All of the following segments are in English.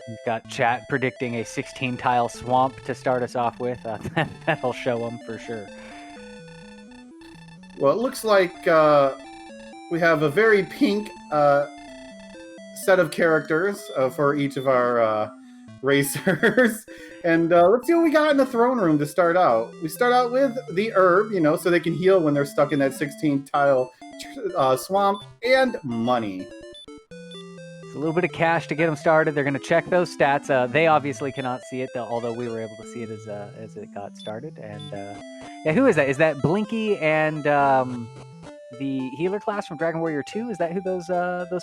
We've got chat predicting a 16-tile swamp to start us off with. That'll show them for sure. Well, it looks like we have a very pink set of characters for each of our racers. And let's see what we got in the throne room to start out. We start out with the herb, so they can heal when they're stuck in that 16-tile swamp, and money. A little bit of cash to get them started. They're going to check those stats. They obviously cannot see it, although we were able to see it as it got started. And yeah, who is that? Is that Blinky and the healer class from Dragon Warrior 2? Is that who those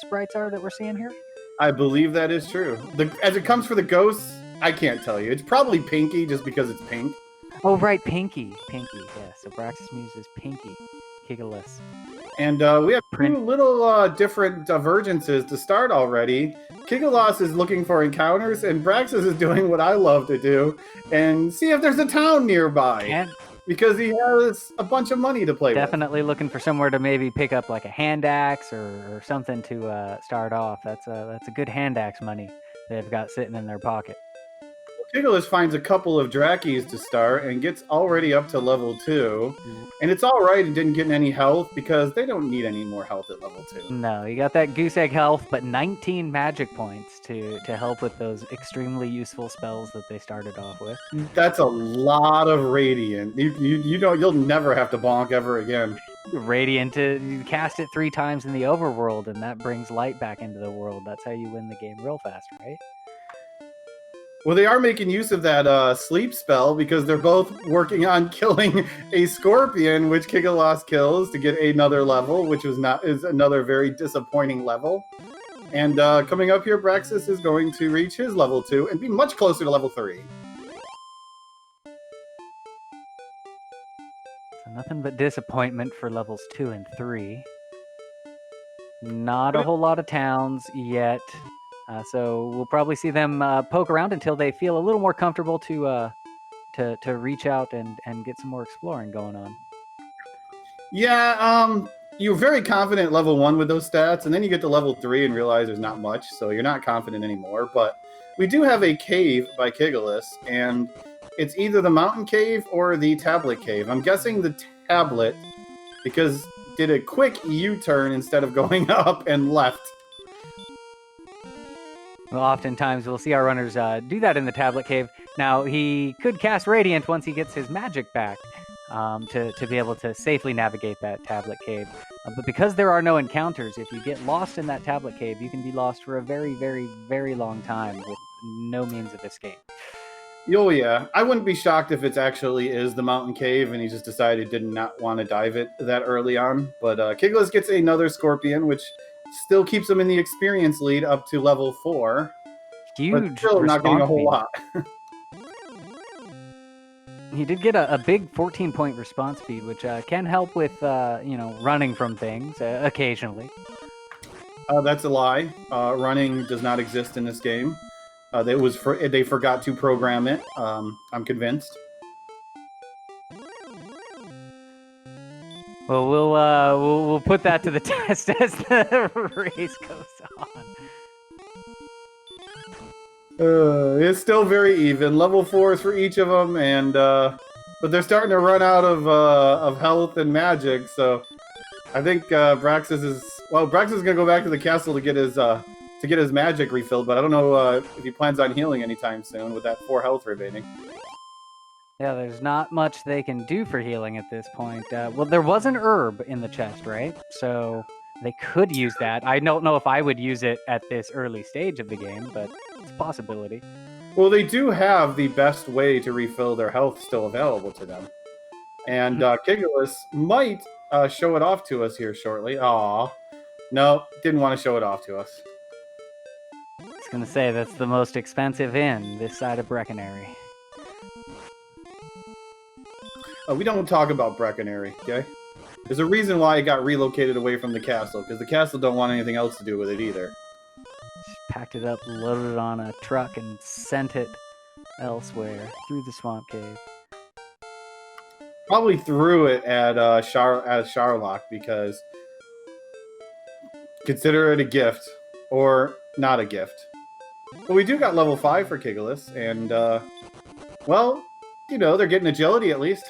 sprites are that we're seeing here? I believe that is true. As it comes for the ghosts, I can't tell you. It's probably Pinky just because it's pink. Oh, right, Pinky. Yeah, so Brax's Muse is Pinky. Kigalas. And we have two little different divergences to start already. Kigalas is looking for encounters, and Braxis is doing what I love to do and see if there's a town nearby. Because he has a bunch of money to play Definitely looking for somewhere to maybe pick up like a hand axe or something to start off. That's a good hand axe money they've got sitting in their pocket. Kigalas finds a couple of Drakis to start and gets already up to level 2. And it's alright it didn't get any health because they don't need any more health at level 2. No, you got that goose egg health, but 19 magic points to help with those extremely useful spells that they started off with. That's a lot of Radiant. You'll never have to bonk ever again. Radiant, you cast it 3 times in the overworld, and that brings light back into the world. That's how you win the game real fast, right? Well, they are making use of that sleep spell because they're both working on killing a scorpion, which Kigalas kills to get another level, which is another very disappointing level. And coming up here, Braxis is going to reach his level 2 and be much closer to level 3. So nothing but disappointment for levels 2 and 3. Not a whole lot of towns yet. So we'll probably see them poke around until they feel a little more comfortable to reach out and get some more exploring going on. Yeah, you're very confident at level 1 with those stats, and then you get to level 3 and realize there's not much, so you're not confident anymore. But we do have a cave by Kigalas, and it's either the mountain cave or the tablet cave. I'm guessing the tablet because did a quick U-turn instead of going up and left. Well, oftentimes we'll see our runners do that in the tablet cave. Now, he could cast Radiant once he gets his magic back to be able to safely navigate that tablet cave. But because there are no encounters, if you get lost in that tablet cave, you can be lost for a very, very, very long time with no means of escape. Oh, yeah. I wouldn't be shocked if it actually is the mountain cave and he just decided did not want to dive it that early on. But Kigalas gets another scorpion, which still keeps him in the experience lead up to level 4. Huge. But still not getting a whole lot. He did get a big 14-point response speed, which can help with running from things occasionally. That's a lie. Running does not exist in this game. They forgot to program it. I'm convinced. Well, we'll put that to the test as the race goes on. It's still very even. Level 4 is for each of them, and but they're starting to run out of health and magic. So I think Braxis is gonna go back to the castle to get his magic refilled. But I don't know if he plans on healing anytime soon with that 4 health remaining. Yeah, there's not much they can do for healing at this point. Well, there was an herb in the chest, right? So they could use that. I don't know if I would use it at this early stage of the game, but it's a possibility. Well, they do have the best way to refill their health still available to them. And Kigalas might show it off to us here shortly. Aw. No, didn't want to show it off to us. I was going to say, that's the most expensive inn this side of Breckenary. We don't talk about Breckenary, okay? There's a reason why it got relocated away from the castle, because the castle don't want anything else to do with it either. Just packed it up, loaded it on a truck, and sent it elsewhere, through the swamp cave. Probably threw it at Charlock, because consider it a gift, or not a gift. But we do got level 5 for Kigalas, and, well, you know, they're getting agility at least.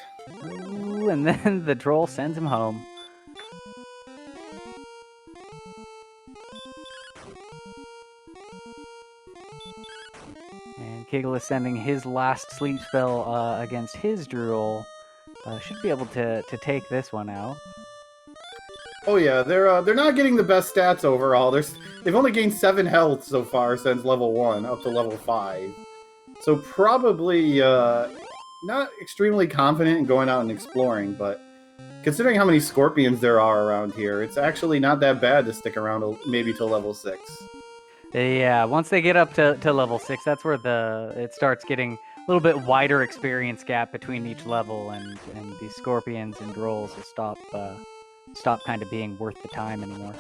Ooh, and then the troll sends him home. And Kigalas sending his last sleep spell against his Drool. Should be able to take this one out. Oh yeah, they're not getting the best stats overall. They've only gained 7 health so far since level 1 up to level 5. So probably not extremely confident in going out and exploring, but considering how many scorpions there are around here, it's actually not that bad to stick around maybe till level 6. Yeah, once they get up to level 6, that's where it starts getting a little bit wider experience gap between each level, and these scorpions and drolls will stop kind of being worth the time anymore.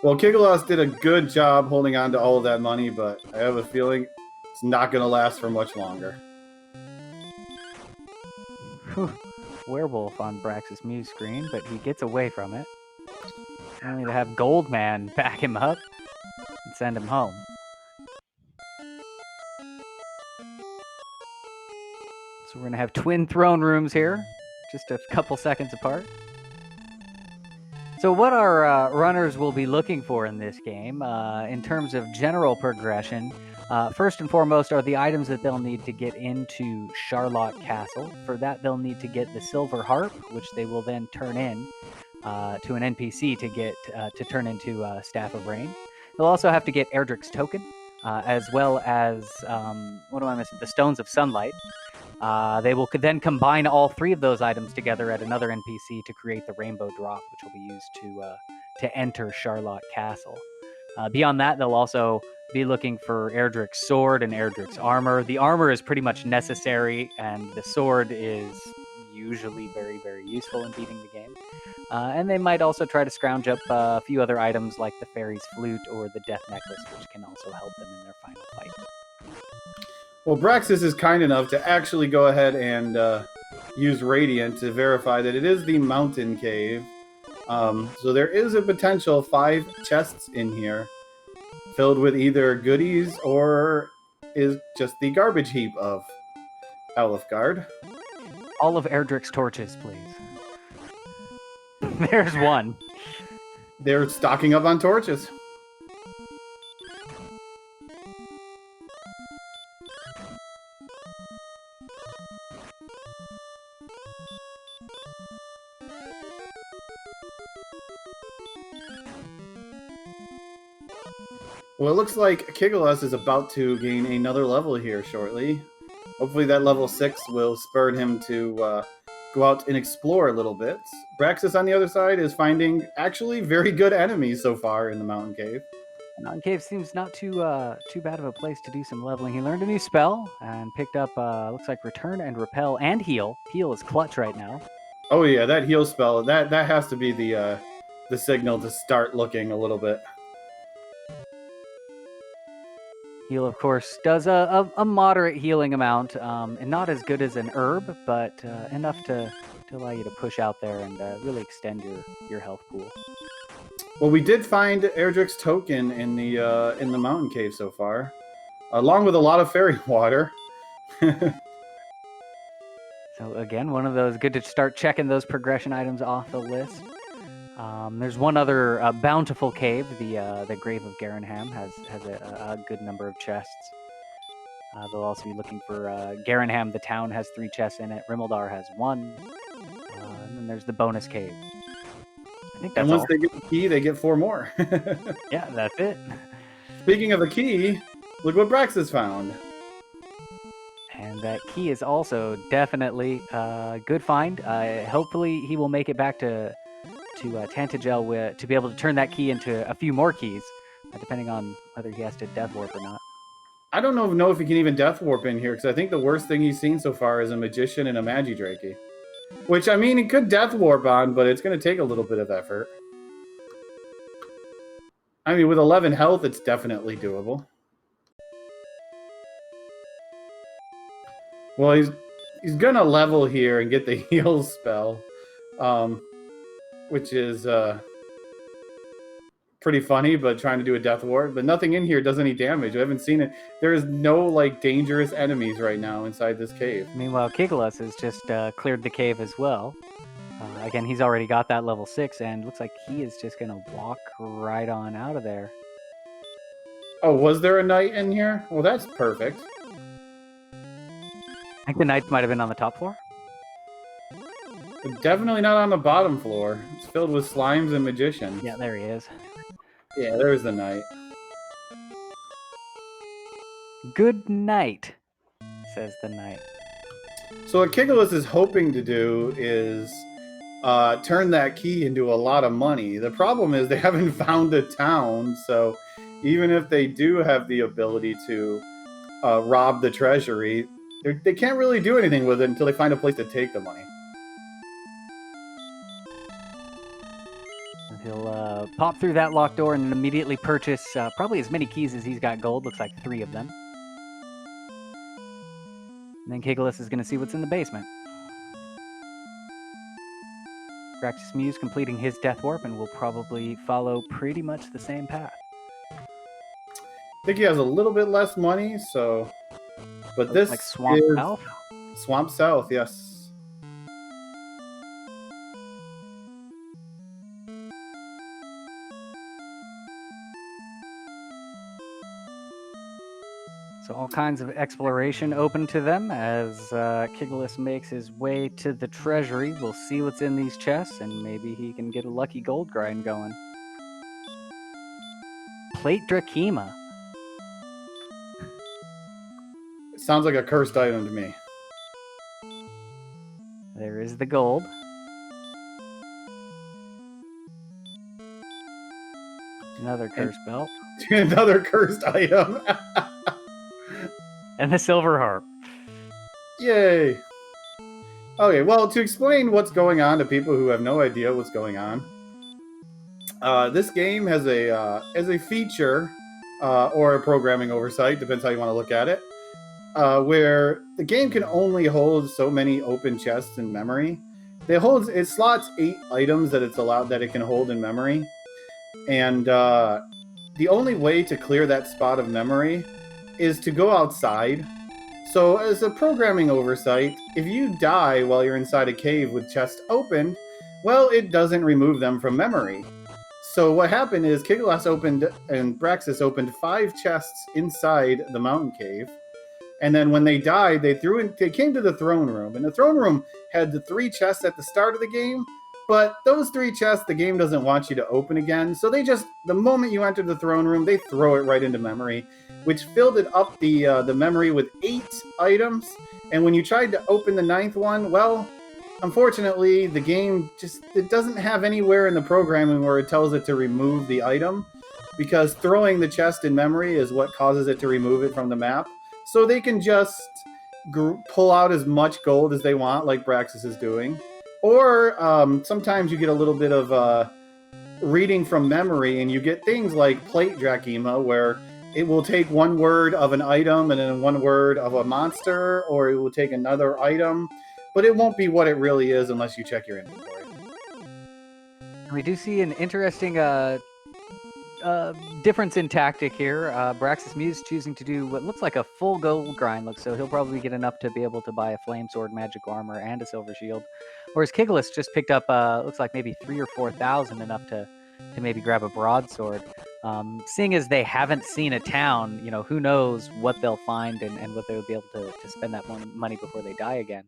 Well, Kigalas did a good job holding on to all of that money, but I have a feeling it's not going to last for much longer. Whew. Werewolf on Brax's Muse screen, but he gets away from it. Only to have Goldman back him up and send him home. So we're going to have twin throne rooms here, just a couple seconds apart. So what our runners will be looking for in this game, in terms of general progression, first and foremost are the items that they'll need to get into Charlotte Castle. For that, they'll need to get the Silver Harp, which they will then turn in to an NPC to get to turn into Staff of Rain. They'll also have to get Erdrick's Token, as well as, what am I missing? The Stones of Sunlight. They will then combine all 3 of those items together at another NPC to create the Rainbow Drop, which will be used to enter Charlotte Castle. Beyond that, they'll also be looking for Erdrick's Sword and Erdrick's Armor. The armor is pretty much necessary, and the sword is usually very, very useful in beating the game. And they might also try to scrounge up a few other items like the Fairy's Flute or the Death Necklace, which can also help them in their final fight. Well, Braxis is kind enough to actually go ahead and use Radiant to verify that it is the Mountain Cave. So there is a potential 5 chests in here filled with either goodies or is just the garbage heap of Alefgard. All of Erdrick's torches, please. There's one. They're stocking up on torches. Well, it looks like Kigalas is about to gain another level here shortly. Hopefully that level 6 will spur him to go out and explore a little bit. Braxis, on the other side, is finding actually very good enemies so far in the Mountain Cave. The Mountain Cave seems not too bad of a place to do some leveling. He learned a new spell and picked up, looks like Return and Repel and Heal. Heal is clutch right now. Oh yeah, that heal spell, that has to be the signal to start looking a little bit. Heal, of course, does a moderate healing amount, and not as good as an herb, but enough to allow you to push out there and really extend your health pool. Well, we did find Erdrick's Token in the Mountain Cave so far, along with a lot of fairy water. So again, one of those, good to start checking those progression items off the list. There's one other bountiful cave. The Grave of Garanham has a good number of chests. They'll also be looking for Garanham. The town has 3 chests in it. Rimildar has 1. And then there's the bonus cave. I think that's and once all. they get the key, they get 4 more. Yeah, that's it. Speaking of a key, look what Braxis found. And that key is also definitely a good find. Hopefully he will make it back to Tantagel to be able to turn that key into a few more keys, depending on whether he has to death warp or not. I don't know if he can even death warp in here, because I think the worst thing he's seen so far is a magician and a Magidrake. Which, I mean, he could death warp on, but it's going to take a little bit of effort. I mean, with 11 health, it's definitely doable. Well, he's going to level here and get the heal spell, which is pretty funny, but trying to do a death ward. But nothing in here does any damage. I haven't seen it. There is no like dangerous enemies right now inside this cave. Meanwhile, Kigalas has just cleared the cave as well. Again, he's already got that level 6, and looks like he is just going to walk right on out of there. Oh, was there a knight in here? Well, that's perfect. I think the knights might have been on the top floor. But definitely not on the bottom floor. It's filled with slimes and magicians. Yeah, there he is. Yeah, there's the knight. Good night, says the knight. So what Kigalas is hoping to do is turn that key into a lot of money. The problem is they haven't found a town, so even if they do have the ability to rob the treasury, they can't really do anything with it until they find a place to take the money. He'll pop through that locked door and immediately purchase probably as many keys as he's got gold. Looks like 3 of them. And then Kigalas is going to see what's in the basement. Braxis Muse completing his death warp and will probably follow pretty much the same path. I think he has a little bit less money, so... But this like Swamp is South? Swamp South, yes. So all kinds of exploration open to them as Kigalas makes his way to the treasury. We'll see what's in these chests, and maybe he can get a lucky gold grind going. Plate Drachema. It sounds like a cursed item to me. There is the gold. Another cursed belt. Another cursed item. And the silver harp. Yay. Okay, well, to explain what's going on to people who have no idea what's going on, this game has a feature or a programming oversight, depends how you want to look at it, where the game can only hold so many open chests in memory. It slots 8 items that it can hold in memory, and the only way to clear that spot of memory is to go outside. So as a programming oversight, if you die while you're inside a cave with chests open, well, it doesn't remove them from memory. So what happened is Kigalas opened and Braxis opened 5 chests inside the mountain cave. And then when they died, they came to the throne room. And the throne room had the 3 chests at the start of the game, but those 3 chests, the game doesn't want you to open again. So the moment you enter the throne room, they throw it right into memory, which filled it up the memory with 8 items. And when you tried to open the 9th one, well, unfortunately, the game it doesn't have anywhere in the programming where it tells it to remove the item, because throwing the chest in memory is what causes it to remove it from the map. So they can just pull out as much gold as they want, like Braxis is doing. Or sometimes you get a little bit of reading from memory, and you get things like Plate Drachema, where it will take 1 word of an item and then 1 word of a monster, or it will take another item, but it won't be what it really is unless you check your inventory. We do see an interesting difference in tactic here. Braxis Muse choosing to do what looks like a full gold grind, so he'll probably get enough to be able to buy a flame sword, magic armor, and a silver shield. Whereas Kigalas just picked up, looks like maybe 3,000 or 4,000, enough to maybe grab a broadsword. Seeing as they haven't seen a town, who knows what they'll find and what they'll be able to spend that money before they die again.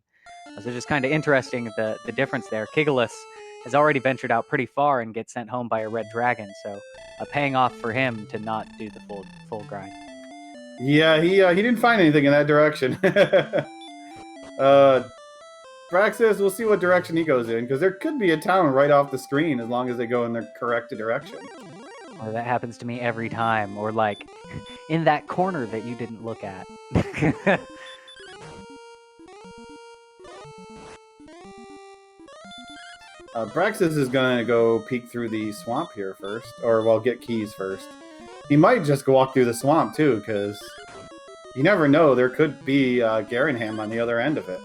So just kind of interesting the difference there. Kigalas has already ventured out pretty far and gets sent home by a red dragon, so paying off for him to not do the full grind. Yeah, he didn't find anything in that direction. Braxis, we'll see what direction he goes in, because there could be a town right off the screen as long as they go in the correct direction. Or that happens to me every time, or like in that corner that you didn't look at. Braxis is going to go peek through the swamp here first, or well, get keys first. He might just go walk through the swamp too, because you never know, there could be Garenham on the other end of it.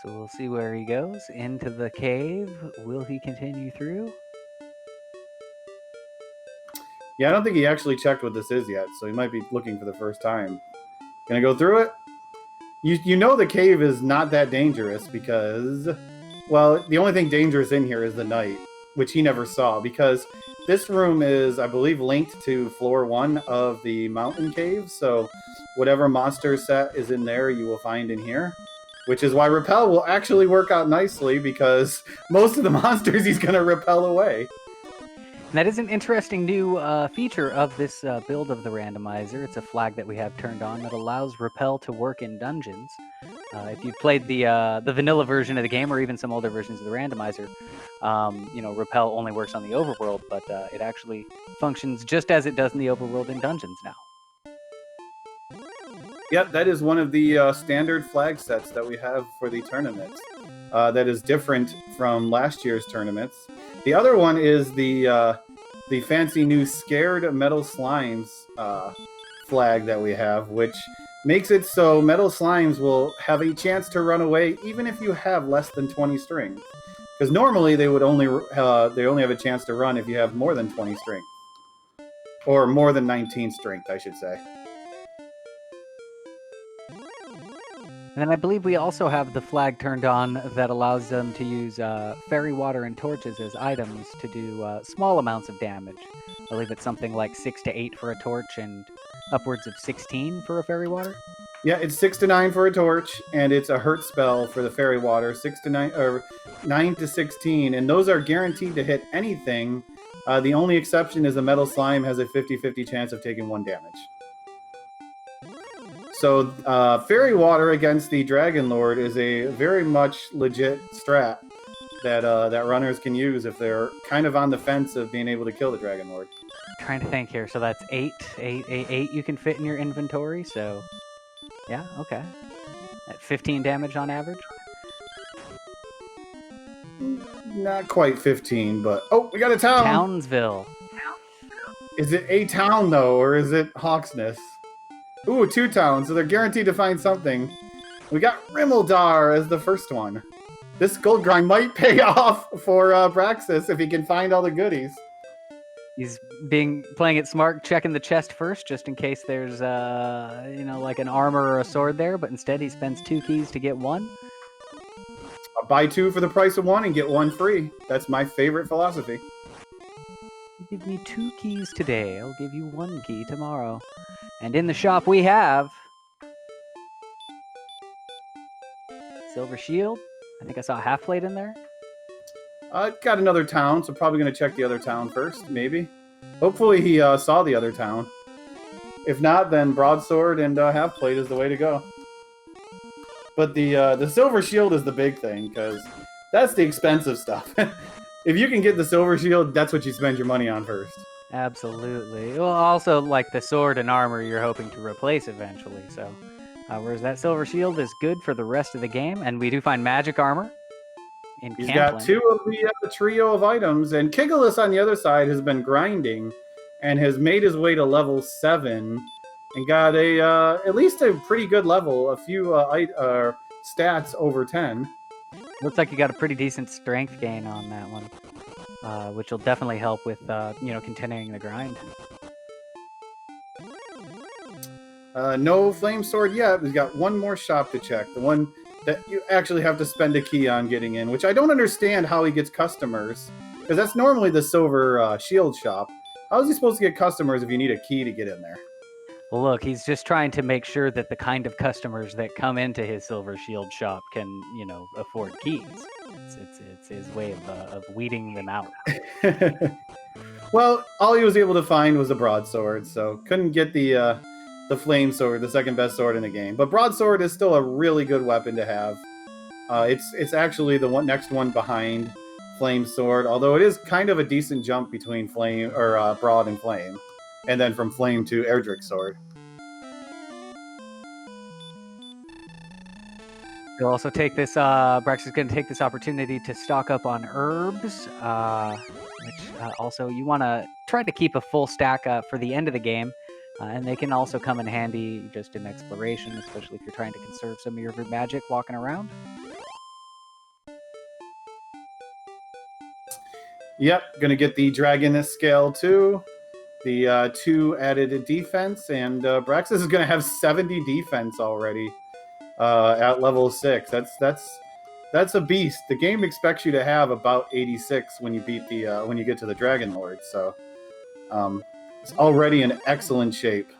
So we'll see where he goes. Into the cave. Will he continue through? Yeah, I don't think he actually checked what this is yet, so he might be looking for the first time. Gonna go through it? You know the cave is not that dangerous because, well, the only thing dangerous in here is the night, which he never saw, because this room is, I believe, linked to floor 1 of the mountain cave, so whatever monster set is in there you will find in here, which is why repel will actually work out nicely, because most of the monsters he's going to repel away. And that is an interesting new feature of this build of the randomizer. It's a flag that we have turned on that allows repel to work in dungeons. If you've played the vanilla version of the game, or even some older versions of the randomizer, repel only works on the overworld, but it actually functions just as it does in the overworld in dungeons now. Yep, that is one of the standard flag sets that we have for the tournaments. That is different from last year's tournaments. The other one is the fancy new Scared Metal Slimes flag that we have, which makes it so metal slimes will have a chance to run away even if you have less than 20 strings. Because normally they would only have a chance to run if you have more than 20 strength. Or more than 19 strength, I should say. And then I believe we also have the flag turned on that allows them to use fairy water and torches as items to do small amounts of damage. I believe it's something like 6 to 8 for a torch and upwards of 16 for a fairy water. Yeah, it's 6 to 9 for a torch, and it's a hurt spell for the fairy water, 6 to 9 or 9 to 16, and those are guaranteed to hit anything. The only exception is a metal slime has a 50-50 chance of taking 1 damage. So fairy water against the Dragon Lord is a very much legit strat that runners can use if they're kind of on the fence of being able to kill the Dragon Lord. Trying to think here. So that's 8 you can fit in your inventory. So yeah, okay. At 15 damage on average. Not quite 15, but oh, we got a town. Townsville. Is it a town though, or is it Hawksness? Ooh, 2 towns, so they're guaranteed to find something. We got Rimeldar as the first one. This gold grind might pay off for Braxis if he can find all the goodies. He's playing it smart, checking the chest first, just in case there's like an armor or a sword there. But instead, he spends 2 keys to get 1. I'll buy 2 for the price of 1 and get 1 free. That's my favorite philosophy. Give me 2 keys today. I'll give you 1 key tomorrow. And in the shop we have Silver Shield. I think I saw a half plate in there. Got another town, so probably going to check the other town first, maybe. Hopefully he saw the other town. If not, then broadsword and half plate is the way to go. But the Silver Shield is the big thing, because that's the expensive stuff. If you can get the Silver Shield, that's what you spend your money on first. Absolutely. Well, also, like the sword and armor you're hoping to replace eventually. So, whereas that Silver Shield is good for the rest of the game, and we do find magic armor in He's Camplin. got 2 of the trio of items, and Kigalas on the other side has been grinding and has made his way to level 7 and got at least a pretty good level, a few stats over 10. Looks like you got a pretty decent strength gain on that one. Which will definitely help with, continuing the grind. No flame sword yet. We've got 1 more shop to check. The one that you actually have to spend a key on getting in, which I don't understand how he gets customers, because that's normally the silver shield shop. How is he supposed to get customers if you need a key to get in there? Well, look, he's just trying to make sure that the kind of customers that come into his Silver Shield shop can, afford keys. It's his way of weeding them out. Well, all he was able to find was a broadsword, so couldn't get the flame sword, the second best sword in the game. But broadsword is still a really good weapon to have. It's actually the next one behind flame sword, although it is kind of a decent jump between flame or broad and flame, and then from flame to Erdrick sword. You'll also take this. Brax is going to take this opportunity to stock up on herbs, which also you want to try to keep a full stack for the end of the game, and they can also come in handy just in exploration, especially if you're trying to conserve some of your magic walking around. Yep, gonna get the Dragon scale too. The 2 added defense, and Braxis is gonna have 70 defense already at level 6. That's a beast. The game expects you to have about 86 when you beat the when you get to the Dragon Lord. So it's already in excellent shape.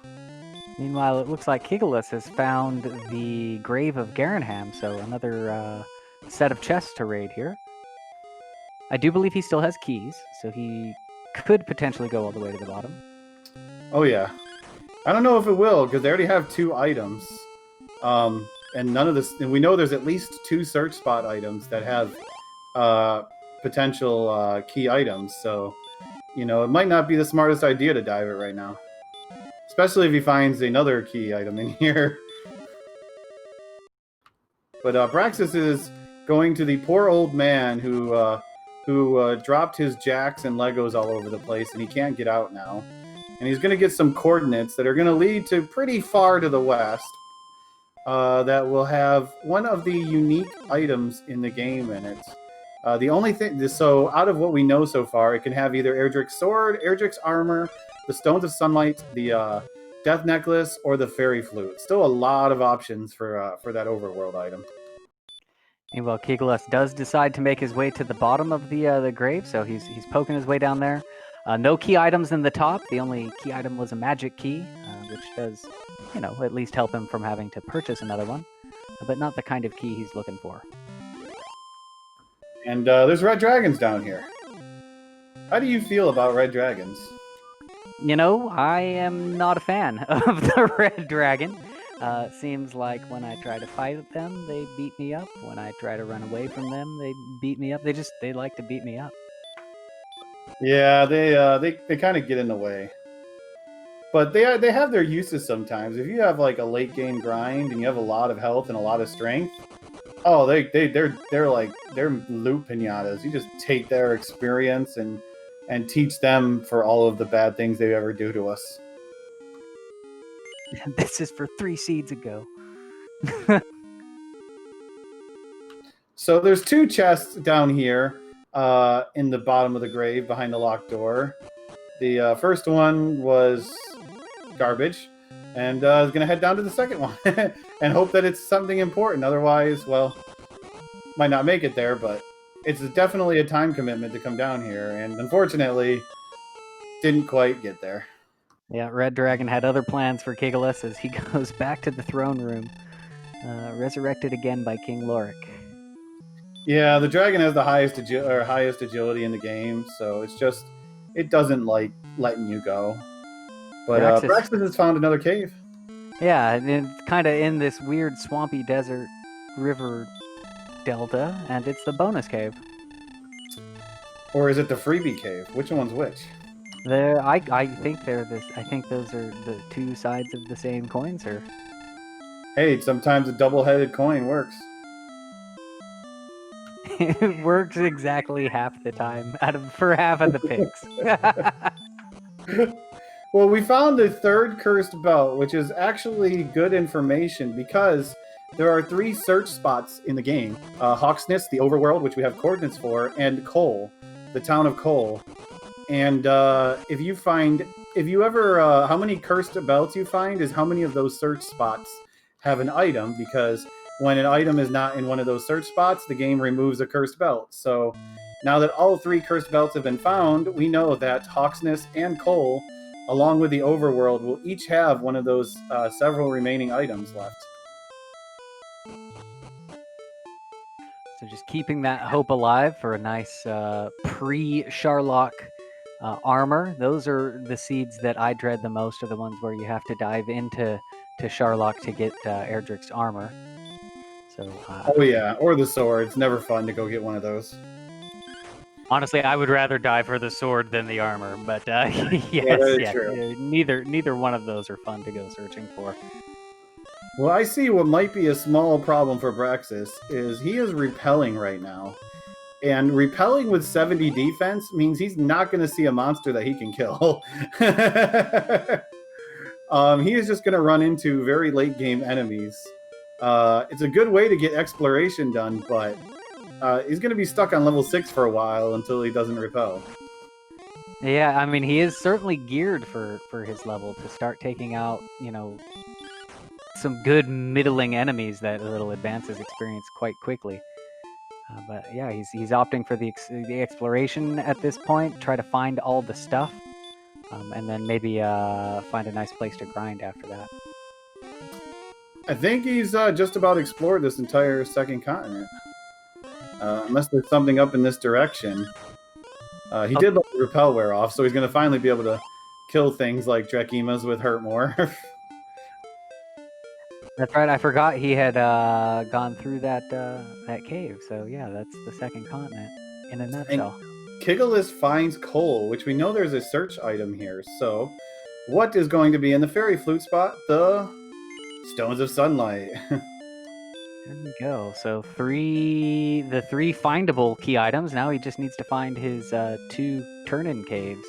Meanwhile, it looks like Kigalas has found the grave of Garanham, so another set of chests to raid here. I do believe he still has keys, so he could potentially go all the way to the bottom. Oh yeah, I don't know if it will because they already have 2 items, and none of this. And we know there's at least 2 search spot items that have potential key items. So it might not be the smartest idea to dive it right now. Especially if he finds another key item in here. But Braxis is going to the poor old man who dropped his jacks and Legos all over the place, and he can't get out now. And he's going to get some coordinates that are going to lead to pretty far to the west that will have one of the unique items in the game in it. The only thing, so out of what we know so far, it can have either Erdrick's sword, Erdrick's armor, the Stones of Sunlight, the Death Necklace, or the Fairy Flute. Still a lot of options for that overworld item. Meanwhile, Kigalas does decide to make his way to the bottom of the grave, so he's poking his way down there. No key items in the top. The only key item was a magic key, which does, at least help him from having to purchase another one, but not the kind of key he's looking for. And there's red dragons down here. How do you feel about red dragons? I am not a fan of the red dragon. Seems like when I try to fight them, they beat me up. When I try to run away from them, they beat me up. They like to beat me up. Yeah, they kind of get in the way. But they have their uses sometimes. If you have like a late game grind and you have a lot of health and a lot of strength, oh, they're loot pinatas. You just take their experience and teach them for all of the bad things they ever do to us. This is for 3 seeds ago. So there's 2 chests down here in the bottom of the grave behind the locked door. The first one was garbage, and I was going to head down to the second one and hope that it's something important. Otherwise, well, might not make it there, but it's definitely a time commitment to come down here, and unfortunately, didn't quite get there. Yeah, Red Dragon had other plans for Kigalas as he goes back to the throne room, resurrected again by King Lorik. Yeah, the dragon has the highest agility in the game, so it doesn't like letting you go. But Braxis has found another cave. Yeah, and it's kind of in this weird swampy desert river delta, and it's the bonus cave. Or is it the freebie cave? Which one's which? I think they're this. I think those are the 2 sides of the same coin, sir. Hey, sometimes a double-headed coin works. It works exactly half the time for half of the picks. Well, we found the 3rd cursed belt, which is actually good information because there are 3 search spots in the game. Hawksness, the overworld, which we have coordinates for, and Cole, the town of Cole. And if you ever, how many cursed belts you find is how many of those search spots have an item, because when an item is not in one of those search spots, the game removes a cursed belt. So now that all 3 cursed belts have been found, we know that Hawksness and Cole, along with the overworld, will each have one of those several remaining items left. So just keeping that hope alive for a nice pre-Sharlock armor. Those are the seeds that I dread the most, are the ones where you have to dive into Sharlock to get Erdrick's armor. So, oh yeah, or the sword. It's never fun to go get one of those. Honestly, I would rather die for the sword than the armor, but true. Neither one of those are fun to go searching for. Well, I see what might be a small problem for Braxis is he is repelling right now. And repelling with 70 defense means he's not going to see a monster that he can kill. He is just going to run into very late game enemies. It's a good way to get exploration done, but he's going to be stuck on level 6 for a while until he doesn't repel. Yeah, I mean, he is certainly geared for his level to start taking out, some good middling enemies that'll advance his experience quite quickly. But yeah, he's opting for the exploration at this point. Try to find all the stuff, and then maybe find a nice place to grind after that. I think he's just about explored this entire second continent. Unless there's something up in this direction. He did let the repel wear off, so he's going to finally be able to kill things like Drakimas with Hurt More. That's right. I forgot he had gone through that cave. So yeah, that's the second continent in a nutshell. Kigalas finds coal, which we know there's a search item here. So, what is going to be in the fairy flute spot? The Stones of Sunlight. There we go. So the three findable key items. Now he just needs to find his 2 turn-in caves.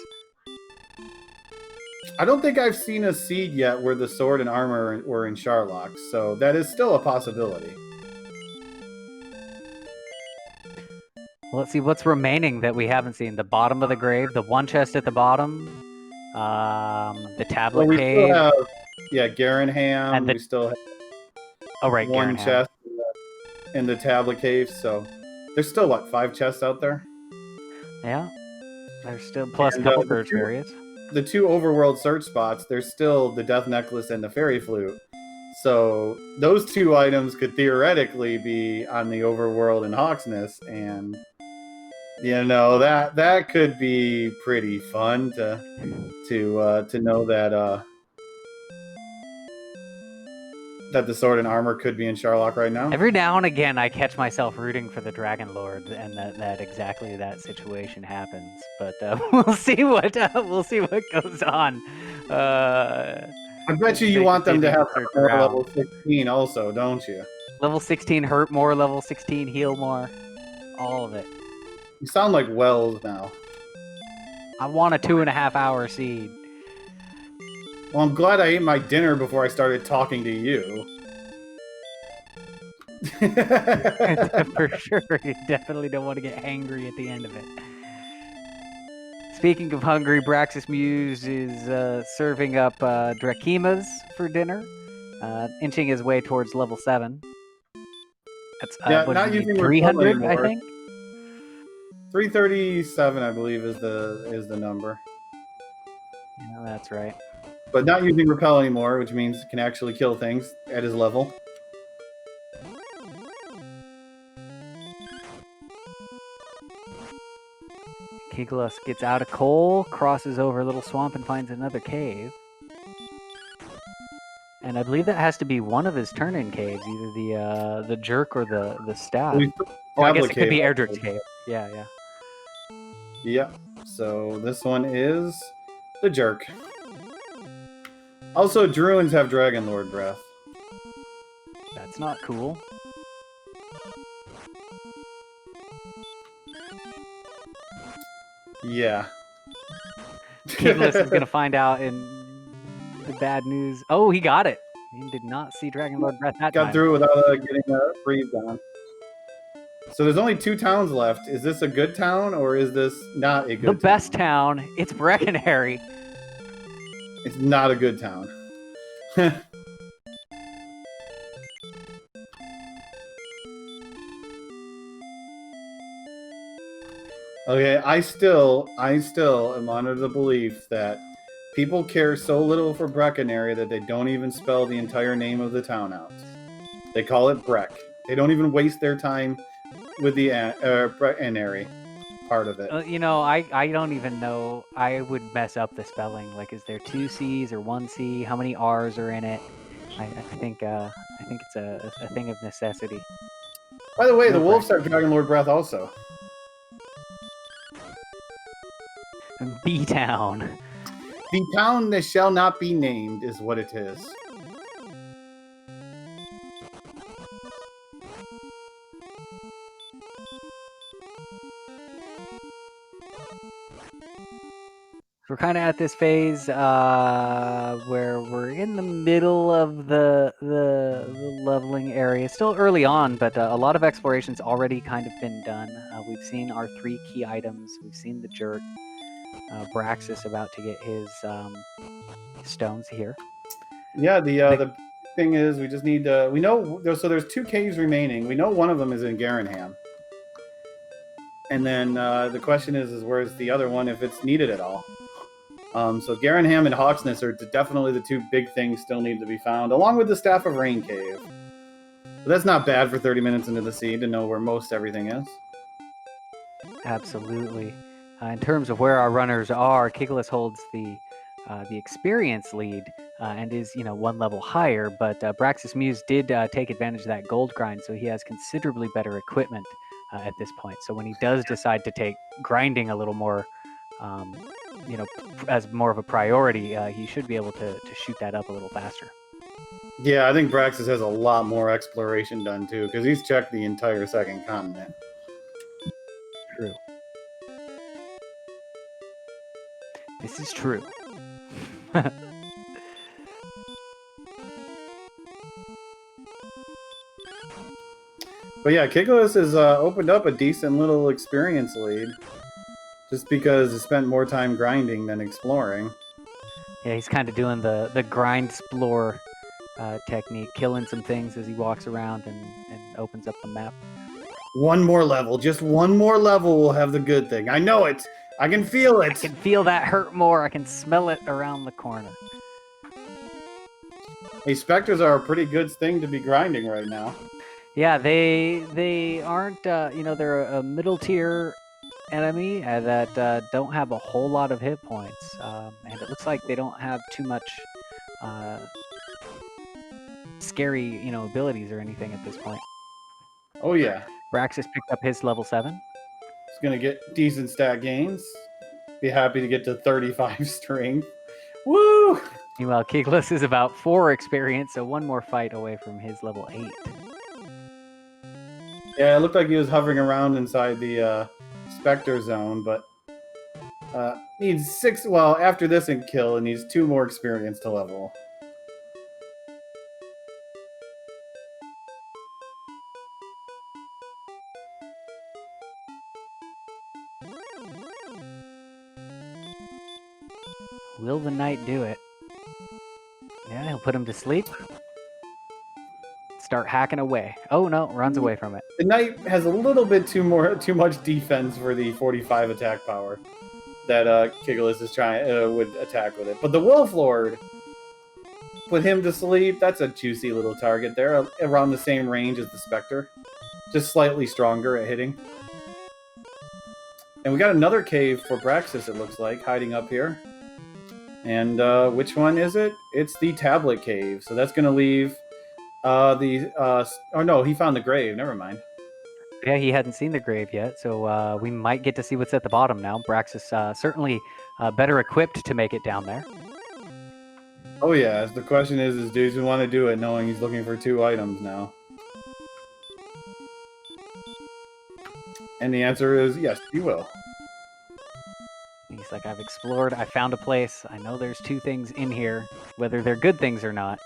I don't think I've seen a seed yet where the sword and armor were in Sharlock, so that is still a possibility. Well, let's see what's remaining that we haven't seen. The bottom of the grave, the one chest at the bottom, the tablet cave. Still have, Garenham. And we still have one Garenham. chest in the tablet cave, so there's still, 5 chests out there? Yeah. There's still, plus a couple search areas. The 2 overworld search spots, there's still the Death Necklace and the Fairy Flute. So those 2 items could theoretically be on the overworld in Hawksness, and that could be pretty fun to know that that the sword and armor could be in Sharlock right now. Every now and again, I catch myself rooting for the Dragon Lord, and that exactly that situation happens. But we'll see what goes on. I bet you want them to have level 16 also, don't you? Level 16 hurt more, level 16 heal more, all of it. You sound like Wells now. I want a 2.5 hour seed. Well, I'm glad I ate my dinner before I started talking to you. For sure, you definitely don't want to get hangry at the end of it. Speaking of hungry, Braxis Muse is serving up Drakimas for dinner, inching his way towards level 7. That's not using 300, I think. 337, I believe, is the number. Yeah, that's right. But not using repel anymore, which means it can actually kill things at his level. Kigalas gets out of coal, crosses over a little swamp, and finds another cave. And I believe that has to be one of his turn-in caves, either the jerk or the staff. I guess it could be Erdrick's cave. Yeah. Yeah. So this one is the jerk. Also, Druins have Dragon Lord breath. That's not cool. Yeah. Kigalas is gonna find out in the bad news. Oh, he got it. He did not see Dragon Lord breath that time. Got through without getting breathed on. So there's only 2 towns left. Is this a good town or is this not a good town? The best town. It's Breckenary. It's not a good town. Okay, I still am under the belief that people care so little for Breckenary that they don't even spell the entire name of the town out. They call it Breck. They don't even waste their time with the Breckenary part of it. I don't even know. I would mess up the spelling. Like, is there 2 C's or 1 C? How many R's are in it? I think it's a thing of necessity. By the way, the wolves have Dragon Lord breath also. B-Town. The town that shall not be named is what it is. We're kind of at this phase where we're in the middle of the leveling area. Still early on, but a lot of exploration's already kind of been done. We've seen our 3 key items. We've seen the jerk. Braxis about to get his stones here. Yeah, the thing is, we just need we know so there's 2 caves remaining. We know one of them is in Garanham. And then the question is where's the other one if it's needed at all? So Garanham and Hawksness are definitely the 2 big things still need to be found, along with the Staff of Rain cave. But that's not bad for 30 minutes into the seed to know where most everything is. Absolutely. In terms of where our runners are, Kigalas holds the experience lead and is 1 level higher. But Braxis Muse did take advantage of that gold grind, so he has considerably better equipment at this point. So when he does decide to take grinding a little more, as more of a priority, he should be able to shoot that up a little faster. Yeah, I think Braxis has a lot more exploration done too, because he's checked the entire second continent. True. This is true. But yeah, Kigalas has opened up a decent little experience lead, just because he spent more time grinding than exploring. Yeah, he's kind of doing the grind explore technique, killing some things as he walks around and opens up the map. 1 more level, just 1 more level will have the good thing. I know it. I can feel it. I can feel that hurt more. I can smell it around the corner. Hey, Spectres are a pretty good thing to be grinding right now. Yeah, they aren't, they're a middle tier enemy that don't have a whole lot of hit points. And it looks like they don't have too much scary, abilities or anything at this point. Oh yeah. Braxis picked up his level 7. He's going to get decent stat gains. Be happy to get to 35 strength. Woo! Meanwhile, Kigalas is about 4 experience, so 1 more fight away from his level 8. Yeah, it looked like he was hovering around inside the Spectre zone, but needs 6. Well, after this and kill, it needs 2 more experience to level. Will the knight do it? Yeah, he'll put him to sleep. Start hacking away. Oh no, runs away from it. The knight has a little bit too much defense for the 45 attack power that Kigalas is trying would attack with it. But the Wolf Lord put him to sleep. That's a juicy little target there, around the same range as the Spectre, just slightly stronger at hitting. And we got another cave for Braxis, it looks like, hiding up here. And which one is it? It's the Tablet Cave. So that's going to leave oh no, he found the grave. Never mind. Yeah, he hadn't seen the grave yet, so we might get to see what's at the bottom now. Braxis certainly better equipped to make it down there. Oh yeah, the question is dudes we want to do it knowing he's looking for 2 items now? And the answer is yes, he will. He's like, I've explored, I found a place, I know there's 2 things in here, whether they're good things or not.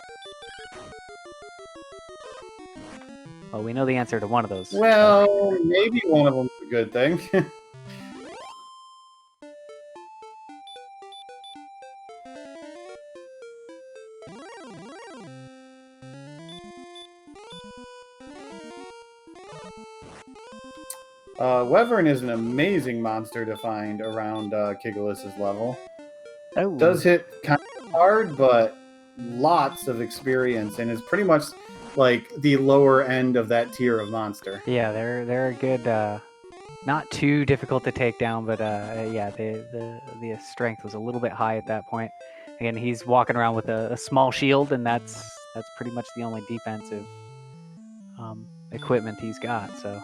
Well, we know the answer to one of those. Well, maybe one of them's a good thing. Wyvern is an amazing monster to find around Kigalas' level. Oh. Does hit kind of hard, but lots of experience, and is pretty much like the lower end of that tier of monster. Yeah, they're a good, not too difficult to take down, but yeah, the strength was a little bit high at that point. Again, he's walking around with a small shield, and that's pretty much the only defensive equipment he's got. So.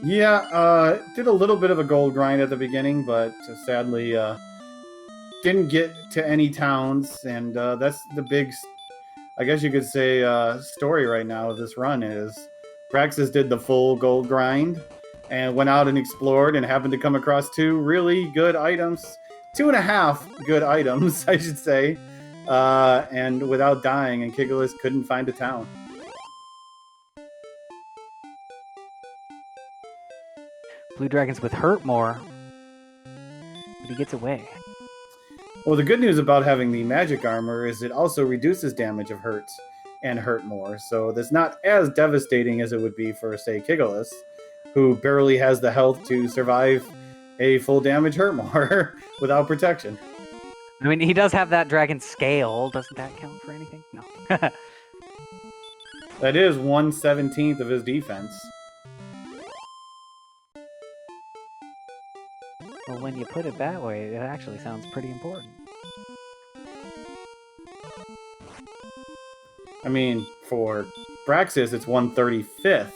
Yeah, did a little bit of a gold grind at the beginning, but sadly didn't get to any towns, and that's the big, I guess you could say, story right now of this run is Praxis did the full gold grind, and went out and explored and happened to come across 2 really good items. 2.5 good items, I should say. And without dying, and Kigalas couldn't find a town. Blue Dragons with hurt more, but he gets away. Well, the good news about having the magic armor is it also reduces damage of hurt and hurt more, so that's not as devastating as it would be for, say, Kigalas, who barely has the health to survive a full damage hurt more without protection. I mean, he does have that dragon scale. Doesn't that count for anything? No. That is 1/17 of his defense. Well, when you put it that way, it actually sounds pretty important. I mean, for Braxis, it's 1/35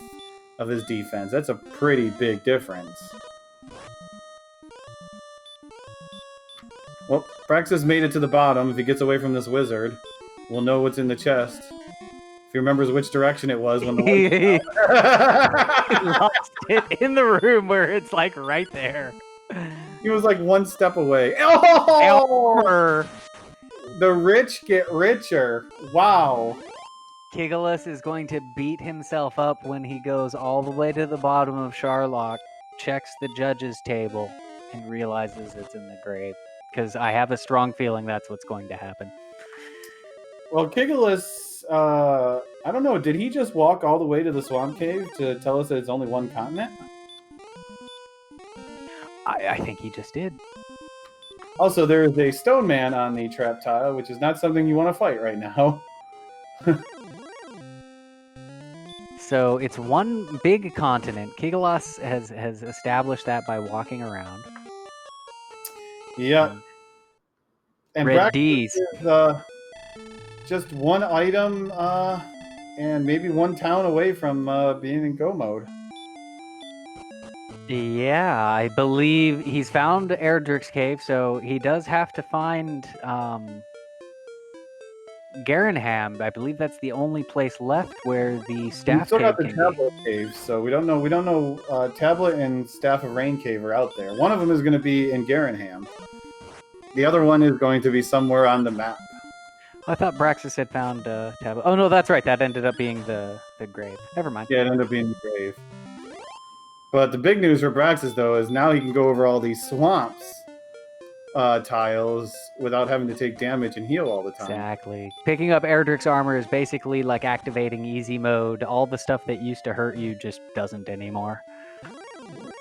of his defense. That's a pretty big difference. Well, Braxis made it to the bottom. If he gets away from this wizard, we'll know what's in the chest. If he remembers which direction it was when the He lost it in the room where it's like right there. He was like 1 step away. Oh! Elmer. The rich get richer. Wow. Kigalas is going to beat himself up when he goes all the way to the bottom of Sharlock, checks the judge's table, and realizes it's in the grave. Because I have a strong feeling that's what's going to happen. Well, Kigalas, I don't know, did he just walk all the way to the swamp cave to tell us that it's only one continent? I think he just did. Also, there is a stone man on the trap tile, which is not something you want to fight right now. So it's one big continent. Kigalas has established that by walking around. Yeah. And Red Braxis D's. is just one item and maybe one town away from being in go mode. Yeah, I believe he's found Erdrick's cave, so he does have to find Garenham. I believe that's the only place left where the We staff still cave got the can tablet cave, so we don't know. Tablet and Staff of Rain cave are out there. One of them is going to be in Garenham. The other one is going to be somewhere on the map. I thought Braxis had found tablet. Oh no, that's right. That ended up being the grave. Never mind. Yeah, it ended up being the grave. But the big news for Braxis, though, is now he can go over all these swamps tiles without having to take damage and heal all the time. Exactly. Picking up Erdrick's armor is basically like activating easy mode. All the stuff that used to hurt you just doesn't anymore.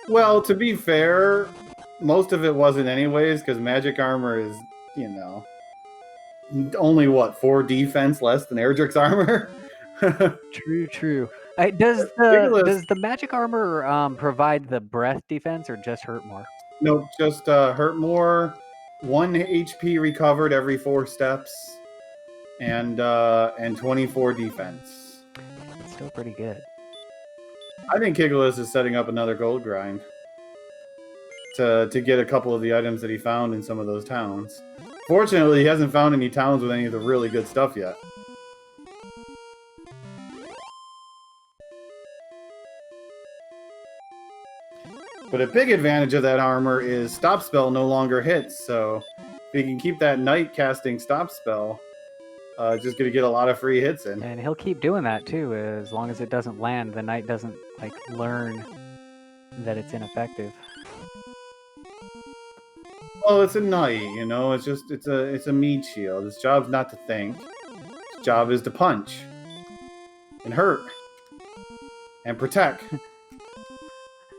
Well, to be fair, most of it wasn't anyways, because magic armor is, only, 4 defense less than Erdrick's armor? True. Does the magic armor provide the breath defense or just hurt more? No, just hurt more, 1 HP recovered every 4 steps, and 24 defense. It's still pretty good. I think Kigalas is setting up another gold grind to get a couple of the items that he found in some of those towns. Fortunately, he hasn't found any towns with any of the really good stuff yet. But a big advantage of that armor is stop spell no longer hits, so if he can keep that knight casting stop spell, just going to get a lot of free hits in. And he'll keep doing that too, as long as it doesn't land. The knight doesn't learn that it's ineffective. Well, it's a knight, it's a meat shield. His job's not to think. His job is to punch and hurt and protect.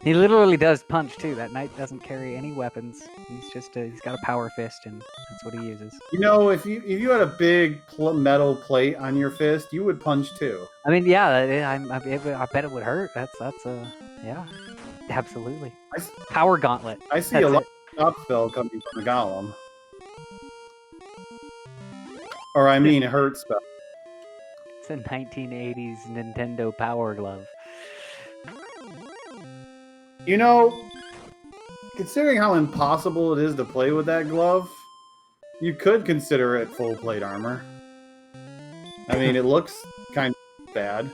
He literally does punch too. That knight doesn't carry any weapons. He's got a power fist, and that's what he uses. If you had a big metal plate on your fist, you would punch too. I mean, yeah, I bet it would hurt. Yeah, absolutely. Power gauntlet. I see a lot of stop spell coming from the golem. Or I mean, hurt spell. It's a 1980s Nintendo Power Glove. Considering how impossible it is to play with that glove, you could consider it full plate armor. I mean, it looks kind of bad.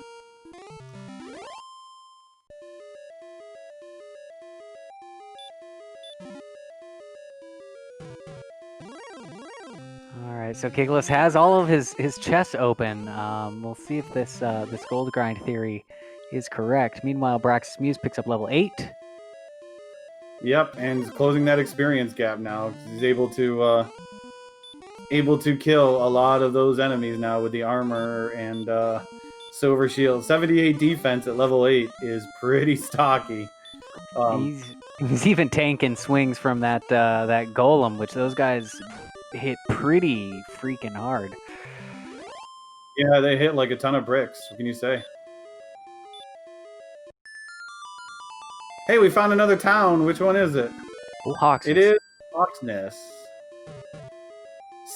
So Kigalas has all of his chests open. We'll see if this this gold grind theory is correct. Meanwhile, Brax's Muse picks up level 8. Yep, and he's closing that experience gap now. He's able to kill a lot of those enemies now with the armor and silver shield. 78 defense at level 8 is pretty stocky. He's even tanking swings from that that golem, which those guys hit pretty freaking hard. Yeah, they hit like a ton of bricks. What can you say? Hey, we found another town. Which one is it? Oh, Hawks. It is Hawksness.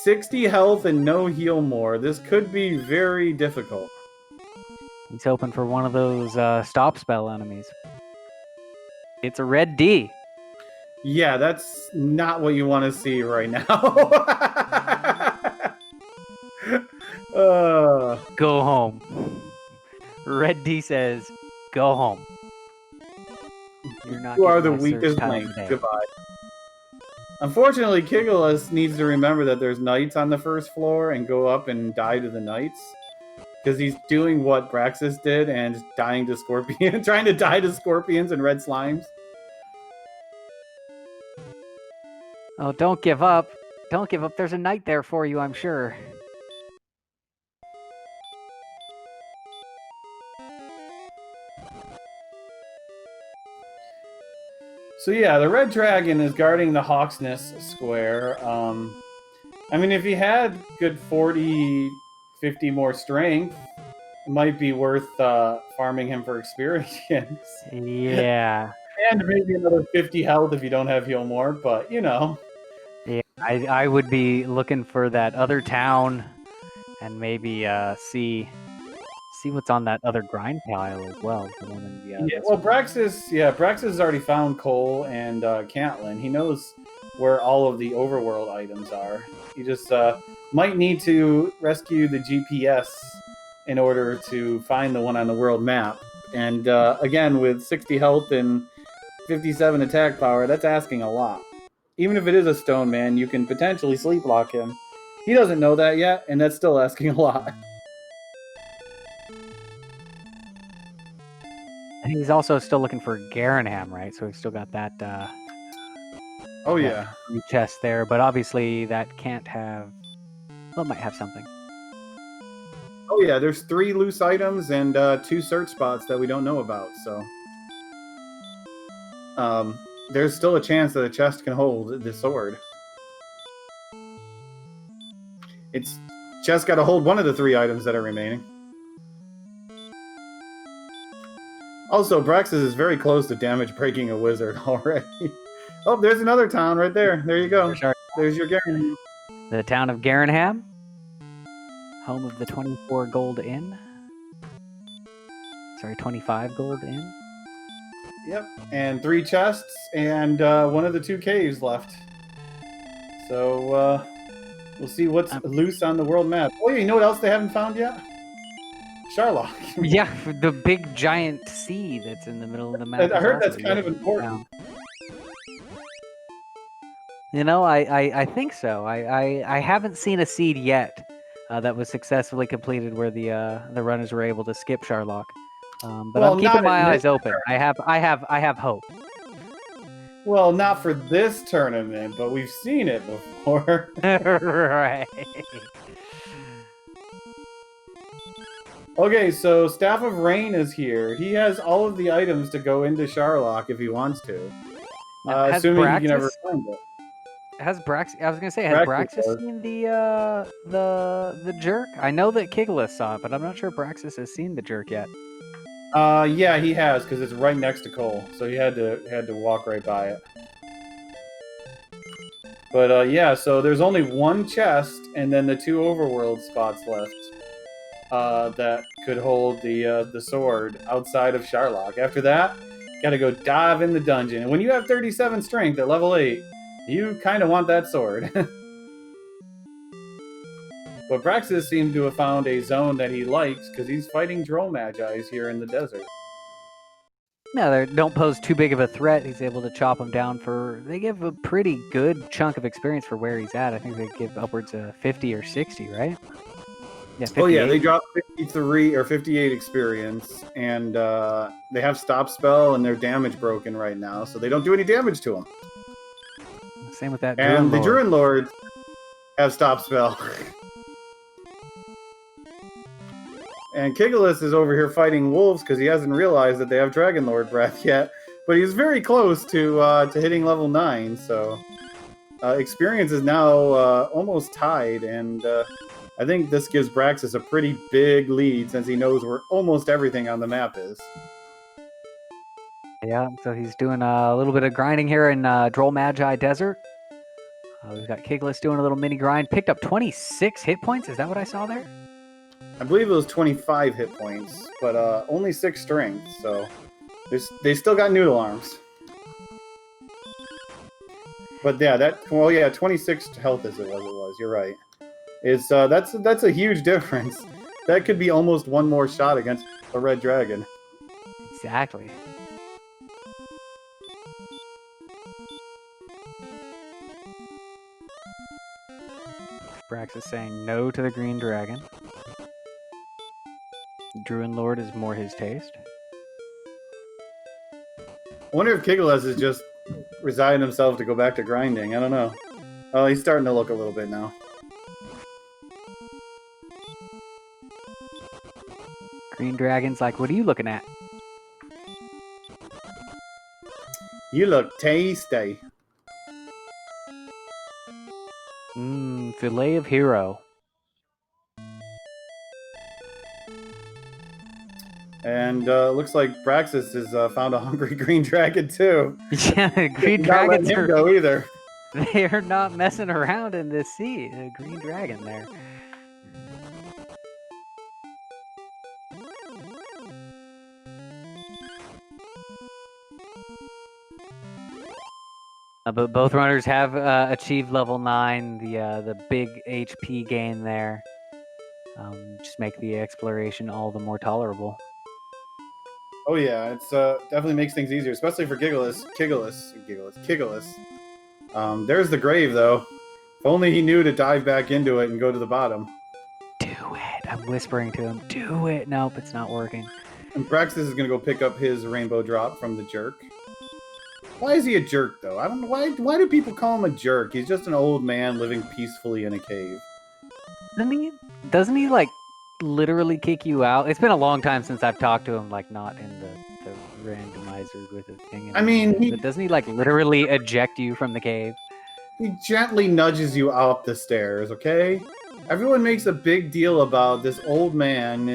60 health and no heal more. This could be very difficult. He's hoping for one of those stop spell enemies. It's a red D. Yeah, that's not what you want to see right now. Go home. Red D says, go home. You're not You are the getting my weakest search link. time today. Goodbye. Unfortunately, Kigalas needs to remember that there's knights on the first floor and go up and die to the knights. Because he's doing what Braxis did and dying to scorpions, trying to die to scorpions and red slimes. Oh, don't give up. Don't give up. There's a knight there for you, I'm sure. So yeah, the red dragon is guarding the Hawksness square. I mean, if he had good 40, 50 more strength, it might be worth farming him for experience. Yeah. And maybe another 50 health if you don't have heal more, but you know. Yeah, I would be looking for that other town and maybe see what's on that other grind pile as well. The one in the, Well, Braxis has already found Cole and Catelyn. He knows where all of the overworld items are. He just might need to rescue the GPS in order to find the one on the world map. And again, with 60 health and 57 attack power, that's asking a lot. Even if it is a stone man, you can potentially sleep lock him. He doesn't know that yet, and that's still asking a lot. And he's also still looking for Garanham, right? So we've still got that. Oh yeah, chest there, but obviously that can't have. Well, it might have something. Oh yeah, there's 3 loose items and 2 search spots that we don't know about. So there's still a chance that a chest can hold the sword. It's chest got to hold one of the 3 items that are remaining. Also, Braxis is very close to damage breaking a wizard already. Oh, there's another town right there. There you go. There's your Garanham. The town of Garanham, home of the 24 gold inn. Sorry, 25 gold inn. Yep, and 3 chests and one of the 2 caves left. So we'll see what's loose on the world map. Oh yeah, you know what else they haven't found yet? Sharlock. Yeah, the big giant sea that's in the middle of the map. I heard that's kind of important. You know, I think so. I haven't seen a seed yet that was successfully completed where the runners were able to skip Sharlock. But I'm keeping my eyes open. I have hope. Well, not for this tournament, but we've seen it before. Right. Okay, so Staff of Rain is here. He has all of the items to go into Sharlock if he wants to. Assuming he can ever find it. Has Brax? I was gonna say, has Braxis seen the jerk? I know that Kigalas saw it, but I'm not sure Braxis has seen the jerk yet. Yeah, he has because it's right next to Cole, so he had to walk right by it. But yeah, so there's only 1 chest and then the 2 overworld spots left that could hold the sword outside of Sharlock. After that, gotta go dive in the dungeon. And when you have 37 strength at level 8, you kind of want that sword. But Braxis seems to have found a zone that he likes because he's fighting Droll Magi's here in the desert. Yeah, they don't pose too big of a threat. He's able to chop them down for. They give a pretty good chunk of experience for where he's at. I think they give upwards of 50 or 60, right? Yeah, 58. Oh yeah, they dropped 53 or 58 experience, and they have stop spell, and their damage broken right now, so they don't do any damage to them. Same with that. And the Lord. Druid Lords have stop spell. And Kigalas is over here fighting wolves because he hasn't realized that they have Dragon Lord breath yet. But he's very close to hitting level 9, so experience is now almost tied, and I think this gives Braxis a pretty big lead since he knows where almost everything on the map is. Yeah, so he's doing a little bit of grinding here in Droll Magi Desert. We've got Kigalas doing a little mini grind. Picked up 26 hit points. Is that what I saw there? I believe it was 25 hit points, but only 6 strength, so they still got noodle arms. But yeah, 26 health as it was. You're right. It's that's a huge difference. That could be almost one more shot against a red dragon. Exactly. Brax is saying no to the green dragon. Druid Lord is more his taste. I wonder if Kigalas is just resigning himself to go back to grinding. I don't know. Oh, he's starting to look a little bit now. Green dragon's like, what are you looking at? You look tasty. Filet of hero. And looks like Braxis has found a hungry green dragon too. Yeah, green Not letting dragons him are go either. they are not messing around in this sea. The green dragon there. But both runners have achieved level 9. The big HP gain there. Just make the exploration all the more tolerable. Oh yeah, it's definitely makes things easier, especially for Kigalas. There's the grave though. If only he knew to dive back into it and go to the bottom. Do it. I'm whispering to him. Do it. Nope, it's not working. And Braxis is gonna go pick up his rainbow drop from the jerk. Why is he a jerk though? I don't know why do people call him a jerk? He's just an old man living peacefully in a cave. Doesn't he like literally kick you out? It's been a long time since I've talked to him, like not in the randomizer with a thing. I mean, but doesn't he like literally eject you from the cave? He gently nudges you up the stairs, okay? Everyone makes a big deal about this old man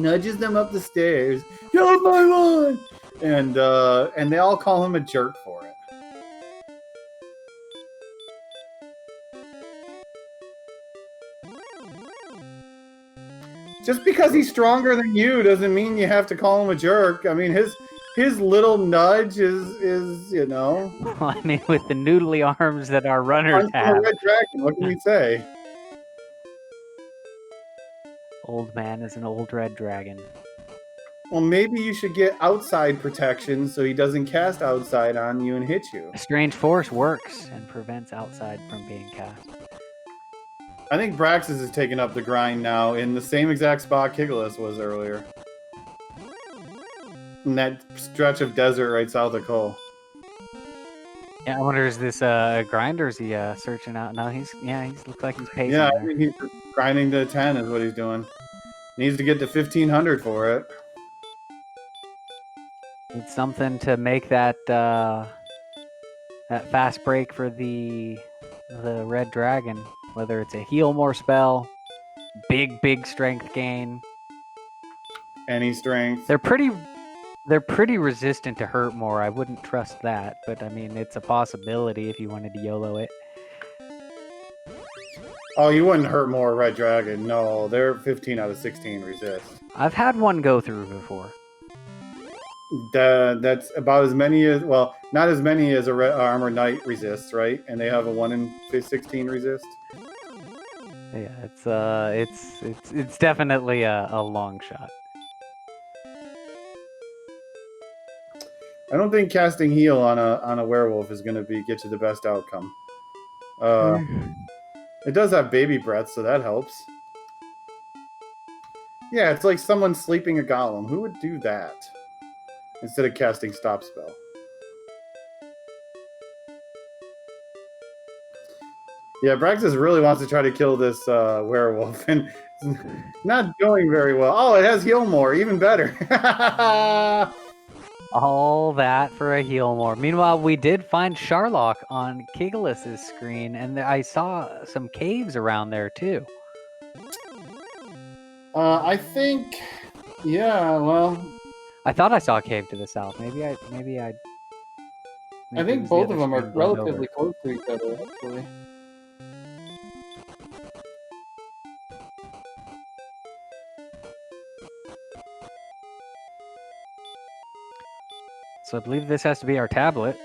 nudges them up the stairs. You're my one! And they all call him a jerk for it. Just because he's stronger than you doesn't mean you have to call him a jerk. I mean, his little nudge is you know. Well, I mean, with the noodly arms that our runners have. Red dragon, what can we say? Old man is an old red dragon. Well, maybe you should get outside protection so he doesn't cast outside on you and hit you. A strange force works and prevents outside from being cast. I think Braxis is taking up the grind now in the same exact spot Kigalas was earlier. In that stretch of desert right south of Cole. Yeah, I wonder, is this a grind or is he searching out? No, he looks like he's pacing. Yeah, there. I think he's grinding to 10 is what he's doing. Needs to get to 1500 for it. It's something to make that that fast break for the red dragon. Whether it's a heal more spell, big strength gain. Any strength. They're pretty resistant to hurt more. I wouldn't trust that, but I mean it's a possibility if you wanted to YOLO it. Oh, you wouldn't hurt more red dragon. No, they're 15 out of 16 resist. I've had one go through before. That's about as many as, well, not as many as a red armor knight resists, right? And they have a 1 in 16 resist. Yeah, it's definitely a long shot. I don't think casting heal on a werewolf is going to get you the best outcome. It does have baby breath, so that helps. Yeah, it's like someone sleeping a golem. Who would do that instead of casting stop spell? Yeah, Braxis really wants to try to kill this werewolf, and it's not going very well. Oh, it has heal more, even better. All that for a heal more. Meanwhile, we did find Sharlock on Kigalas' screen, and I saw some caves around there too. I think, yeah. Well, I thought I saw a cave to the south. Maybe I think both of them are relatively close to each other, actually. So I believe this has to be our tablet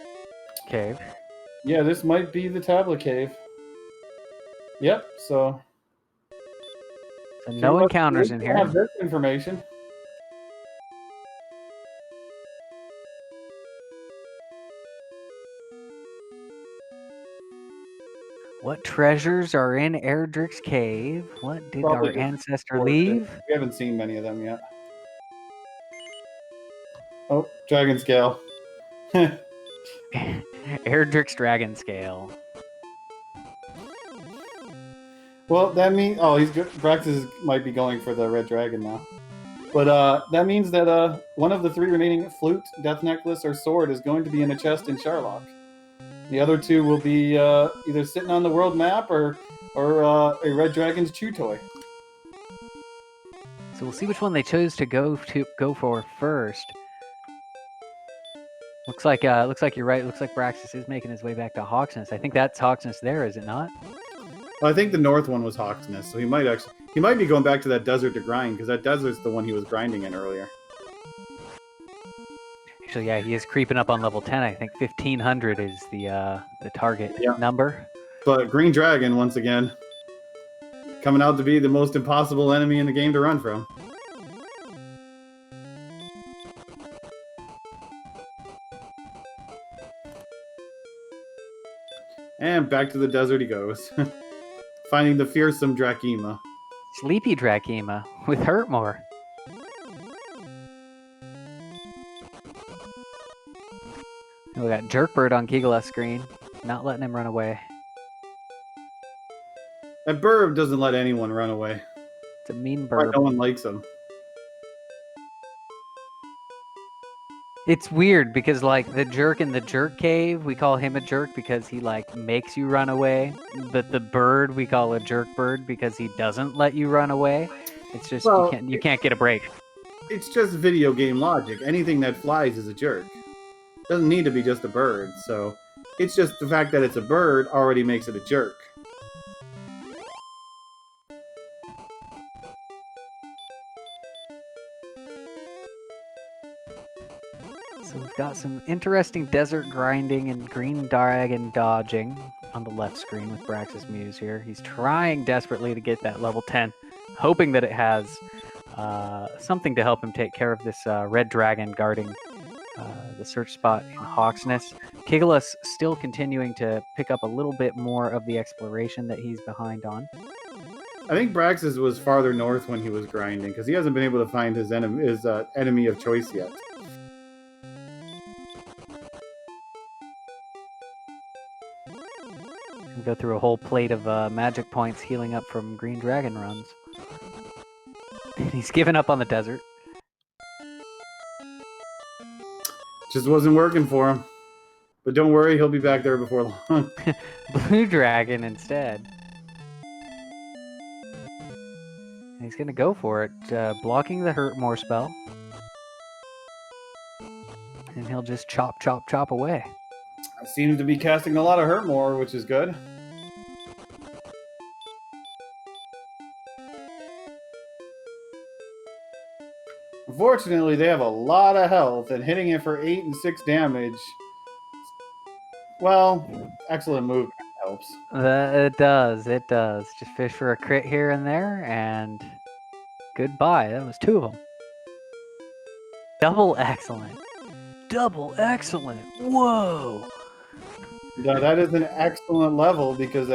cave. Yeah, this might be the tablet cave. Yep. So no encounters in here. Have this information. What treasures are in Erdrick's cave? What did Probably our just ancestor leave? We haven't seen many of them yet. Oh, dragon scale. Erdrick's dragon scale. Well, that means Braxis might be going for the red dragon now. But that means that one of the 3 remaining flute, death necklace, or sword is going to be in a chest in Sharlock. The other 2 will be either sitting on the world map or a red dragon's chew toy. So we'll see which one they chose to go for first. Looks like you're right. Looks like Braxis is making his way back to Hawksness. I think that's Hawksness there, is it not? Well, I think the north one was Hawksness, so he might be going back to that desert to grind, because that desert's the one he was grinding in earlier. Actually, yeah, he is creeping up on level 10. I think 1500 is the target number. But Green Dragon, once again, coming out to be the most impossible enemy in the game to run from. And back to the desert he goes. Finding the fearsome Drakima. Sleepy Drakima with Hurtmore. We got Jerkbird on Kigalas' screen, not letting him run away. That burb doesn't let anyone run away. It's a mean Why bird. no one likes him. It's weird because like the jerk in the jerk cave, we call him a jerk because he like makes you run away. But the bird we call a jerk bird because he doesn't let you run away. It's just you can't get a break. It's just video game logic. Anything that flies is a jerk. Doesn't need to be just a bird. So it's just the fact that it's a bird already makes it a jerk. So we've got some interesting desert grinding and green dragon dodging on the left screen with Braxis Muse here. He's trying desperately to get that level 10, hoping that it has something to help him take care of this red dragon guarding the search spot in Hawksness. Kigalas still continuing to pick up a little bit more of the exploration that he's behind on. I think Braxis was farther north when he was grinding because he hasn't been able to find his enemy of choice yet. We go through a whole plate of magic points healing up from green dragon runs. He's given up on the desert. Just wasn't working for him. But don't worry, he'll be back there before long. Blue dragon instead. And he's gonna go for it, blocking the Hurtmore spell. And he'll just chop, chop, chop away. Seems to be casting a lot of Hurtmore, which is good. Unfortunately, they have a lot of health, and hitting it for 8 and 6 damage. Well, excellent move helps. It does. Just fish for a crit here and there, and goodbye. That was 2 of them. Double excellent. double excellent. Whoa. Now, that is an excellent level because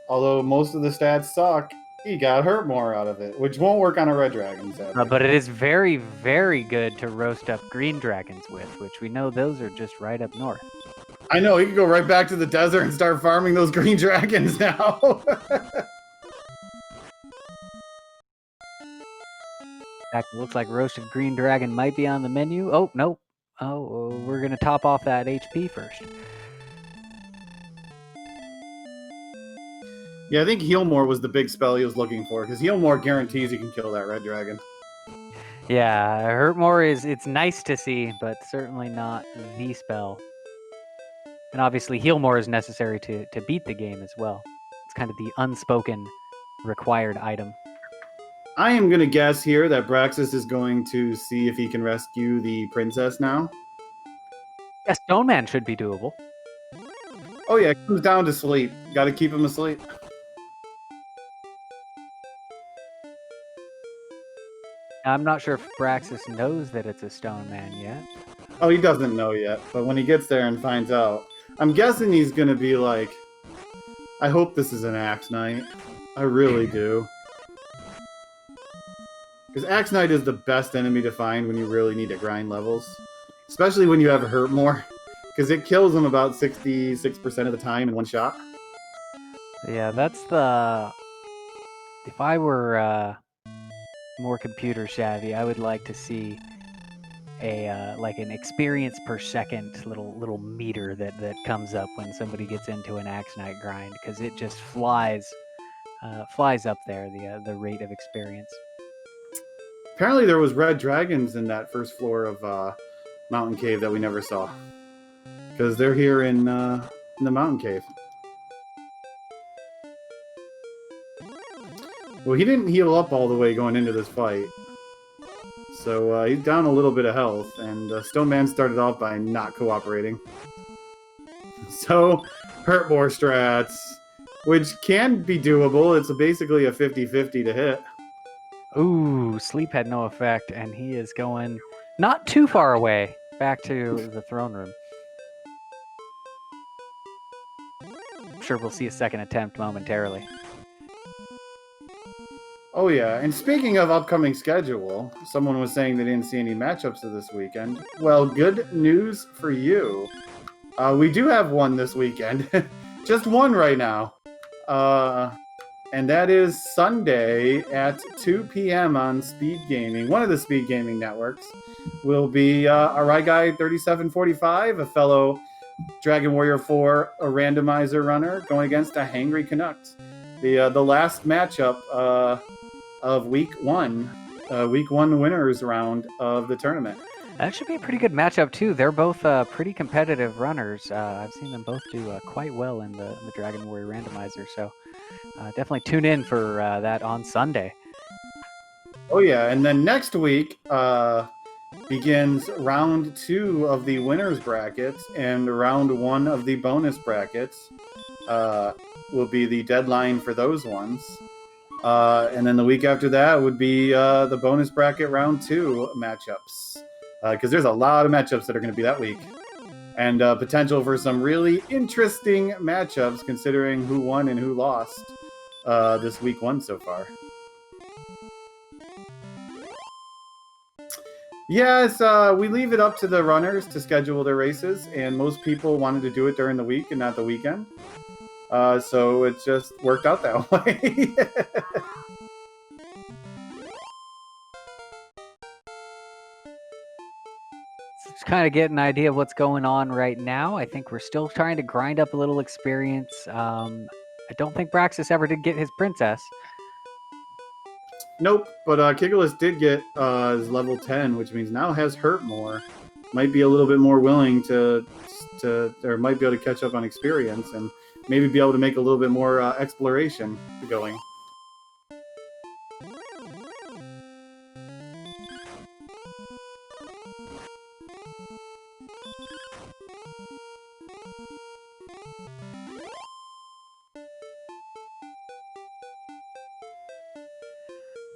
although most of the stats suck, he got hurt more out of it, which won't work on a red dragon, sadly. But it is very, very good to roast up green dragons with, which we know those are just right up north. I know, he can go right back to the desert and start farming those green dragons now. In fact, it looks like roasted green dragon might be on the menu. Oh, nope. Oh, we're going to top off that HP first. Yeah, I think Heal More was the big spell he was looking for, because Heal More guarantees you can kill that red dragon. Yeah, Hurt More it's nice to see, but certainly not the spell. And obviously Heal More is necessary to beat the game as well. It's kind of the unspoken required item. I am going to guess here that Braxis is going to see if he can rescue the princess now. Yeah, Stone Man should be doable. Oh yeah, he comes down to sleep. Got to keep him asleep. I'm not sure if Braxis knows that it's a Stone Man yet. Oh, he doesn't know yet, but when he gets there and finds out, I'm guessing he's going to be like, I hope this is an Axe Knight. I really do. Because Axe Knight is the best enemy to find when you really need to grind levels. Especially when you have Hurt More. Because it kills him about 66% of the time in one shot. Yeah, that's the... If I were more computer savvy, I would like to see a like an experience per second little meter that comes up when somebody gets into an Axe Knight grind, because it just flies up there, the rate of experience. Apparently there was red dragons in that first floor of Mountain Cave that we never saw. Because they're here in the Mountain Cave. Well, he didn't heal up all the way going into this fight. So he's down a little bit of health, and Stone Man started off by not cooperating. So, Hurt More strats, which can be doable. It's basically a 50-50 to hit. Ooh, sleep had no effect, and he is going not too far away back to the throne room. I'm sure we'll see a second attempt momentarily. Oh yeah, and speaking of upcoming schedule, someone was saying they didn't see any matchups of this weekend. Well, good news for you. We do have one this weekend. Just one right now. And that is Sunday at 2 p.m. on Speed Gaming. One of the Speed Gaming networks will be a Right Guy 3745, a fellow Dragon Warrior 4 a randomizer runner, going against a Hangry Canucks. The last matchup of week one winners round of the tournament. That should be a pretty good matchup too. They're both pretty competitive runners. I've seen them both do quite well in the Dragon Warrior randomizer. So definitely tune in for that on Sunday. Oh yeah, and then next week begins round 2 of the winners brackets, and round 1 of the bonus brackets will be the deadline for those ones. And then the week after that would be the bonus bracket round 2 matchups. Because there's a lot of matchups that are going to be that week. And potential for some really interesting matchups considering who won and who lost this week 1 so far. Yes, we leave it up to the runners to schedule their races, and most people wanted to do it during the week and not the weekend. So it just worked out that way. Just kind of get an idea of what's going on right now. I think we're still trying to grind up a little experience. I don't think Braxis ever did get his princess. Nope, but Kigalas did get his level 10, which means now has Hurt More. Might be a little bit more willing to or might be able to catch up on experience and maybe be able to make a little bit more exploration going.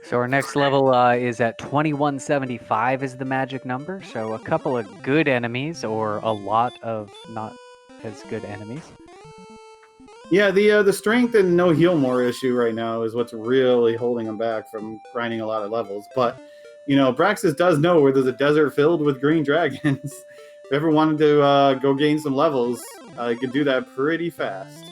So our next level is at 2175 is the magic number. So a couple of good enemies or a lot of not as good enemies. Yeah, the strength and no heal more issue right now is what's really holding him back from grinding a lot of levels. But Braxis does know where there's a desert filled with green dragons. If ever wanted to go gain some levels, you could do that pretty fast.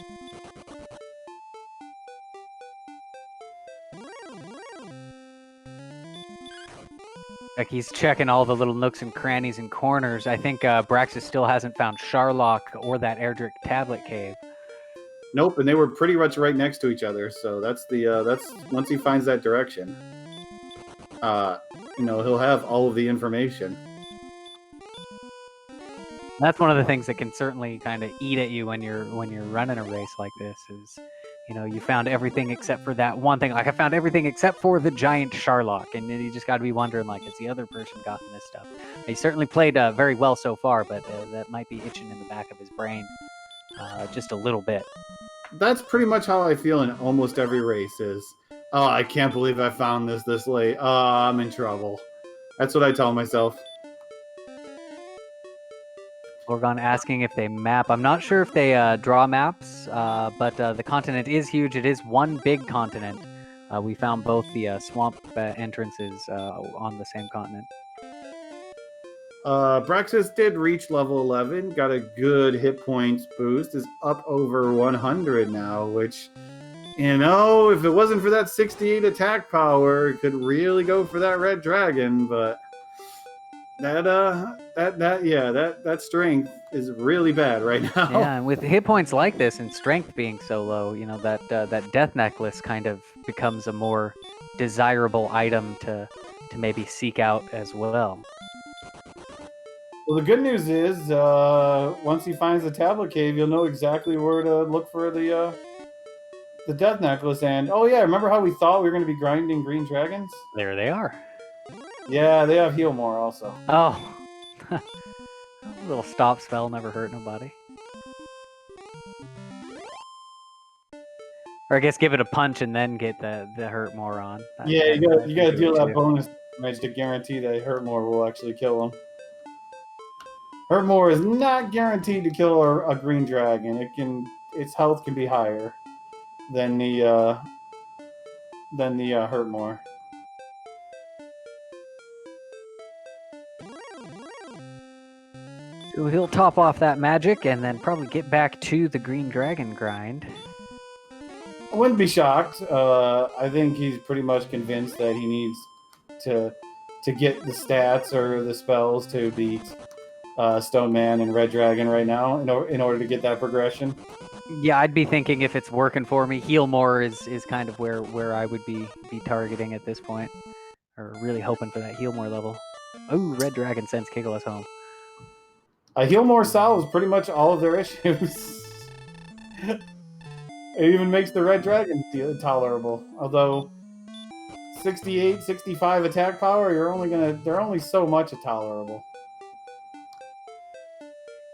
Like he's checking all the little nooks and crannies and corners. I think Braxis still hasn't found Sharlock or that Erdrick tablet cave. Nope, and they were pretty much right next to each other. So that's once he finds that direction, he'll have all of the information. That's one of the things that can certainly kind of eat at you when you're running a race like this is, you found everything except for that one thing. Like I found everything except for the giant Sharlock, and then you just got to be wondering, like, has the other person gotten this stuff? He certainly played very well so far, but that might be itching in the back of his brain just a little bit. That's pretty much how I feel in almost every race is, oh, I can't believe I found this late. Oh, I'm in trouble. That's what I tell myself. Orgon asking if they map. I'm not sure if they draw maps, but the continent is huge. It is one big continent. We found both the swamp entrances on the same continent. Braxis did reach level 11, got a good hit points boost, is up over 100 now, which, if it wasn't for that 68 attack power, it could really go for that red dragon, but that strength is really bad right now. Yeah, and with hit points like this and strength being so low, that death necklace kind of becomes a more desirable item to maybe seek out as well. Well, the good news is, once he finds the tablet cave, you'll know exactly where to look for the death necklace. And oh yeah, remember how we thought we were going to be grinding green dragons? There they are. Yeah, they have heal more also. Oh, a little stop spell never hurt nobody. Or I guess give it a punch and then get the hurt more on. Yeah, you got to deal that bonus damage to guarantee that hurt more will actually kill him. Hurt more is not guaranteed to kill a green dragon. Its health can be higher than the hurt more. So he'll top off that magic and then probably get back to the green dragon grind. I wouldn't be shocked. I think he's pretty much convinced that he needs to get the stats or the spells to beat Stone Man and Red Dragon right now in order to get that progression. Yeah, I'd be thinking if it's working for me, heal more is kind of where I would be targeting at this point, or really hoping for that heal more level. Oh, Red Dragon sends Kigalas home. Heal more solves pretty much all of their issues. It even makes the Red Dragon tolerable. Although 68, 65 attack power, they're only so much tolerable.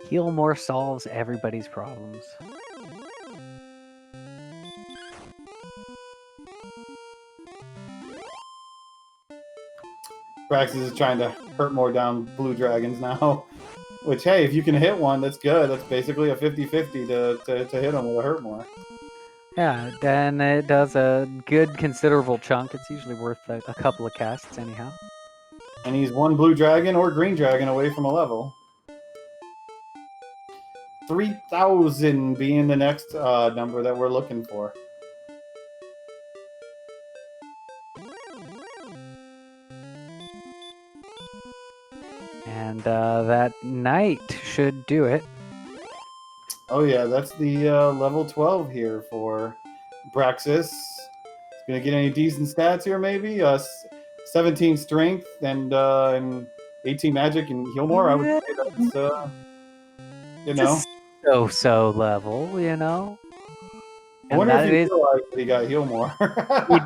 Heal more solves everybody's problems. Braxis is trying to hurt more down blue dragons now. Which, hey, if you can hit one, that's good. That's basically a 50-50 to hit them with a hurt more. Yeah, then it does a good considerable chunk. It's usually worth a couple of casts anyhow. And he's one blue dragon or green dragon away from a level. 3,000 being the next number that we're looking for. And that knight should do it. Oh yeah, that's the level 12 here for Braxis. Gonna get any decent stats here, maybe? 17 strength and 18 magic and heal more. I would say that's So level, I wonder if he realized that he got heal more.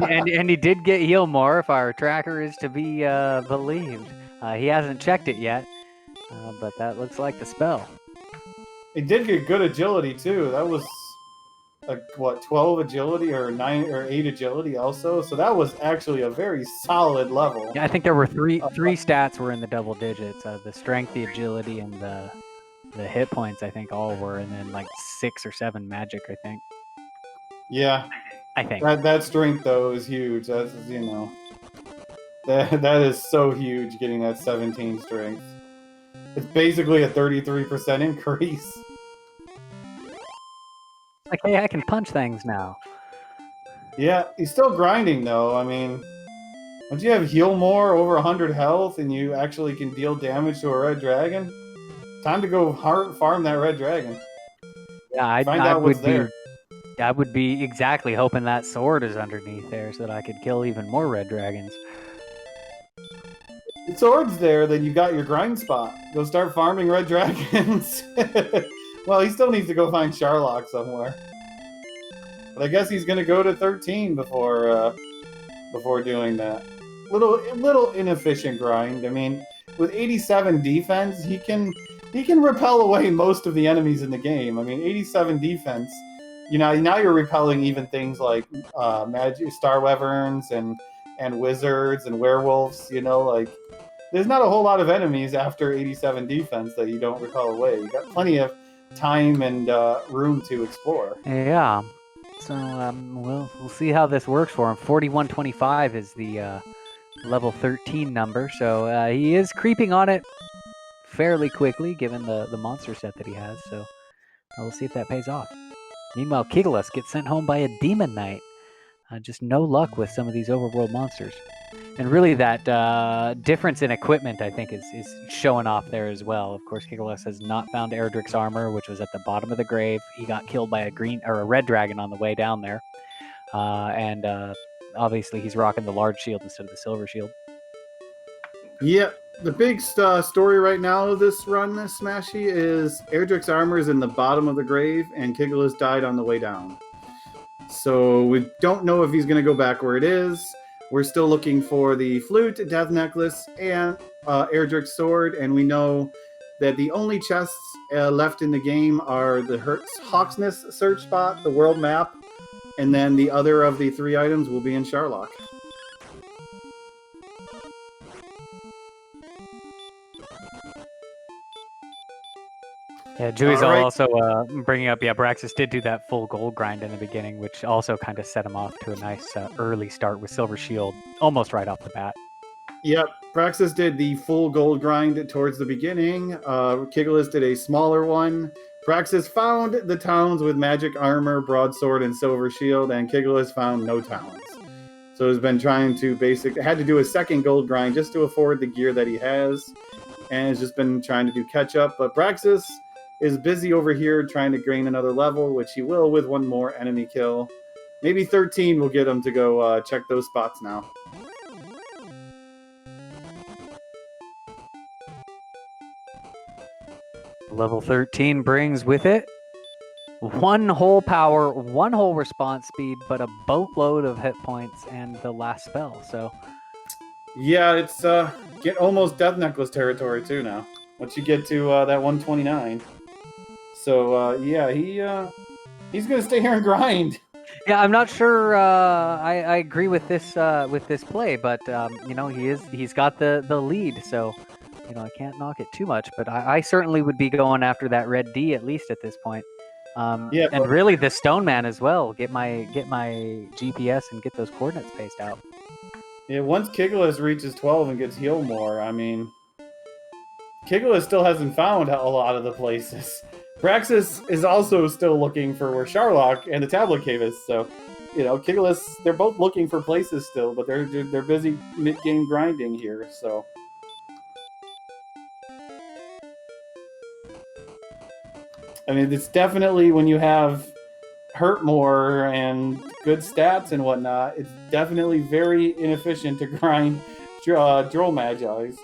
and he did get heal more, if our tracker is to be believed. He hasn't checked it yet, but that looks like the spell. He did get good agility too. That was 12 agility or 9 or 8 agility also. So that was actually a very solid level. Yeah, I think there were three stats were in the double digits. The strength, the agility, and the hit points. I think all were, and then like 6 or 7 magic. I think. Yeah, I think. that strength though is huge. That's that is so huge. Getting that 17 strength. It's basically a 33% increase. Like, hey, I can punch things now. Yeah, he's still grinding though. I mean, once you have heal more, over 100 health, and you actually can deal damage to a red dragon, time to go farm that red dragon. Yeah, Find out what's there. I would be exactly hoping that sword is underneath there so that I could kill even more red dragons. The sword's there, then you got your grind spot. Go start farming red dragons. Well, he still needs to go find Sharlock somewhere. But I guess he's gonna go to 13 before doing that. Little inefficient grind. I mean, with 87 defense, he can repel away most of the enemies in the game. I mean, 87 defense. Now you're repelling even things like magic, star wyverns and wizards and werewolves. Like there's not a whole lot of enemies after 87 defense that you don't repel away. You got plenty of time and room to explore. Yeah. So we'll see how this works for him. 4125 is the level 13 number, so he is creeping on it fairly quickly given the monster set that he has. So we'll see if that pays off. Meanwhile, Kigalas gets sent home by a demon knight. Just no luck with some of these overworld monsters. And really that difference in equipment, I think, is showing off there as well. Of course, Kigalas has not found Erdrick's armor, which was at the bottom of the grave. He got killed by a red dragon on the way down there. And obviously he's rocking the large shield instead of the silver shield. Yeah, the big story right now of this run, Smashy, is Erdrick's armor is in the bottom of the grave, and Kigalas died on the way down. So we don't know if he's going to go back where it is. We're still looking for the flute, death necklace, and Erdrick's sword, and we know that the only chests left in the game are the Hawksness search spot, the world map, and then the other of the 3 items will be in Sharlock. Yeah, Dewey's All right. also bringing up, Braxis did do that full gold grind in the beginning, which also kind of set him off to a nice early start with Silver Shield, almost right off the bat. Yep, Praxis did the full gold grind towards the beginning. Kigalas did a smaller one. Praxis found the towns with magic armor, broadsword, and silver shield, and Kigalas found no towns. So he's been trying to had to do a second gold grind just to afford the gear that he has, and has just been trying to do catch up. But Praxis is busy over here trying to gain another level, which he will with one more enemy kill. Maybe 13 will get him to go check those spots now. Level 13 brings with it 1 whole power, 1 whole response speed, but a boatload of hit points and the last spell. So yeah, it's get almost Death Necklace territory too now. Once you get to that 129. So yeah, he's gonna stay here and grind. yeah, I'm not sure. I agree with this play, but he's got the lead, so I can't knock it too much. But I certainly would be going after that red D at least at this point. Yeah, and really the Stone Man as well. Get my GPS and get those coordinates spaced out. Yeah, once Kigalas reaches 12 and gets heal more, I mean, Kigalas still hasn't found a lot of the places. Praxis is also still looking for where Sharlock and the Tablet Cave is. So, Kigalas, they're both looking for places still, but they're busy mid-game grinding here. So, I mean, it's definitely when you have hurt more and good stats and whatnot, it's definitely very inefficient to grind Droll Magi's.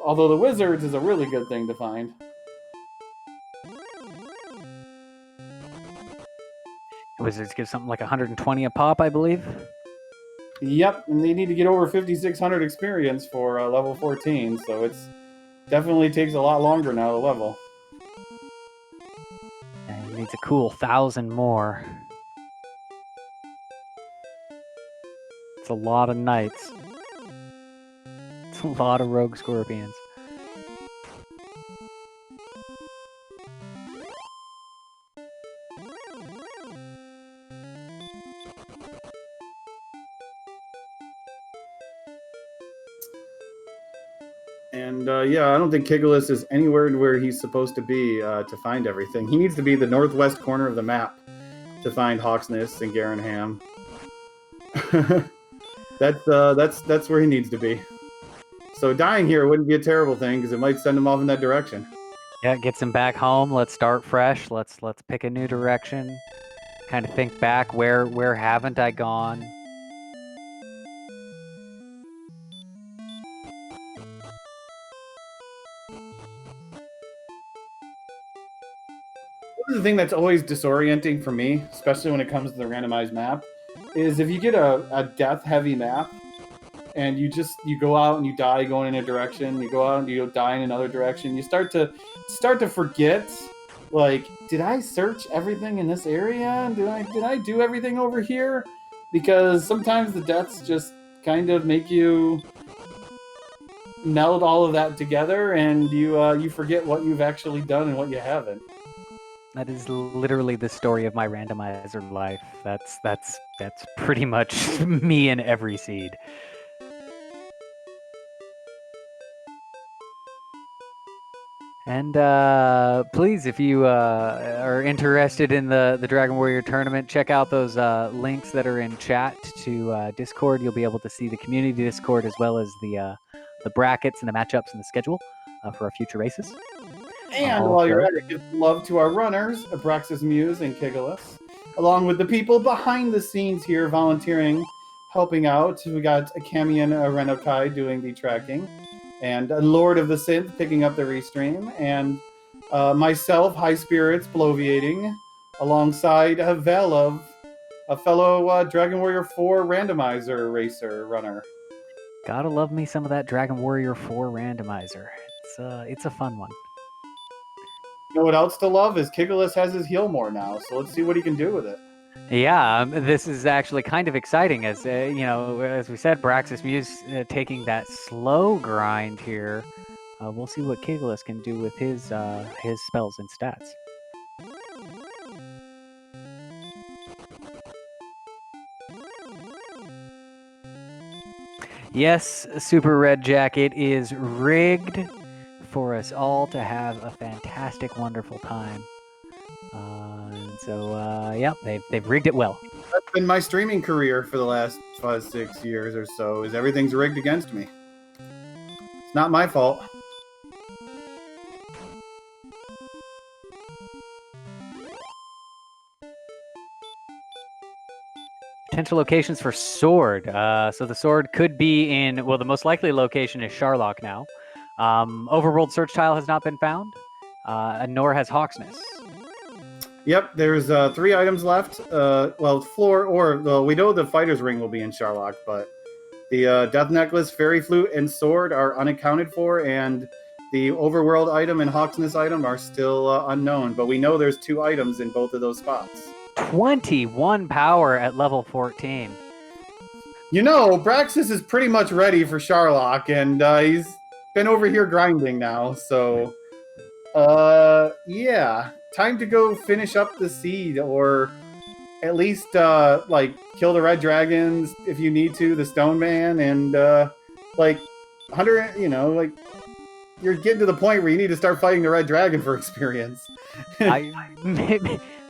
Although the Wizards is a really good thing to find. Wizards give something like 120 a pop, I believe. Yep, and they need to get over 5,600 experience for level 14, so it's definitely takes a lot longer now to level. And he needs a cool 1,000 more. It's a lot of knights. It's a lot of rogue scorpions. And yeah, I don't think Kigalas is anywhere where he's supposed to be to find everything. He needs to be the northwest corner of the map to find Hawksness and Garenham. That's where he needs to be. So dying here wouldn't be a terrible thing because it might send him off in that direction. Yeah, it gets him back home. Let's start fresh. Let's pick a new direction. Kind of think back, where haven't I gone? One of the thing that's always disorienting for me, especially when it comes to the randomized map, is if you get a death-heavy map and you go out and you die going in a direction, you go out and you die in another direction, you start to forget, like, did I search everything in this area? Did I do everything over here? Because sometimes the deaths just kind of make you meld all of that together, and you forget what you've actually done and what you haven't. That is literally the story of my randomizer life. That's pretty much me in every seed. And please, if you are interested in the Dragon Warrior tournament, check out those links that are in chat to Discord. You'll be able to see the community Discord as well as the brackets and the matchups and the schedule for our future races. And while you're at it, give love to our runners, Abraxas Muse and Kigalas, along with the people behind the scenes here volunteering, helping out. We got Kamian Renokai doing the tracking, and Lord of the Synth picking up the restream, and myself, High Spirits, bloviating, alongside Velov, a fellow Dragon Warrior 4 randomizer racer runner. Gotta love me some of that Dragon Warrior 4 randomizer. It's a fun one. You know what else to love is Kigalas has his heal more now, so let's see what he can do with it. Yeah, this is actually kind of exciting, as as we said, Braxis Muse taking that slow grind here. We'll see what Kigalas can do with his spells and stats. Yes, Super Red Jacket is rigged for us all to have a fantastic, wonderful time. Yeah, they've rigged it well. That's been my streaming career for the last 5-6 years or so, is everything's rigged against me. It's not my fault. Potential locations for Sword. So the Sword could be in, well, the most likely location is Sharlock now. Overworld Search Tile has not been found, nor has Hawksness. Yep, there's 3 items left. We know the Fighter's Ring will be in Sharlock, but the Death Necklace, Fairy Flute, and Sword are unaccounted for, and the Overworld item and Hawksness item are still unknown, but we know there's 2 items in both of those spots. 21 power at level 14. You know, Braxis is pretty much ready for Sharlock, and he's been over here grinding now, so... yeah. Time to go finish up the seed, or at least, kill the red dragons if you need to, the stone man, and, you're getting to the point where you need to start fighting the red dragon for experience.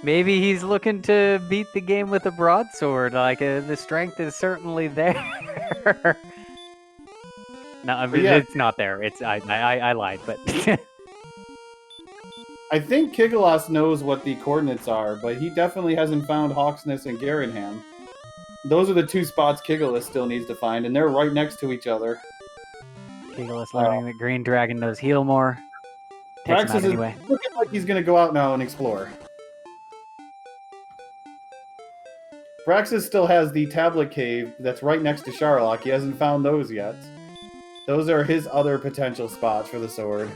Maybe he's looking to beat the game with a broadsword. The strength is certainly there. No, I mean, it's not there. I lied, but... I think Kigalas knows what the coordinates are, but he definitely hasn't found Hawksness and Garenham. Those are the 2 spots Kigalas still needs to find, and they're right next to each other. Kigalas learning that Green Dragon knows heal more. Takes him out anyway. Is looking like he's going to go out now and explore. Braxis still has the tablet cave that's right next to Sharlock. He hasn't found those yet. Those are his other potential spots for the sword.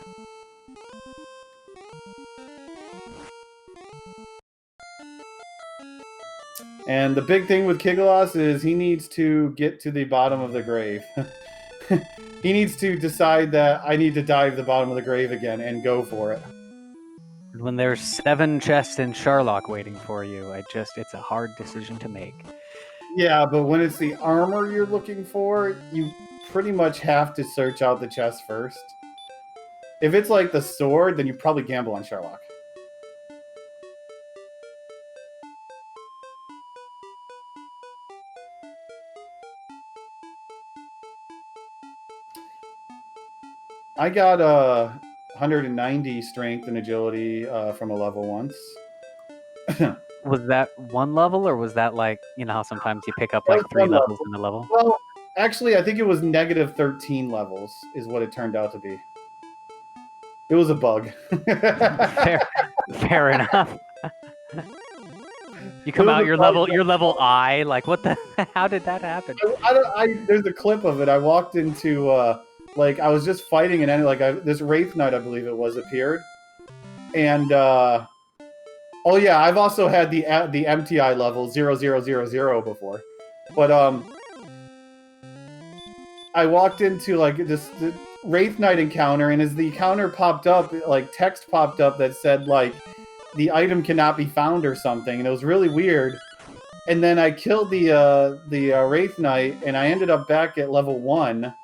And the big thing with Kigalas is he needs to get to the bottom of the grave. He needs to decide that I need to dive the bottom of the grave again and go for it. When there's 7 chests in Sharlock waiting for you, it's a hard decision to make. Yeah, but when it's the armor you're looking for, you pretty much have to search out the chest first. If it's like the sword, then you probably gamble on Sharlock. I got 190 strength and agility from a level once. Was that 1 level, or was that like, you know how sometimes you pick up That like was 3 1 levels level. in a level? Well, actually, I think it was negative 13 levels is what it turned out to be. It was a bug. Fair enough. You come out, you're level I. Like, what the? How did that happen? There's a clip of it. I walked into like I was just fighting and this Wraith Knight, I believe it was, appeared, and oh yeah, I've also had the MTI level 0000 before, but I walked into like the Wraith Knight encounter, and as the encounter popped up, like text popped up that said like the item cannot be found or something, and it was really weird. And then I killed the Wraith Knight, and I ended up back at level 1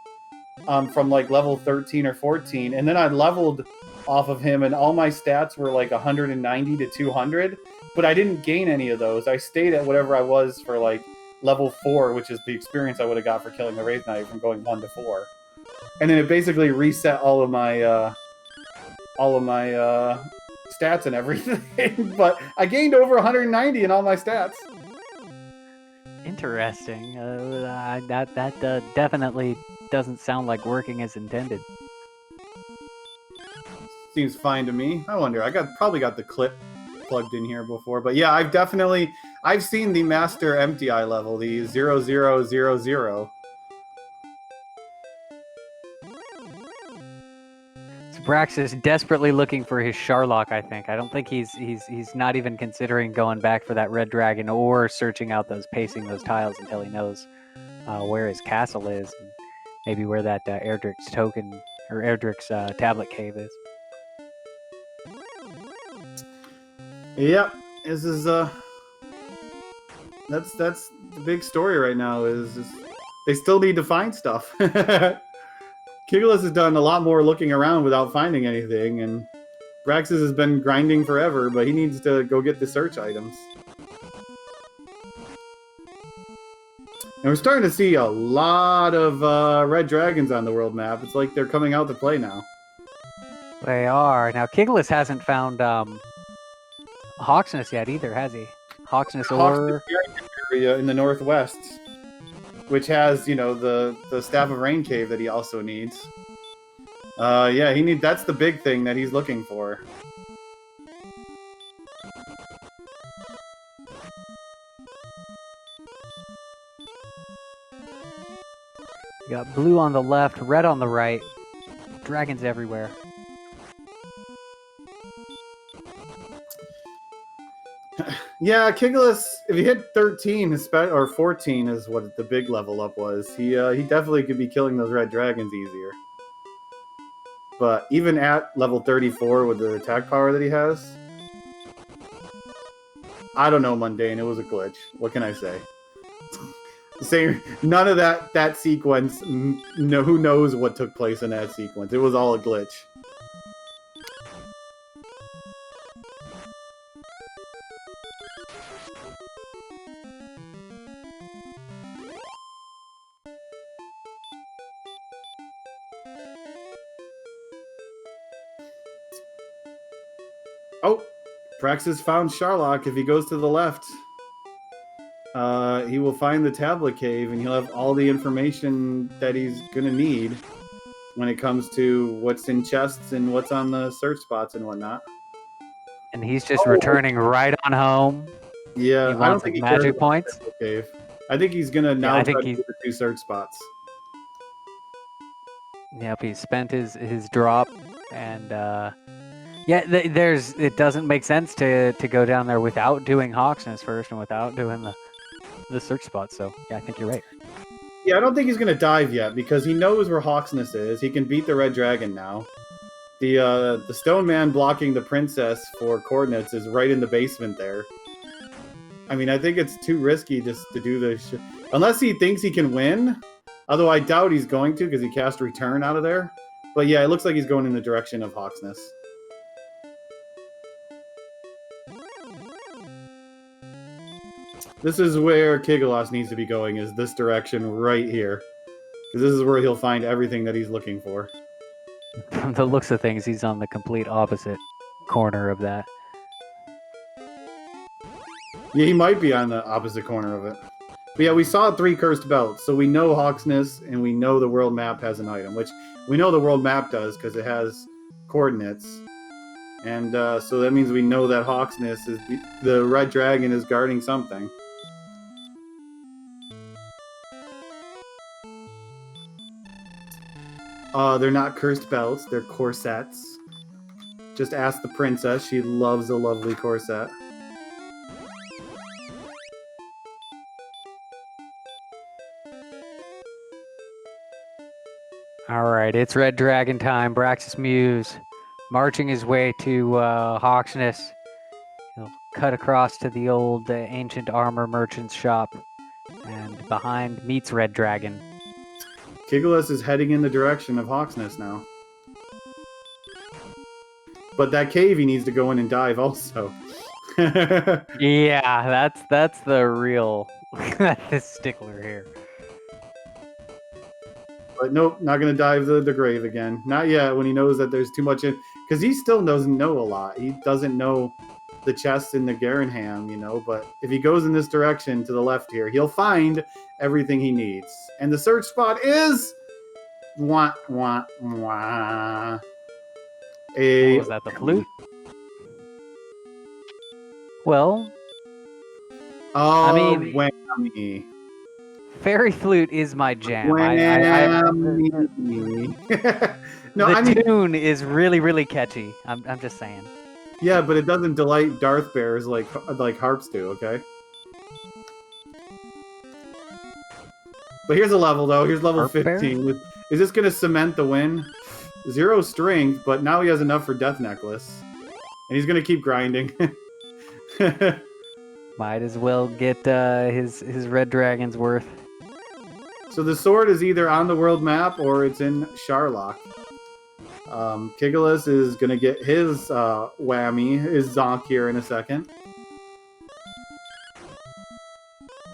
from like level 13 or 14, and then I leveled off of him, and all my stats were like 190 to 200, but I didn't gain any of those. I stayed at whatever I was for like level 4, which is the experience I would have got for killing the Wraith Knight from going 1 to 4. And then it basically reset all of my stats and everything. But I gained over 190 in all my stats. Interesting. That definitely doesn't sound like working as intended. Seems fine to me. I wonder. Probably got the clip plugged in here before, but yeah, I've seen the master MTI level, the 0000. Brax is desperately looking for his Sharlock, I think. I don't think he's not even considering going back for that red dragon or searching out pacing those tiles until he knows where his castle is, and maybe where that Erdrick's token or Erdrick's tablet cave is. Yep, this is that's the big story right now is they still need to find stuff. Kigalas has done a lot more looking around without finding anything, and Braxis has been grinding forever, but he needs to go get the search items. And we're starting to see a lot of red dragons on the world map. It's like they're coming out to play now. They are. Now, Kigalas hasn't found Hawksness yet either, has he? Hawksness or... area in the northwest, which has, you know, the Staff of Rain cave that he also needs. Yeah, that's the big thing that he's looking for. You got blue on the left, red on the right. Dragons everywhere. Yeah, Kigalas, if he hit 13 or 14 is what the big level up was, he definitely could be killing those red dragons easier. But even at level 34 with the attack power that he has, I don't know, Mundane, it was a glitch. What can I say? None of that sequence, who knows what took place in that sequence. It was all a glitch. Oh, Praxis found Sharlock. If he goes to the left, he will find the tablet cave, and he'll have all the information that he's going to need when it comes to what's in chests and what's on the search spots and whatnot. And he's just returning right on home. Yeah, I don't think he magic points. Cave. I think he's going to now try to do the 2 search spots. Yep, he spent his drop, and it doesn't make sense to go down there without doing Hawksness first and without doing the search spot. So yeah, I think you're right. Yeah, I don't think he's gonna dive yet because he knows where Hawksness is. He can beat the Red Dragon now. The stone man blocking the princess for coordinates is right in the basement there. I mean, I think it's too risky just to do this, unless he thinks he can win. Although I doubt he's going to because he cast Return out of there. But yeah, it looks like he's going in the direction of Hawksness. This is where Kigalas needs to be going, is this direction right here. Because this is where he'll find everything that he's looking for. From the looks of things, he's on the complete opposite corner of that. Yeah, he might be on the opposite corner of it. But yeah, we saw 3 cursed belts, so we know Hawksness, and we know the world map has an item, which we know the world map does because it has coordinates. And so that means we know that Hawksness is the red dragon is guarding something. They're not cursed belts, they're corsets. Just ask the princess, she loves a lovely corset. All right, it's Red Dragon time. Braxis Muse marching his way to Hawksness. He'll cut across to the old ancient armor merchant's shop, and behind meets Red Dragon. Kigalas is heading in the direction of Hawksness now. But that cave he needs to go in and dive also. Yeah, that's the real this stickler here. But nope, not going to dive the grave again. Not yet, when he knows that there's too much in... Because he still doesn't know a lot. He doesn't know the chest in the Garenham, you know, but if he goes in this direction to the left here, he'll find everything he needs. And the search spot is... Wah, wah, wah. What was that, the flute? Well... Oh, I mean... whammy. Fairy flute is my jam. No, the I mean, tune is really, really catchy. I'm just saying. Yeah, but it doesn't delight Darth Bears like harps do, okay? But here's a level, though. Here's level Harp 15. Is this going to cement the win? 0 strength, but now he has enough for Death Necklace. And he's going to keep grinding. Might as well get his Red Dragon's worth. So the sword is either on the world map or it's in Sharlock. Kigalas is going to get his whammy, his zonk here in a second.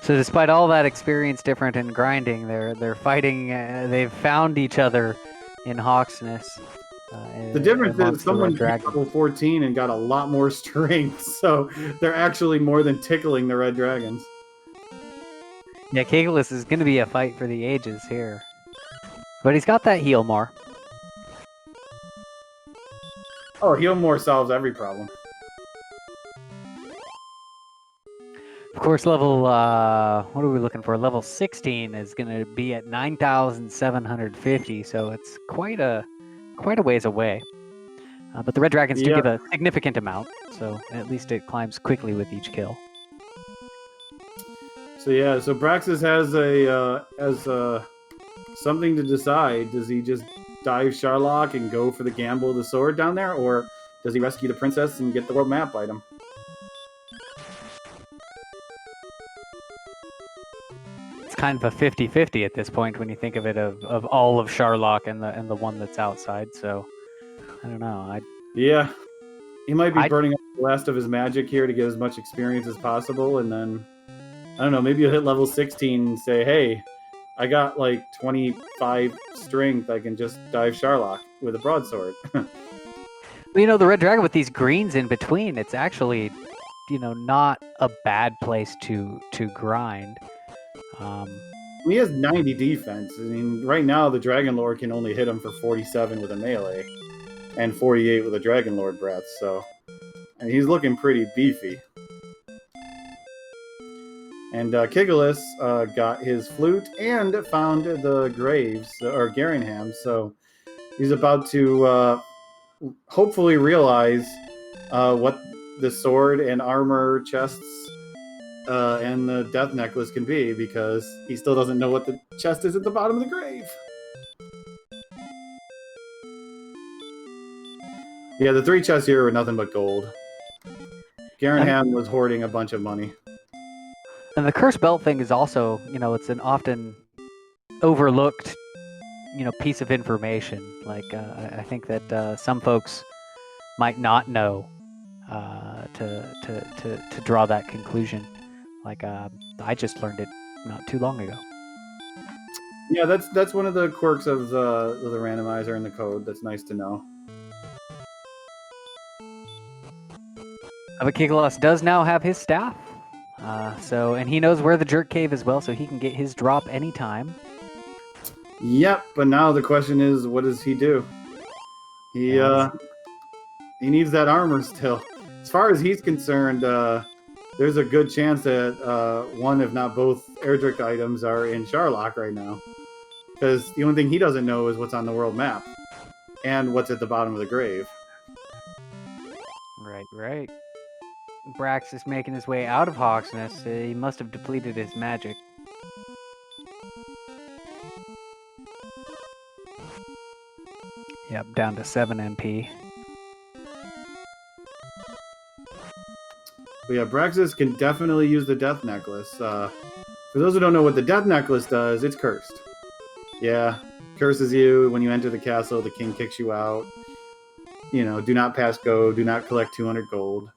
So despite all that experience different in grinding, they're fighting. They've found each other in Hawksness. The difference is someone got level 14 and got a lot more strength, so they're actually more than tickling the red dragons. Yeah, Kigalas is going to be a fight for the ages here. But he's got that heal more. Oh, heal more solves every problem. Of course, level, what are we looking for? Level 16 is going to be at 9,750, so it's quite a ways away. But the red dragons do give a significant amount, so at least it climbs quickly with each kill. So yeah, so Braxis has something to decide. Does he just dive Sharlock and go for the gamble of the sword down there, or does he rescue the princess and get the world map item? It's kind of a 50-50 at this point when you think of it of all of Sharlock and the one that's outside. So I don't know. Yeah, he might be burning up the last of his magic here to get as much experience as possible, and then I don't know. Maybe you'll hit level 16 and say, "Hey, I got like 25 strength. I can just dive Sharlock with a broadsword." You know, the red dragon with these greens in between, it's actually, you know, not a bad place to grind. He has 90 defense. I mean, right now the Dragon Lord can only hit him for 47 with a melee and 48 with a Dragon Lord breath. So, and he's looking pretty beefy. And Kigalas got his flute and found the graves, or Garenham. So he's about to hopefully realize what the sword and armor chests and the death necklace can be, because he still doesn't know what the chest is at the bottom of the grave. Yeah, the 3 chests here are nothing but gold. Garanham was hoarding a bunch of money. And the cursed belt thing is also, it's an often overlooked, piece of information. Like, I think that some folks might not know to draw that conclusion. Like, I just learned it not too long ago. Yeah, that's one of the quirks of the randomizer and the code. That's nice to know. But Kigalas does now have his staff. And he knows where the jerk cave is well, so he can get his drop anytime. Yep, but now the question is, what does he do? He needs that armor still. As far as he's concerned, there's a good chance that one, if not both, Erdrick items are in Charlock right now. Because the only thing he doesn't know is what's on the world map. And what's at the bottom of the grave. Right. Brax is making his way out of Hawksness. He must have depleted his magic. Yep, down to 7 MP. But yeah, Braxis can definitely use the Death Necklace. For those who don't know what the Death Necklace does, it's cursed. Yeah, curses you. When you enter the castle, the king kicks you out. Do not pass go, do not collect 200 gold.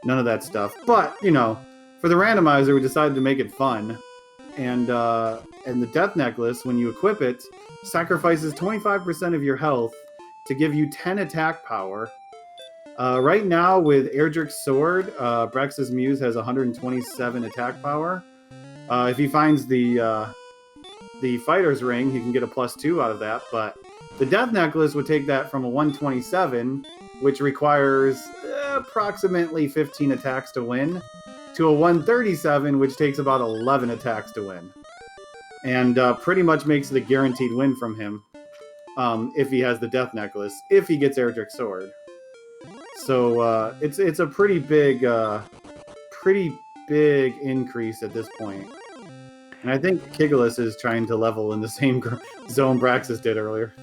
None of that stuff. But, for the randomizer, we decided to make it fun. And the Death Necklace, when you equip it, sacrifices 25% of your health to give you 10 attack power. Right now, with Erdrick's sword, Brax's Muse has 127 attack power. If he finds the fighter's ring, he can get a +2 out of that. But the Death Necklace would take that from a 127, which requires approximately 15 attacks to win, to a 137, which takes about 11 attacks to win. And pretty much makes it a guaranteed win from him if he has the Death Necklace, if he gets Erdrick's sword. So it's a pretty big increase at this point. And I think Kigalas is trying to level in the same zone Braxis did earlier.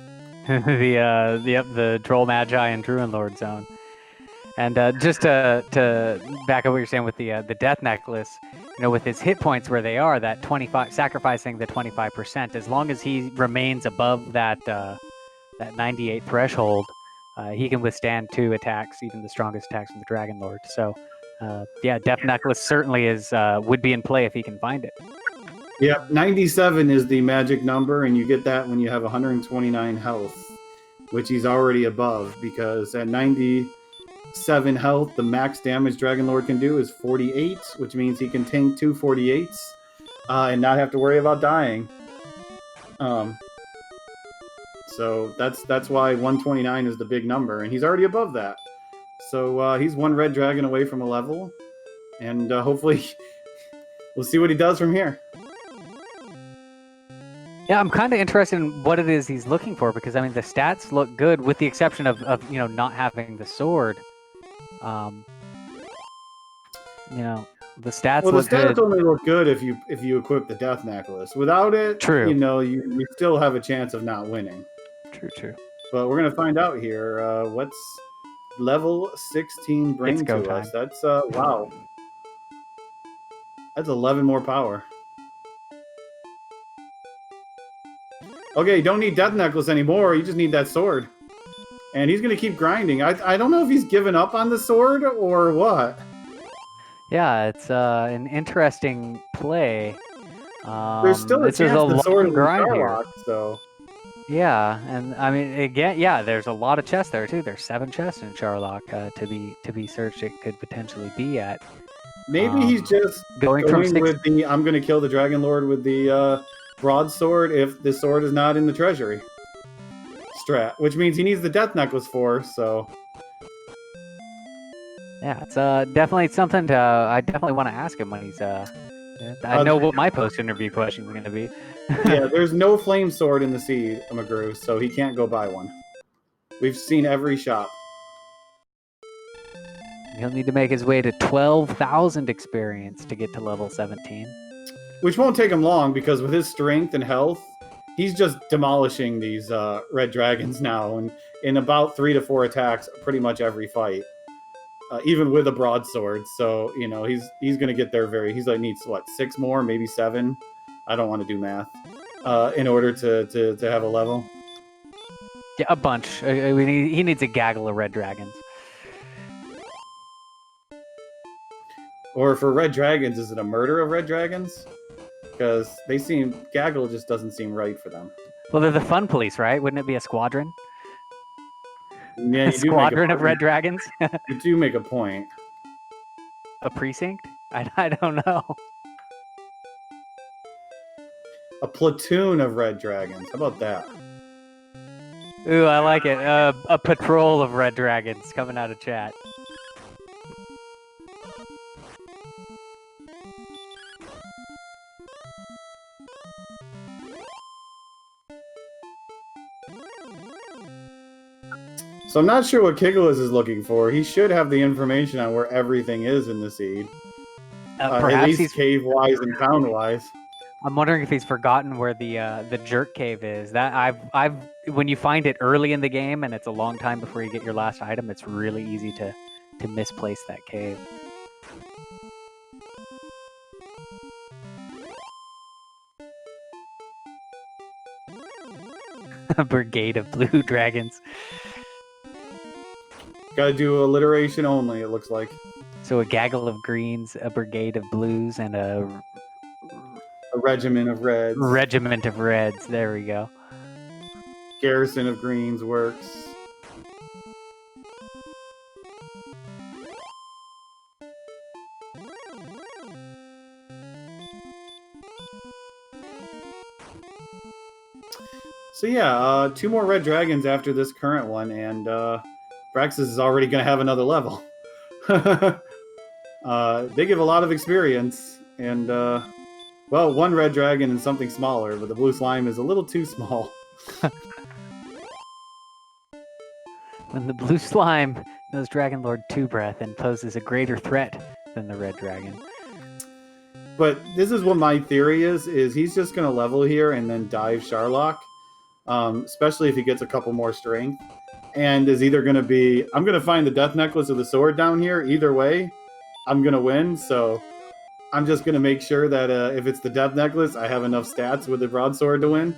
the Troll Magi and Druid Lord zone. And just to back up what you're saying with the Death Necklace, with his hit points where they are, that 25, sacrificing the 25%, as long as he remains above that 98 threshold, he can withstand 2 attacks, even the strongest attacks from the Dragon Lord. So, Death Necklace certainly would be in play if he can find it. Yeah, 97 is the magic number, and you get that when you have 129 health, which he's already above, because at 97 health, the max damage Dragon Lord can do is 48, which means he can tank 2 48s and not have to worry about dying. So that's why 129 is the big number, and he's already above that. So he's 1 red dragon away from a level, and hopefully we'll see what he does from here. Yeah, I'm kind of interested in what it is he's looking for, because the stats look good, with the exception of not having the sword. The stats well, look the stats good. only look good if you equip the Death Necklace. Without it, True. You still have a chance of not winning. True. But we're gonna find out here. What's level 16 bring to time. us? That's wow. That's 11 more power. Okay, you don't need Death Necklace anymore. You just need that sword. And he's going to keep grinding. I don't know if he's given up on the sword or what. Yeah, it's an interesting play. There's still a chance the sword will grind here. So. Yeah, and again, there's a lot of chests there too. There's 7 chests in Charlock to be searched. It could potentially be at. Maybe he's just going with the I'm going to kill the Dragon Lord with the broadsword if the sword is not in the treasury strat, which means he needs the Death Necklace for. So. Yeah, it's definitely something I definitely want to ask him when he's. I know what my post-interview question is going to be. Yeah, there's no flame sword in the sea, Magru, so he can't go buy one. We've seen every shop. He'll need to make his way to 12,000 experience to get to level 17. Which won't take him long because with his strength and health, he's just demolishing these red dragons now, and in about 3 to 4 attacks, pretty much every fight, even with a broadsword. So he's gonna get there he's like needs what 6 more, maybe 7. I don't want to do math in order to have a level. Yeah, a bunch. He needs a gaggle of red dragons. Or for red dragons, is it a murder of red dragons? Because gaggle just doesn't seem right for them. Well, they're the fun police, right? Wouldn't it be a squadron? Yeah, A squadron of red dragons? You do make a point. A precinct? I don't know. A platoon of red dragons. How about that? Ooh, I like it. A patrol of red dragons coming out of chat. So I'm not sure what Kigalas is looking for. He should have the information on where everything is in the seed. At Perhaps least cave-wise and town-wise. I'm wondering if he's forgotten where the jerk cave is. That I've when you find it early in the game and it's a long time before you get your last item, it's really easy to misplace that cave. A brigade of blue dragons. Gotta do alliteration only, it looks like. So a gaggle of greens, a brigade of blues, and a regiment of reds. Regiment of reds. There we go. Garrison of greens works. So yeah, 2 more red dragons after this current one, and Braxis is already going to have another level. They give a lot of experience, and well, 1 red dragon and something smaller, but the blue slime is a little too small. When the blue slime knows Dragon Lord 2 Breath and poses a greater threat than the red dragon. But this is what my theory is he's just going to level here and then dive Sharlock, especially if he gets a couple more strength. And is either going to be, I'm going to find the death necklace or the sword down here. Either way, I'm going to win. So I'm just going to make sure that if it's the death necklace, I have enough stats with the broadsword to win.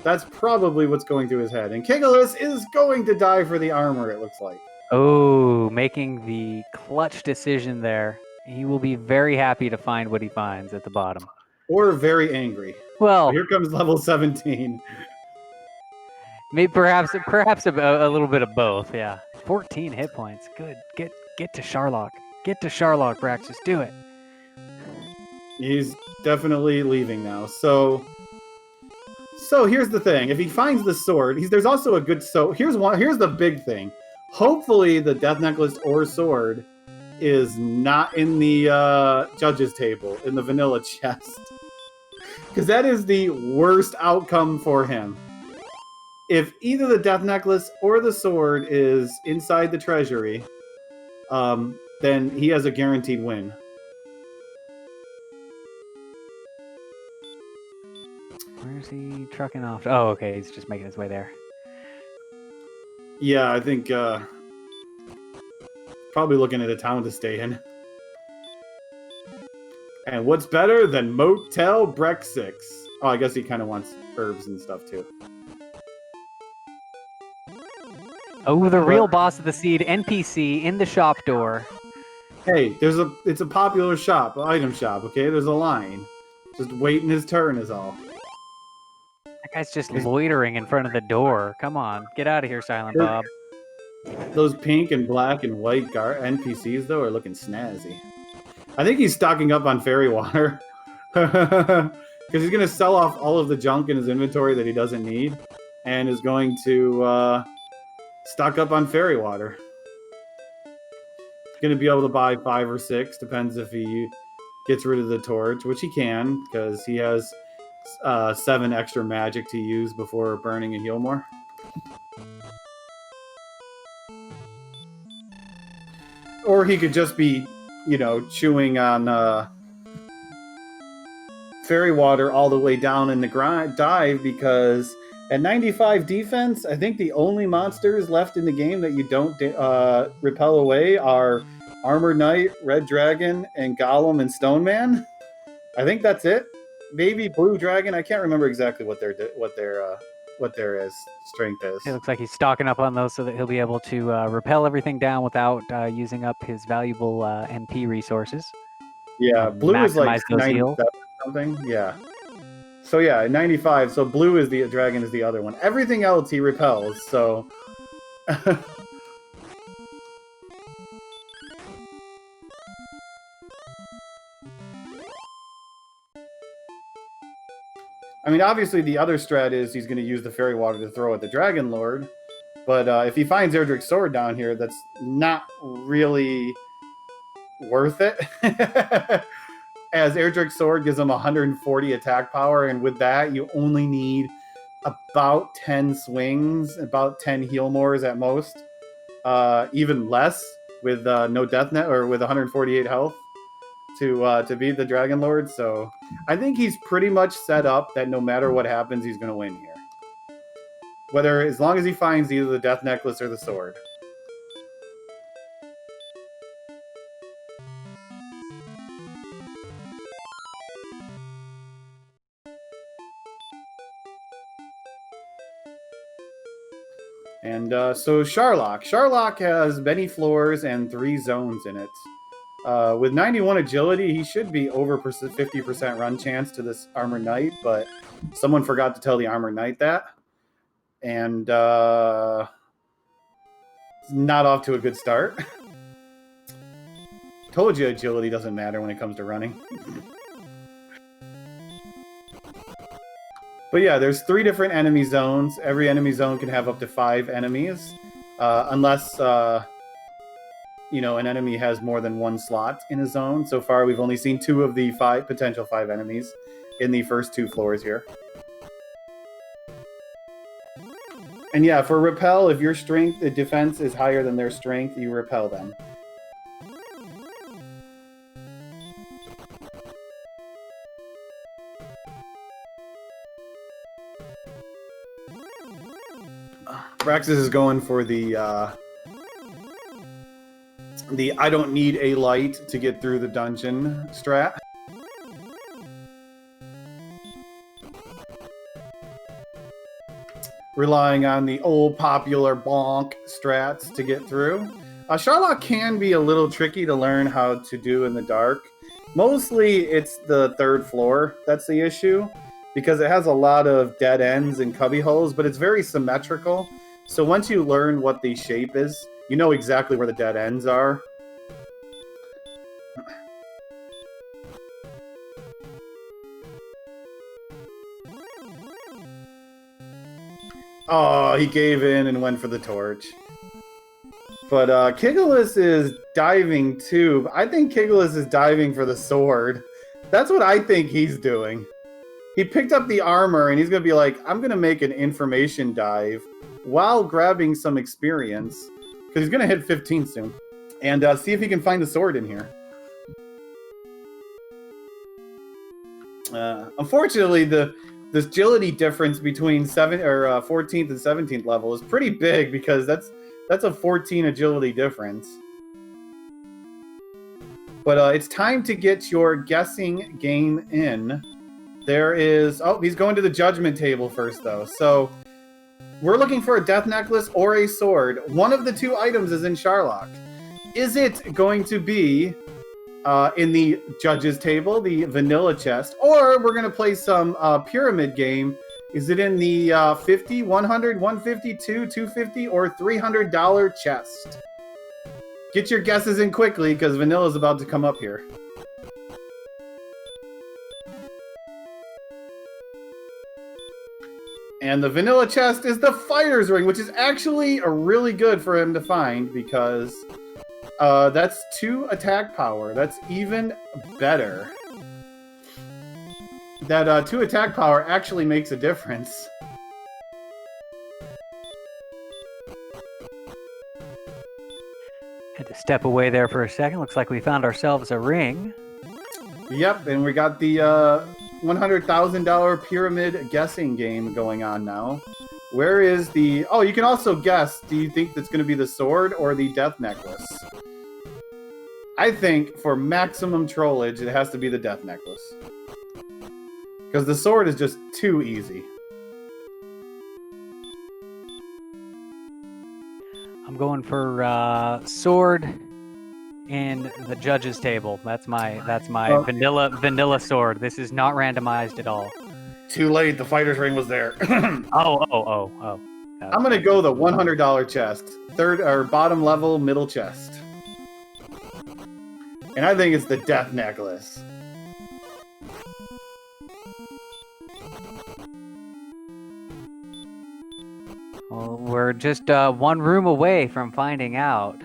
That's probably what's going through his head. And Kigalas is going to die for the armor, it looks like. Oh, making the clutch decision there. He will be very happy to find what he finds at the bottom. Or very angry. Well, so here comes level 17. Maybe perhaps a little bit of both, yeah. 14 hit points. Good. Get to Sharlock. Get to Sharlock, Braxis. Do it. He's definitely leaving now. So here's the thing. If he finds the sword, there's also a good here's the big thing. Hopefully the death necklace or sword is not in the judges table in the vanilla chest. Because that is the worst outcome for him. If either the death necklace or the sword is inside the treasury, then he has a guaranteed win. Where's he trucking off? Oh, okay. He's just making his way there. Yeah, I think probably looking at a town to stay in. And what's better than Motel Breck 6? Oh, I guess he kind of wants herbs and stuff too. Oh, the real boss of the seed, NPC in the shop door. Hey, it's a popular shop, item shop, okay? There's a line. Just waiting his turn is all. That guy's just loitering in front of the door. Come on, get out of here, Silent Bob. Those pink and black and white NPCs, though, are looking snazzy. I think he's stocking up on fairy water. Because he's going to sell off all of the junk in his inventory that he doesn't need. And is going to stock up on fairy water. He's going to be able to buy 5 or 6. Depends if he gets rid of the torch, which he can. Because he has 7 extra magic to use before burning and heal more. or he could just be, you know, chewing on fairy water all the way down in the dive, because at 95 defense, I think the only monsters left in the game that you don't repel away are Armor Knight, Red Dragon, and Golem and Stone Man. I think that's it. Maybe Blue Dragon. I can't remember exactly what their strength is. It looks like he's stocking up on those so that he'll be able to repel everything down without using up his valuable MP resources. Yeah, blue is like maximize those 97 heals. or something. Yeah. So yeah, 95. So blue is the dragon is the other one. Everything else he repels. So. I mean, obviously the other strat is he's going to use the fairy water to throw at the Dragon Lord, but if he finds Erdrick's sword down here, that's not really worth it. As Erdrick's sword gives him 140 attack power, and with that, you only need about 10 swings, about 10 heal mores at most, even less with no death net or with 148 health to beat the Dragon Lord. So I think he's pretty much set up that no matter what happens, he's going to win here. Whether, as long as he finds either the Death Necklace or the sword. And so Sharlock. Sharlock has many floors and 3 zones in it. With 91 agility, he should be over 50% run chance to this Armor Knight, but someone forgot to tell the Armor Knight that. And not off to a good start. Told you agility doesn't matter when it comes to running. But yeah, there's 3 different enemy zones. Every enemy zone can have up to 5 enemies, unless you know, an enemy has more than 1 slot in a zone. So far, we've only seen 2 of the potential 5 enemies in the first 2 floors here. And yeah, for repel, if your strength, the defense is higher than their strength, you repel them. Braxis is going for the I don't need a light to get through the dungeon strat. Relying on the old popular bonk strats to get through. Sharlock can be a little tricky to learn how to do in the dark. Mostly it's the 3rd floor that's the issue, because it has a lot of dead ends and cubby holes, but it's very symmetrical. So once you learn what the shape is, you know exactly where the dead ends are. Oh, he gave in and went for the torch. But Kigalas is diving too. I think Kigalas is diving for the sword. That's what I think he's doing. He picked up the armor and he's going to be like, I'm going to make an information dive while grabbing some experience, because he's going to hit 15 soon, and see if he can find the sword in here. Unfortunately, the agility difference between 14th and 17th level is pretty big, because that's a 14 agility difference. But it's time to get your guessing game in. There is... Oh, he's going to the judgment table first, though. So we're looking for a death necklace or a sword. One of the 2 items is in Sharlock. Is it going to be in the judges table, the vanilla chest, or we're going to play some pyramid game? Is it in the 50, 100, 152, 250, or $300 chest? Get your guesses in quickly, because vanilla's about to come up here. And the vanilla chest is the fighter's ring, which is actually really good for him to find, because that's 2 attack power. That's even better. That 2 attack power actually makes a difference. Had to step away there for a second. Looks like we found ourselves a ring. Yep, and we got the $100,000 pyramid guessing game going on now. Where is the... Oh, you can also guess. Do you think that's going to be the sword or the death necklace? I think for maximum trollage, it has to be the death necklace. Because the sword is just too easy. I'm going for sword and the judge's table. That's my Oh. vanilla sword. This is not randomized at all. Too late. The fighter's ring was there. Oh. I'm going to go the $100 chest. Third or bottom level middle chest. And I think it's the death necklace. Well, we're just one room away from finding out.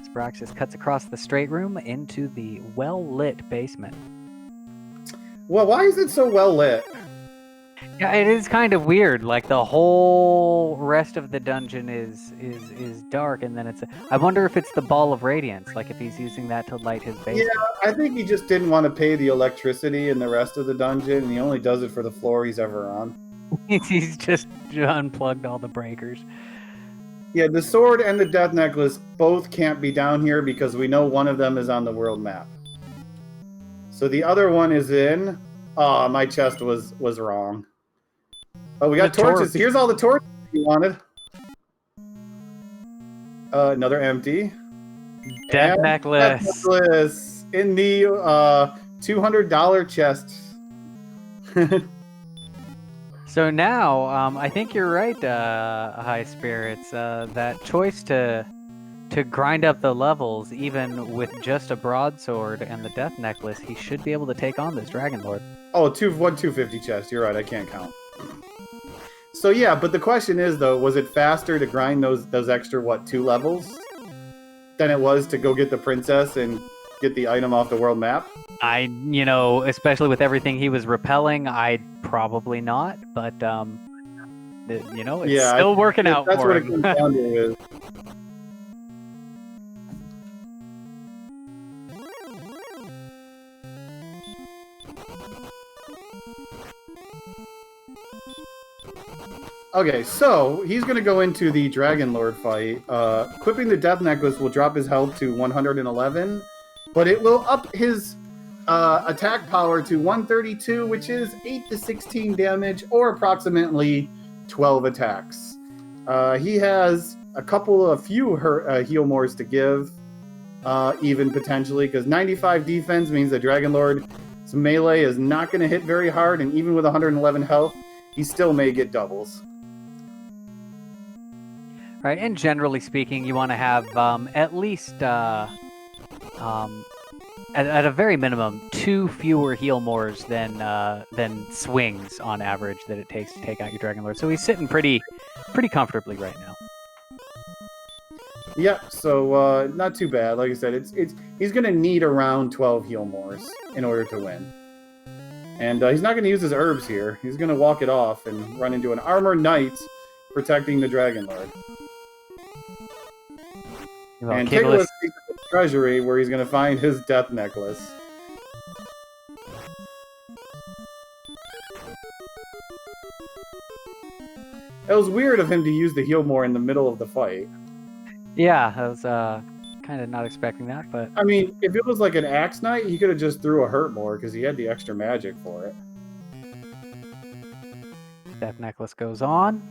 Spraxis cuts across the straight room into the well-lit basement. Well, why is it so well lit? Yeah, it is kind of weird. Like the whole rest of the dungeon is dark, and then it's. I wonder if it's the ball of radiance. Like if he's using that to light his basement. Yeah, I think he just didn't want to pay the electricity in the rest of the dungeon, and he only does it for the floor he's ever on. He's just unplugged all the breakers. Yeah, the sword and the death necklace both can't be down here because we know one of them is on the world map. So the other one is in... Oh, my chest was wrong. Oh, we got The torches. torch. Here's all the torches you wanted. Another empty. Death And necklace. Death necklace in the $200 chest. So now, I think you're right, High Spirits. That choice to grind up the levels, even with just a broadsword and the death necklace, he should be able to take on this Dragon Lord. Oh, 250 chest. You're right. I can't count. So yeah, but the question is though, was it faster to grind those extra 2 levels than it was to go get the princess and get the item off the world map? Especially with everything he was repelling, I'd probably not. But it's still working out That's for what him. it comes down to. Is. Okay, so he's going to go into the Dragon Lord fight. Equipping the Death Necklace will drop his health to 111, but it will up his attack power to 132, which is 8 to 16 damage, or approximately 12 attacks. He has a few heal mores to give, even potentially, because 95 defense means that Dragon Lord's melee is not going to hit very hard, and even with 111 health, he still may get doubles. Right, and generally speaking, you want to have at least, at a very minimum, 2 fewer heal mores than swings on average that it takes to take out your Dragon Lord. So he's sitting pretty comfortably right now. Yep, so not too bad. Like I said, he's going to need around 12 heal mores in order to win. And he's not going to use his herbs here. He's going to walk it off and run into an armor knight protecting the Dragon Lord. Well, And Kigalas- Kigalas takes the treasury where he's going to find his death necklace. It was weird of him to use the heal more in the middle of the fight. Yeah, I was kind of not expecting that, but I mean, if it was like an axe knight, he could have just threw a hurt more because he had the extra magic for it. Death Necklace goes on.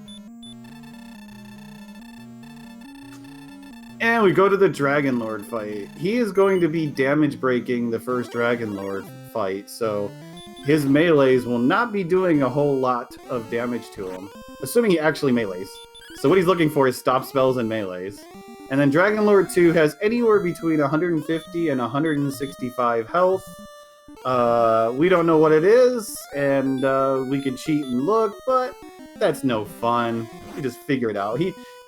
And we go to the Dragon Lord fight. He is going to be damage breaking the first Dragon Lord fight, so his melees will not be doing a whole lot of damage to him, assuming he actually melees. So what he's looking for is stop spells and melees. And then Dragon Lord 2 has anywhere between 150 and 165 health. We don't know what it is, and we can cheat and look, but that's no fun. You just figure it out.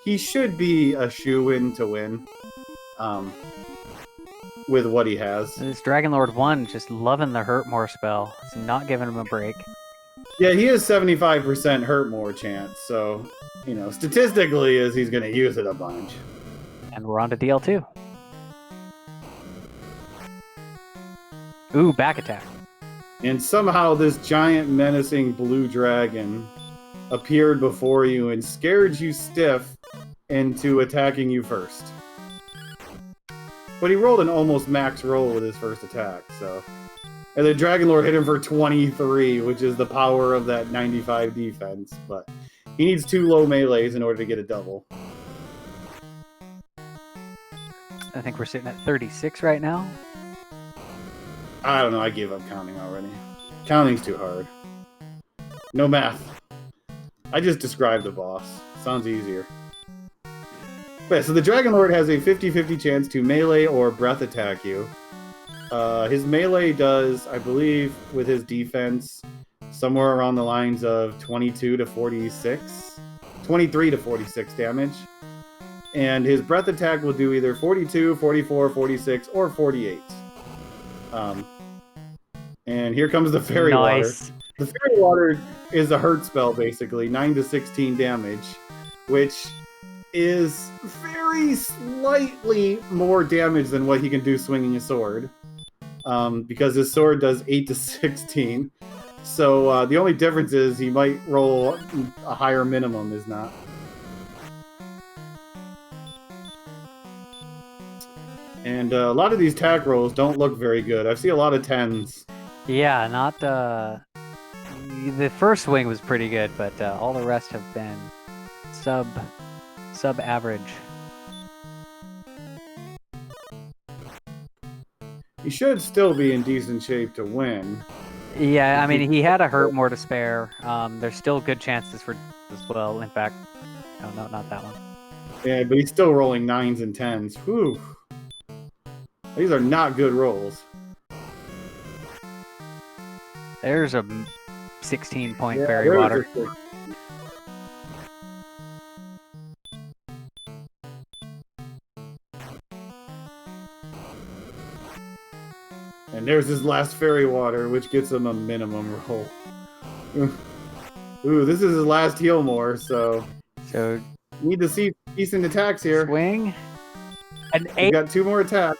He should be a shoo-in to win with what he has. This Dragon Lord 1 just loving the hurt more spell. It's not giving him a break. Yeah, he has 75% hurt more chance, so, statistically he's going to use it a bunch. And we're on to DL2. Ooh, back attack. And somehow this giant menacing blue dragon appeared before you and scared you stiff into attacking you first. But he rolled an almost max roll with his first attack, so... And the Dragon Lord hit him for 23, which is the power of that 95 defense, but he needs 2 low melees in order to get a double. I think we're sitting at 36 right now. I don't know, I gave up counting already. Counting's too hard. No math. I just described the boss. Sounds easier. But yeah, so the Dragon Lord has a 50-50 chance to melee or breath attack you. His melee does, I believe, with his defense, somewhere around the lines of 22 to 46, 23 to 46 damage. And his breath attack will do either 42, 44, 46, or 48. And here comes the Fairy Water. The Fairy Water is a hurt spell, basically, 9 to 16 damage, which is very slightly more damage than what he can do swinging a sword. Because his sword does 8 to 16. So the only difference is he might roll a higher minimum, is not. And a lot of these attack rolls don't look very good. I see a lot of 10s. Yeah, not the first swing was pretty good, but all the rest have been sub average. He should still be in decent shape to win. Yeah, I mean, he had a hurt more to spare. There's still good chances for as well. In fact, no, not that one. Yeah, but he's still rolling 9s and 10s. Whew. These are not good rolls. There's a 16-point Fairy Water. And there's his last Fairy Water, which gets him a minimum roll. Ooh, this is his last heal more, so need to see decent attacks here. Swing. An 8. We got 2 more attacks.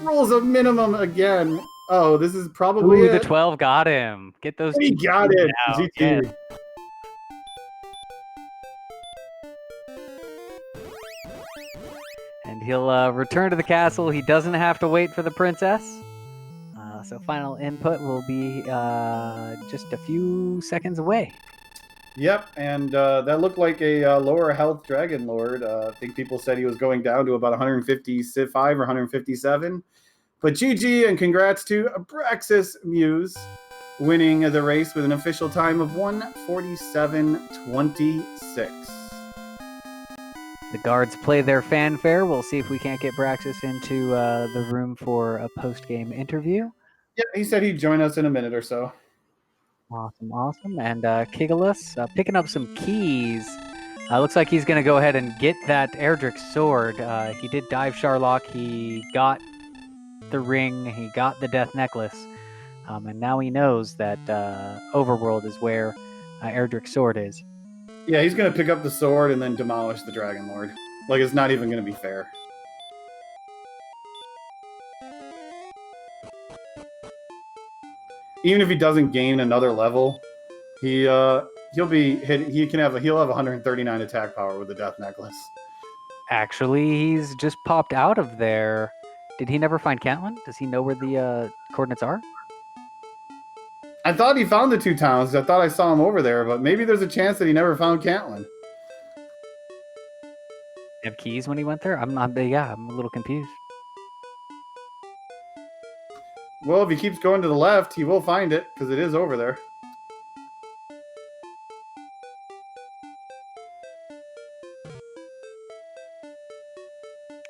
Rolls a minimum again. Oh, this is probably Ooh, it. the 12 got him. Get those. He got it. GG. Yeah. And he'll return to the castle. He doesn't have to wait for the princess. So final input will be just a few seconds away. Yep, and that looked like a lower health Dragon Lord. I think people said he was going down to about 155 or 157. But GG and congrats to Abraxas Muse winning the race with an official time of 1:47.26. The guards play their fanfare. We'll see if we can't get Braxis into the room for a post-game interview. Yeah, he said he'd join us in a minute or so. Awesome. And Kigalas picking up some keys. Looks like he's going to go ahead and get that Erdrick sword. He did dive Sharlock. He got the ring. He got the death necklace. And now he knows that Overworld is where Erdrick's sword is. Yeah, he's going to pick up the sword and then demolish the Dragon Lord. Like, it's not even going to be fair. Even if he doesn't gain another level, he'll be hit. He'll have 139 attack power with the death necklace. Actually, he's just popped out of there. Did he never find Catelyn? Does he know where the coordinates are? I thought he found the 2 towns. I thought I saw him over there, but maybe there's a chance that he never found Catelyn. Have keys when he went there? I'm a little confused. Well, if he keeps going to the left, he will find it, because it is over there.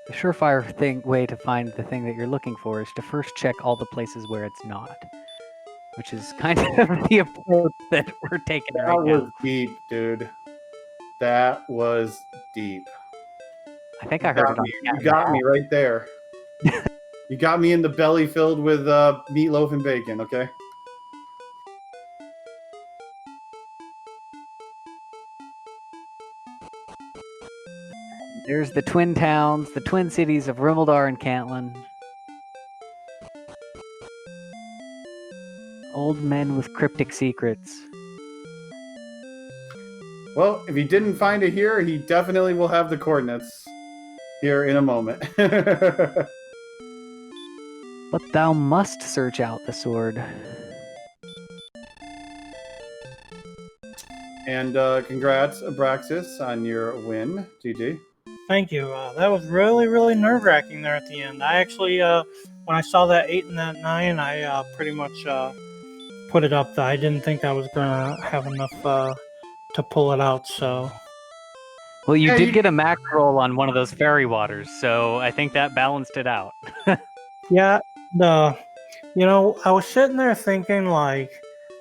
The surefire way to find the thing that you're looking for is to first check all the places where it's not, which is kind of the approach that we're taking right now. That was deep, dude. That was deep. I think I heard it on You got me right there. You got me in the belly filled with meatloaf and bacon, okay? There's the twin towns, the twin cities of Rimeldar and Cantlin. Old men with cryptic secrets. Well, if he didn't find it here, he definitely will have the coordinates here in a moment. But thou must search out the sword. And congrats, Abraxas, on your win. GG. Thank you. That was really, really nerve-wracking there at the end. I actually, when I saw that 8 and that 9, I pretty much put it up. I didn't think I was going to have enough to pull it out, so... Well, you Yeah, did you- get a max roll on one of those fairy waters, so I think that balanced it out. Yeah, I was sitting there thinking, like,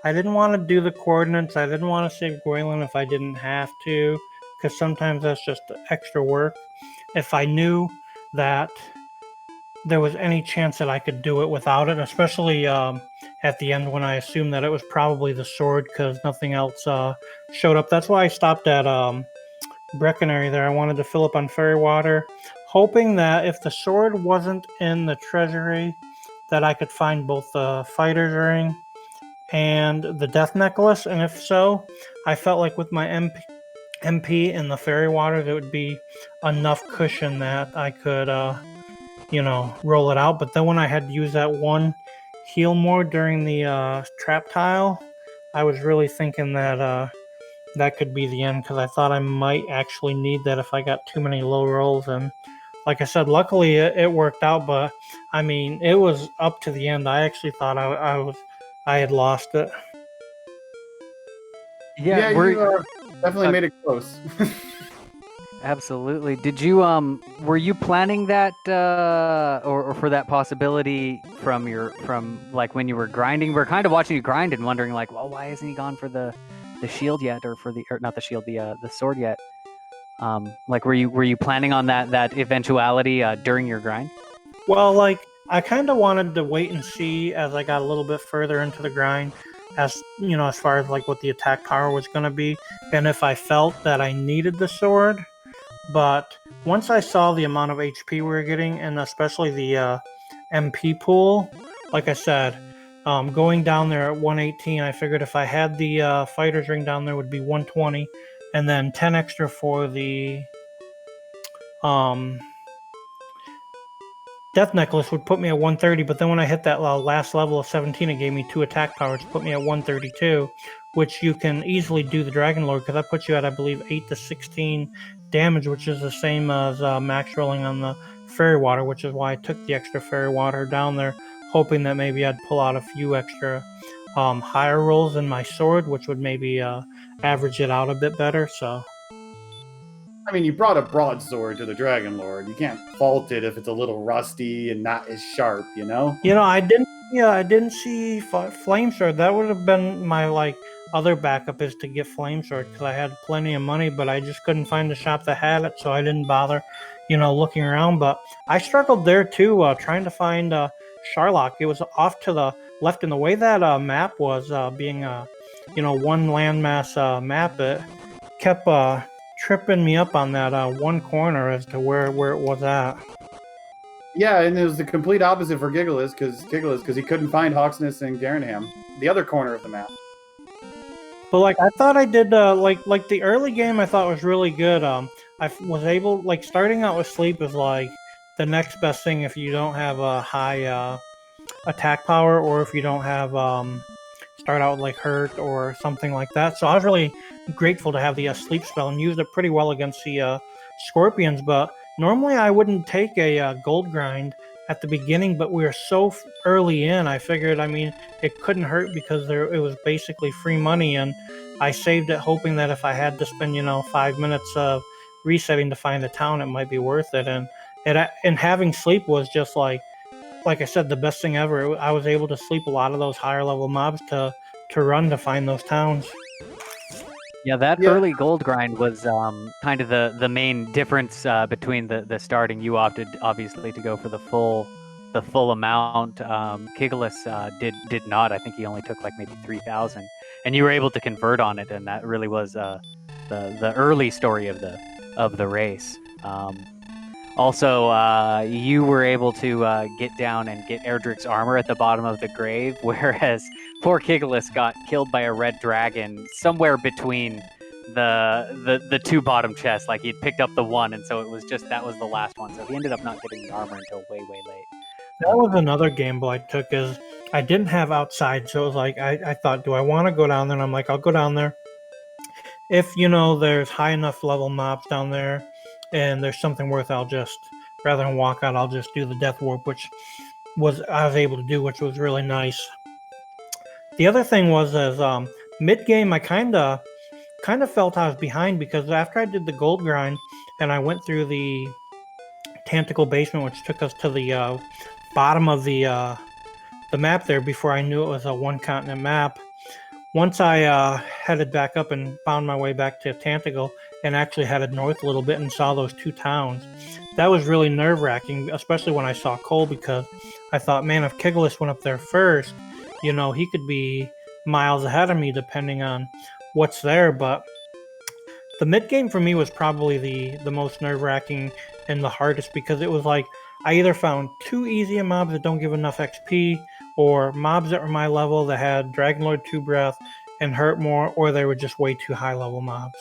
I didn't want to do the coordinates. I didn't want to save Gwaylin if I didn't have to, because sometimes that's just extra work. If I knew that there was any chance that I could do it without it, especially at the end when I assumed that it was probably the sword because nothing else showed up. That's why I stopped at Breckenary there. I wanted to fill up on fairy water, hoping that if the sword wasn't in the treasury, that I could find both the fighter's ring and the death necklace. And if so, I felt like with my MP and the fairy water, there would be enough cushion that I could, roll it out. But then when I had to use that one heal more during the trap tile, I was really thinking that that could be the end because I thought I might actually need that if I got too many low rolls. And like I said, luckily it worked out. But I mean, it was up to the end. I actually thought I had lost it. Yeah, you definitely made it close. Absolutely. Did you were you planning that or for that possibility from like when you were grinding? We're kind of watching you grind and wondering like, well, why hasn't he gone for the shield yet or not the shield, the sword yet? Like were you planning on that eventuality during your grind? Well, like I kind of wanted to wait and see as I got a little bit further into the grind, as as far as like what the attack power was going to be, and if I felt that I needed the sword. But once I saw the amount of HP we were getting, and especially the MP pool, like I said, going down there at 118, I figured if I had the fighter's ring down there, it would be 120, and then 10 extra for the death necklace would put me at 130. But then when I hit that last level of 17, it gave me 2 attack powers to put me at 132, which you can easily do the Dragon Lord because that puts you at, I believe, 8 to 16 damage, which is the same as max rolling on the fairy water, which is why I took the extra fairy water down there, hoping that maybe I'd pull out a few extra higher rolls in my sword, which would maybe average it out a bit better. So I mean, you brought a broadsword to the Dragon Lord. You can't fault it if it's a little rusty and not as sharp, you know? I didn't see flame sword. That would have been my other backup, is to get flame sword because I had plenty of money, but I just couldn't find the shop that had it, so I didn't bother, looking around. But I struggled there too, trying to find Sharlock. It was off to the left, and the way that map was being one landmass map, it kept tripping me up on that one corner as to where it was at. Yeah, and it was the complete opposite for Kigalas because he couldn't find Hawksness and Garanham, the other corner of the map. But I thought I did like the early game I thought was really good. I was able starting out with sleep is like the next best thing if you don't have a high attack power or if you don't have start out with hurt or something like that. So I was really grateful to have the sleep spell and used it pretty well against the scorpions. But normally I wouldn't take a gold grind at the beginning, but we were so early in. I figured, it couldn't hurt because it was basically free money, and I saved it hoping that if I had to spend 5 minutes of resetting to find a town, it might be worth it. And having sleep was just like I said, the best thing ever. I was able to sleep a lot of those higher level mobs to run to find those towns. Yeah, that Yeah. early gold grind was kind of the main difference between the starting. You opted obviously to go for the full amount. Kigalas did not. I think he only took maybe 3,000, and you were able to convert on it, and that really was the early story of the race. Also, you were able to get down and get Erdrick's armor at the bottom of the grave, whereas poor Kigalas got killed by a red dragon somewhere between the two bottom chests. Like he'd picked up the one, and so it was just that was the last one. So he ended up not getting the armor until way late. That was another gamble I took. Is I didn't have outside, so it was like I thought, do I want to go down there? And I'm like, I'll go down there. If there's high enough level mobs down there, and there's something worth, I'll just rather than walk out, I'll just do the death warp, which I was able to do, which was really nice. The other thing was as mid game, I kind of felt I was behind because after I did the gold grind and I went through the Tanticle basement, which took us to the bottom of the map there before I knew it was a one continent map. Once I headed back up and found my way back to Tanticle and actually headed north a little bit and saw those two towns, that was really nerve-wracking, especially when I saw Cole, because I thought, man, if Kigalas went up there first, he could be miles ahead of me depending on what's there. But the mid game for me was probably the most nerve-wracking and the hardest, because it was like I either found too easy mobs that don't give enough XP, or mobs that were my level that had Dragonlord 2 Breath and hurt more, or they were just way too high level mobs.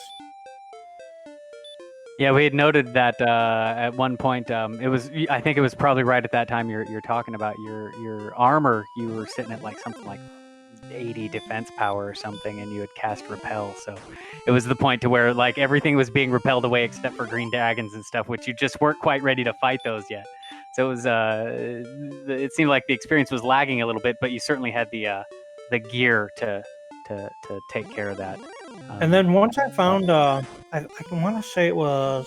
Yeah, we had noted that at one point. I think it was probably right at that time you're talking about your armor. You were sitting at like something like 80 defense power or something, and you had cast repel. So it was the point to where like everything was being repelled away except for green dragons and stuff, which you just weren't quite ready to fight those yet. So it was it seemed like the experience was lagging a little bit, but you certainly had the gear to take care of that. And then once I found, I want to say it was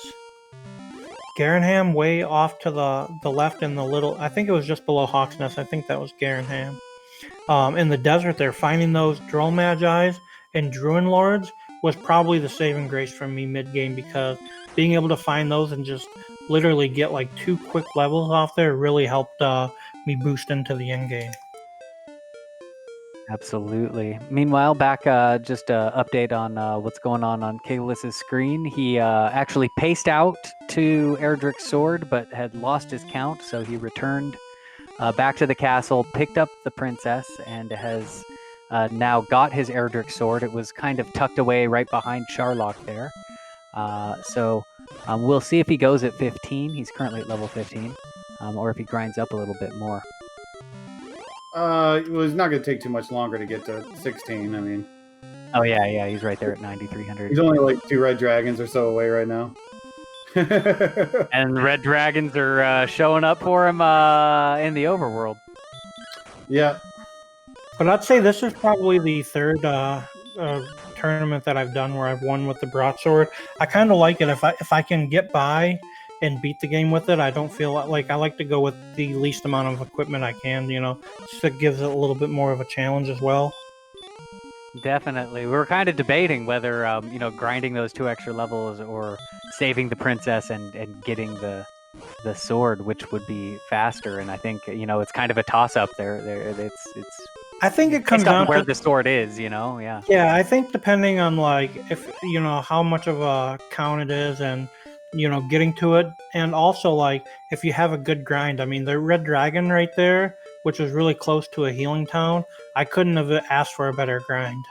Garanham way off to the left in the little, I think it was just below Hawk's Nest. I think that was Garanham. In the desert there, finding those Droll Magi's and Druin Lords was probably the saving grace for me mid-game, because being able to find those and just literally get like 2 quick levels off there really helped me boost into the end game. Absolutely. Meanwhile, back just an update on what's going on Kigalas' screen. He actually paced out to Erdrick's sword, but had lost his count, so he returned back to the castle, picked up the princess, and has now got his Erdrick sword. It was kind of tucked away right behind Charlock there. So we'll see if he goes at 15. He's currently at level 15, or if he grinds up a little bit more. It was not going to take too much longer to get to 16. I mean, oh yeah, he's right there at 9,300. He's only like 2 red dragons or so away right now. And the red dragons are showing up for him in the overworld. Yeah. But I'd say this is probably the third tournament that I've done where I've won with the broadsword. I kind of like it. If I can get by and beat the game with it, I don't feel like I like to go with the least amount of equipment I can, so it gives it a little bit more of a challenge as well. Definitely. We were kind of debating whether, grinding those 2 extra levels or saving the princess and getting the sword, which would be faster. And I think, it's kind of a toss-up there. It's I think it comes down where to the sword is, yeah. Yeah, I think depending on if how much of a count it is, and getting to it, and also if you have a good grind. I mean, the red dragon right there, which was really close to a healing town, I couldn't have asked for a better grind.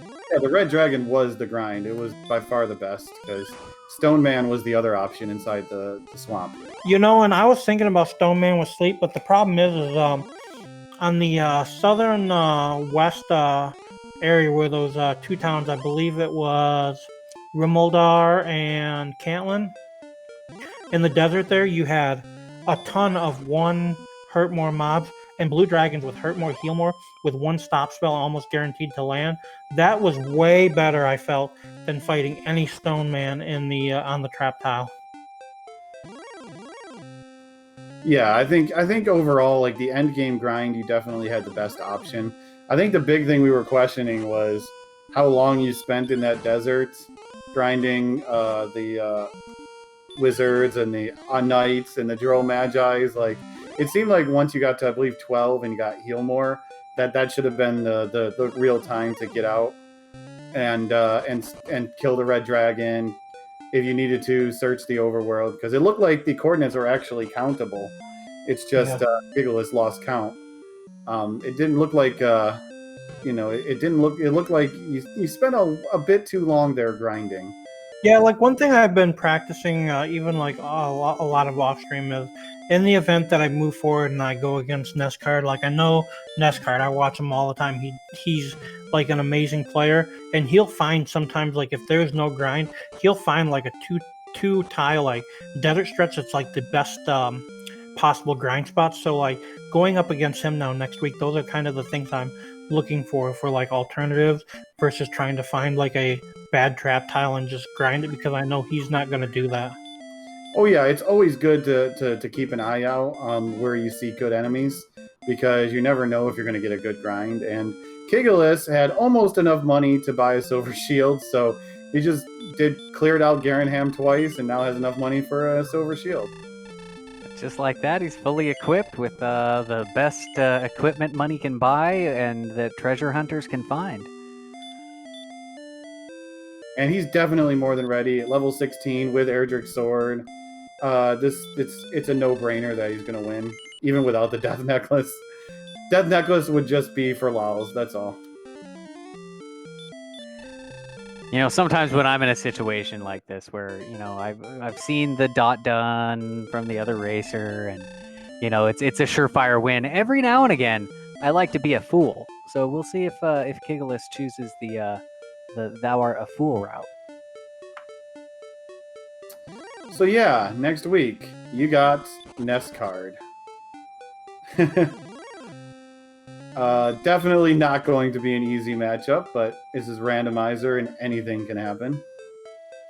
Yeah, the red dragon was the grind. It was by far the best, because Stone Man was the other option inside the swamp. And I was thinking about Stone Man with sleep, but the problem is on the southern west area where those 2 towns, I believe it was Rimuldar and Cantlin, in the desert there, you had a ton of 1 hurt more mobs and blue dragons with hurt more, heal more, with 1 stop spell almost guaranteed to land. That was way better, I felt, than fighting any Stone Man in the on the trap tile. Yeah, I think overall, the end game grind, you definitely had the best option. I think the big thing we were questioning was how long you spent in that desert grinding the wizards and the knights and the Droll Magi's. It seemed like once you got to, I believe, 12 and you got heal more, that should have been the real time to get out and kill the red dragon, if you needed to search the overworld, because it looked like the coordinates were actually countable. It's just Kigalas lost count. It didn't look like it didn't look. It looked like you spent a bit too long there grinding. Yeah, like one thing I've been practicing, even like a lot of off stream, is in the event that I move forward and I go against Nescard. Like I know Nescard, I watch him all the time. He's like an amazing player, and he'll find sometimes like if there's no grind, he'll find like a two tile like desert stretch that's like the best possible grind spots. So like going up against him now next week, those are kind of the things I'm looking for like alternatives versus trying to find like a bad trap tile and just grind it, because I know he's not going to do that. Oh yeah, it's always good to keep an eye out on where you see good enemies, because you never know if you're going to get a good grind. And Kigalas had almost enough money to buy a silver shield, so he just cleared out Garanham twice, and now has enough money for a silver shield. Just like that, he's fully equipped with the best equipment money can buy and that treasure hunters can find. And he's definitely more than ready at level 16 with Erdrick's sword. It's a no-brainer that he's going to win, even without the Death Necklace. Death Necklace would just be for lols, that's all. You know, sometimes when I'm in a situation like this where, you know, I've seen the dot done from the other racer, and, you know, it's a surefire win. Every now and again, I like to be a fool. So we'll see if Kigalas chooses the Thou Art a Fool route. So yeah, next week, you got Nescard. Definitely not going to be an easy matchup, but this is Randomizer and anything can happen.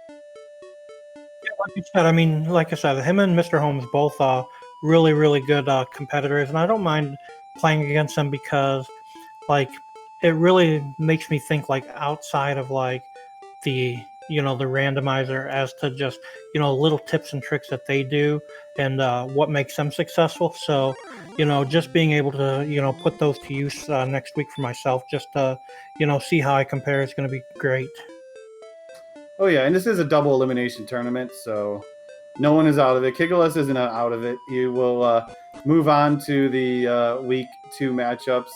Yeah, like you said, I mean, like I said, him and Mr. Holmes both are really, really good competitors, and I don't mind playing against them because, like, it really makes me think, like, outside of, like, the randomizer as to just, little tips and tricks that they do and what makes them successful. So, just being able to, put those to use next week for myself, just to, see how I compare is going to be great. Oh yeah, and this is a double elimination tournament, so no one is out of it. Kigalas isn't out of it. He will move on to the week 2 matchups.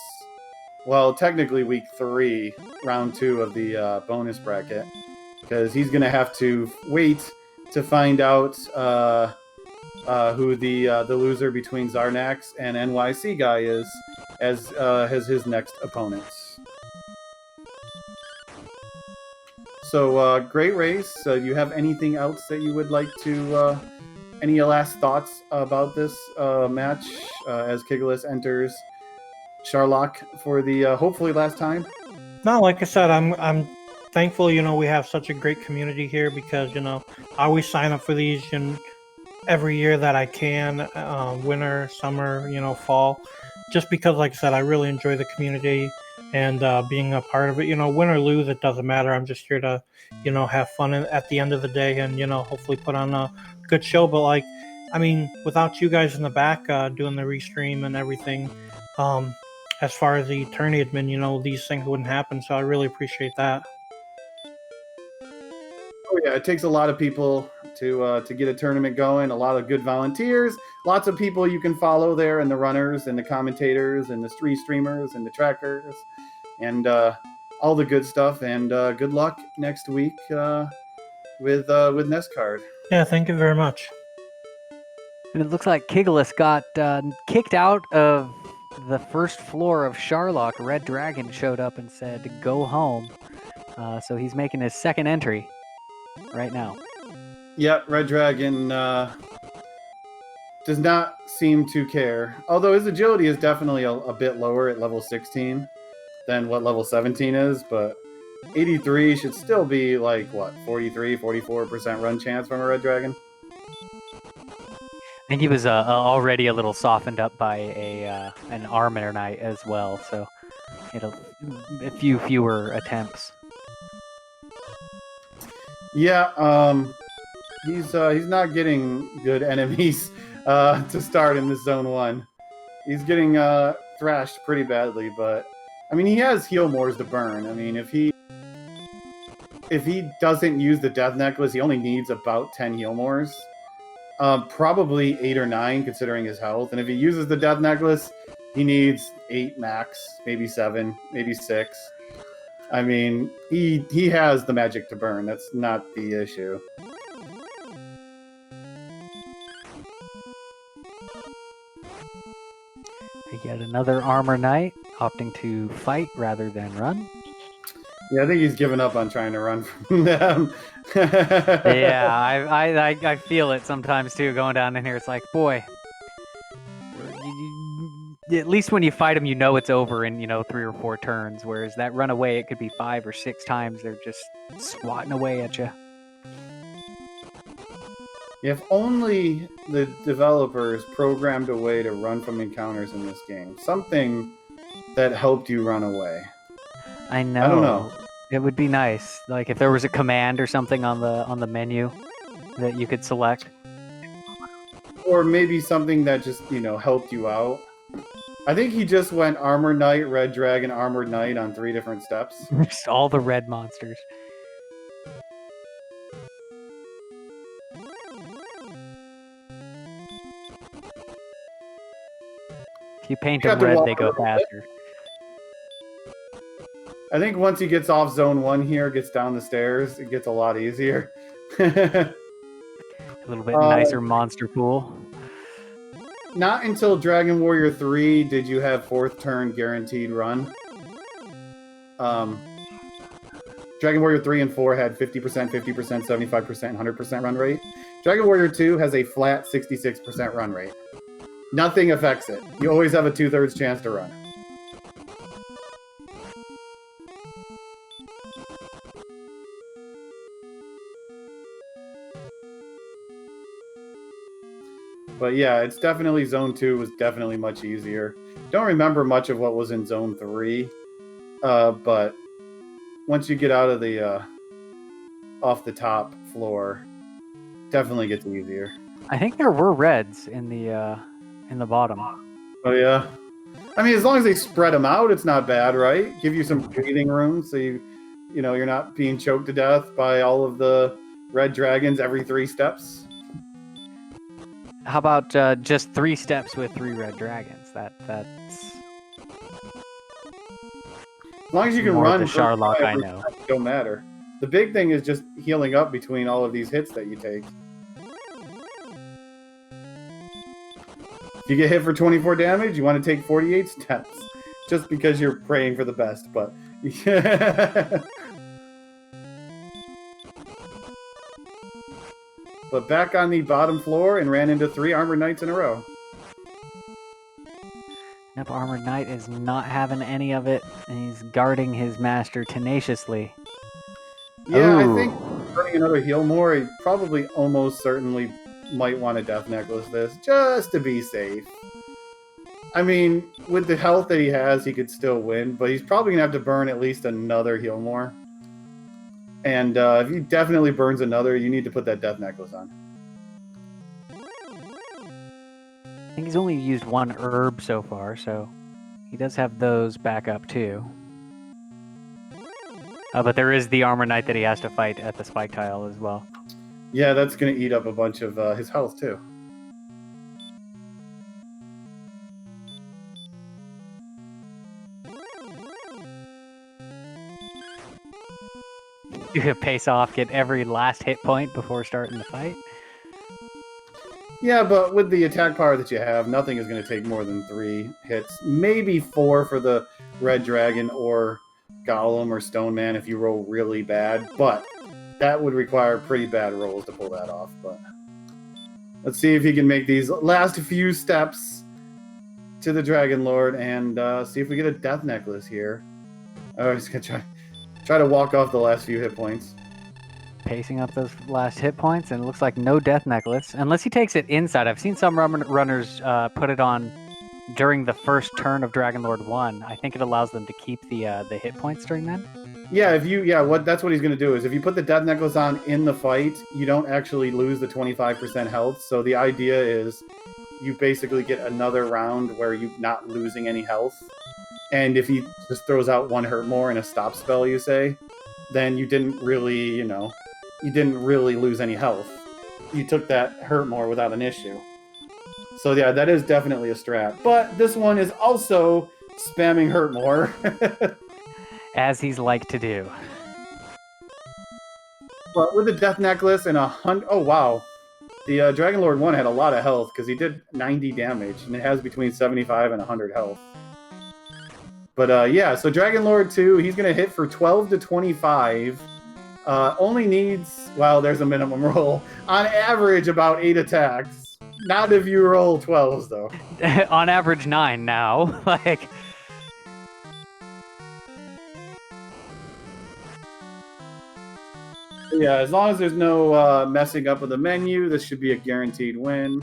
Well, technically week 3, round 2 of the bonus bracket, because he's going to have to wait to find out who the loser between Zarnax and NYC guy is as his next opponents. So great race. Do you have anything else that you would like to? Any last thoughts about this match as Kigalas enters Sharlock for the hopefully last time? No, like I said, I'm thankful. We have such a great community here because I always sign up for these and every year that I can, winter, summer, fall, just because, like I said, I really enjoy the community and being a part of it. Win or lose, it doesn't matter. I'm just here to, have fun at the end of the day and, hopefully put on a good show. But like, I mean, without you guys in the back doing the restream and everything, as far as the tourney admin, these things wouldn't happen. So I really appreciate that. Oh yeah, it takes a lot of people to get a tournament going. A lot of good volunteers, lots of people you can follow there, and the runners and the commentators and the streamers and the trackers, and all the good stuff. And good luck next week with Nescard. Yeah, thank you very much. And it looks like Kigalas got kicked out of the first floor of Sharlock. Red Dragon showed up and said, "Go home." So he's making his second entry right now. Yeah, Red Dragon does not seem to care. Although his agility is definitely a bit lower at level 16 than what level 17 is, but 83 should still be like, what, 43, 44% run chance from a Red Dragon? I think he was already a little softened up by an Armor Knight as well, so a few fewer attempts. Yeah, he's not getting good enemies to start in this zone 1. He's getting thrashed pretty badly, but I mean he has heal mores to burn. I mean if he if he doesn't use the Death Necklace, he only needs about 10 heal mores. Probably 8 or 9, considering his health. And if he uses the Death Necklace, he needs 8 max, maybe 7, maybe 6. I mean, he has the magic to burn. That's not the issue. Yet another Armor Knight opting to fight rather than run. Yeah, I think he's given up on trying to run from them. Yeah, I feel it sometimes too. Going down in here, it's like, boy, at least when you fight them, you know it's over in 3 or 4 turns. Whereas that run away, it could be 5 or 6 times. They're just swatting away at you. If only the developers programmed a way to run from encounters in this game, something that helped you run away. I know. I don't know. It would be nice, like if there was a command or something on the menu that you could select. Or maybe something that just, helped you out. I think he just went Armor Knight, Red Dragon, Armored Knight on 3 different steps. Just all the red monsters. If you paint them red, they go faster. I think once he gets off Zone 1 here, gets down the stairs, it gets a lot easier. A little bit nicer monster pool. Not until Dragon Warrior 3 did you have 4th turn guaranteed run. Dragon Warrior 3 and 4 had 50%, 50%, 75%, and 100% run rate. Dragon Warrior 2 has a flat 66% run rate. Nothing affects it. You always have a 2/3 chance to run. But yeah, it's definitely Zone 2 was definitely much easier. Don't remember much of what was in Zone 3, but once you get out of the off the top floor, definitely gets easier. I think there were reds in the bottom. Oh yeah, I mean, as long as they spread them out, it's not bad, right? Give you some breathing room, so you're not being choked to death by all of the red dragons every 3 steps. How about just 3 steps with 3 red dragons? That's as long as you can more run. The Charlock I know. Don't matter. The big thing is just healing up between all of these hits that you take. If you get hit for 24 damage, you want to take 48 steps, just because you're praying for the best. But but back on the bottom floor and ran into 3 Armored Knights in a row. Nope, Armored Knight is not having any of it, and he's guarding his master tenaciously. Yeah, Ooh. I think running another heal more, he probably almost certainly might want to Death Necklace this, just to be safe. I mean, with the health that he has, he could still win, but he's probably going to have to burn at least another heal more. And if he definitely burns another, you need to put that Death Necklace on. I think he's only used 1 herb so far, so he does have those back up too. But there is the Armor Knight that he has to fight at the spike tile as well. Yeah, that's going to eat up a bunch of his health too. You could pace off, get every last hit point before starting the fight. Yeah, but with the attack power that you have, nothing is going to take more than 3 hits. Maybe 4 for the Red Dragon or Golem or Stone Man if you roll really bad. But that would require pretty bad rolls to pull that off. But let's see if he can make these last few steps to the Dragon Lord and see if we get a Death Necklace here. Oh, he's going to try to walk off the last few hit points. Pacing up those last hit points, and it looks like no Death Necklace. Unless he takes it inside. I've seen some runners put it on during the first turn of Dragon Lord 1. I think it allows them to keep the hit points during that. Yeah, that's what he's going to do is if you put the Death Necklace on in the fight, you don't actually lose the 25% health. So the idea is you basically get another round where you're not losing any health. And if he just throws out 1 hurt more in a stop spell, you say, then you didn't really lose any health. You took that hurt more without an issue. So yeah, that is definitely a strat. But this one is also spamming hurt more. As he's like to do. But with the Death Necklace and 100... Oh, wow. The Dragon Lord 1 had a lot of health because he did 90 damage, and it has between 75 and 100 health. But yeah, so Dragon Lord 2, he's going to hit for 12 to 25. Only needs... Well, there's a minimum roll. On average, about 8 attacks. Not if you roll 12s, though. On average, 9 now. Like... Yeah, as long as there's no messing up with the menu, this should be a guaranteed win.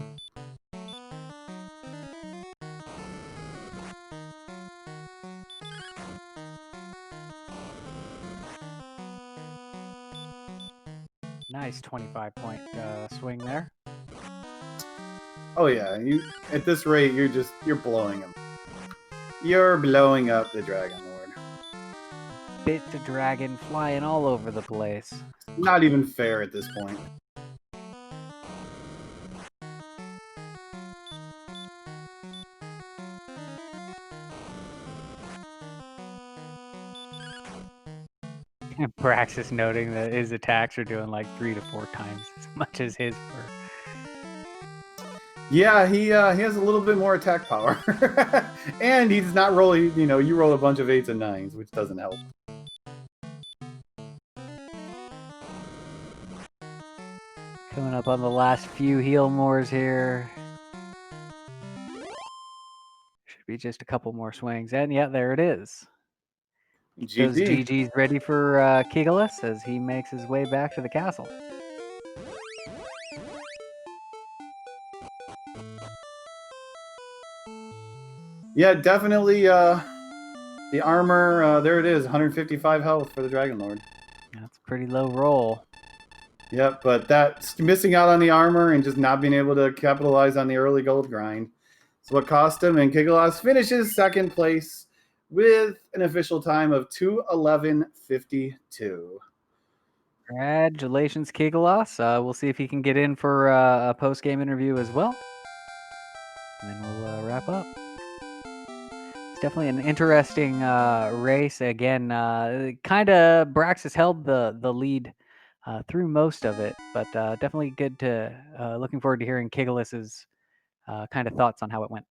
Nice 25-point swing there. Oh yeah, at this rate, you're blowing him. You're blowing up the Dragon Lord. Bit the dragon flying all over the place. Not even fair at this point. Praxis noting that his attacks are doing like 3 to 4 times as much as his were. Yeah, he has a little bit more attack power. And he's not rolling, you roll a bunch of 8s and 9s, which doesn't help. Coming up on the last few heal mores here. Should be just a couple more swings. And yeah, there it is. Those GG. GG's ready for Kigalas as he makes his way back to the castle. Yeah, definitely the armor, there it is, 155 health for the Dragon Lord. That's a pretty low roll. Yep, but that's missing out on the armor and just not being able to capitalize on the early gold grind. It's what cost him, and Kigalas finishes second place with an official time of 2:11:52. Congratulations, Kigalas. We'll see if he can get in for a post-game interview as well. And then we'll wrap up. It's definitely an interesting race. Again, kind of Braxis held the lead through most of it, but definitely good to looking forward to hearing Kigalas's kind of thoughts on how it went.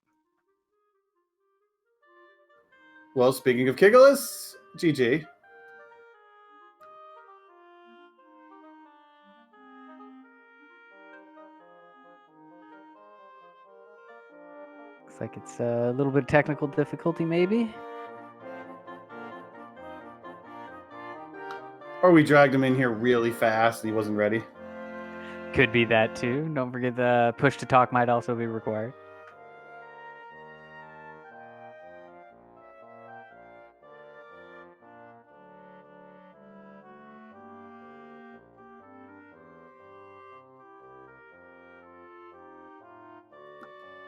Well, speaking of Kigalas, GG. Looks like it's a little bit of technical difficulty, maybe. Or we dragged him in here really fast and he wasn't ready. Could be that too. Don't forget the push to talk might also be required.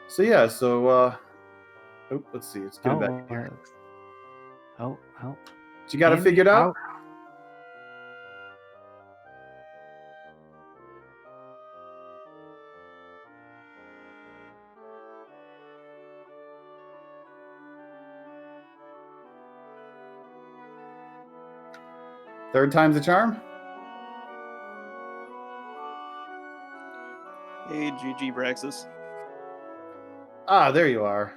So yeah, let's see, let's get it back here. Oh. You got it figured out? Third time's the charm? Hey, GG Braxis. Ah, there you are.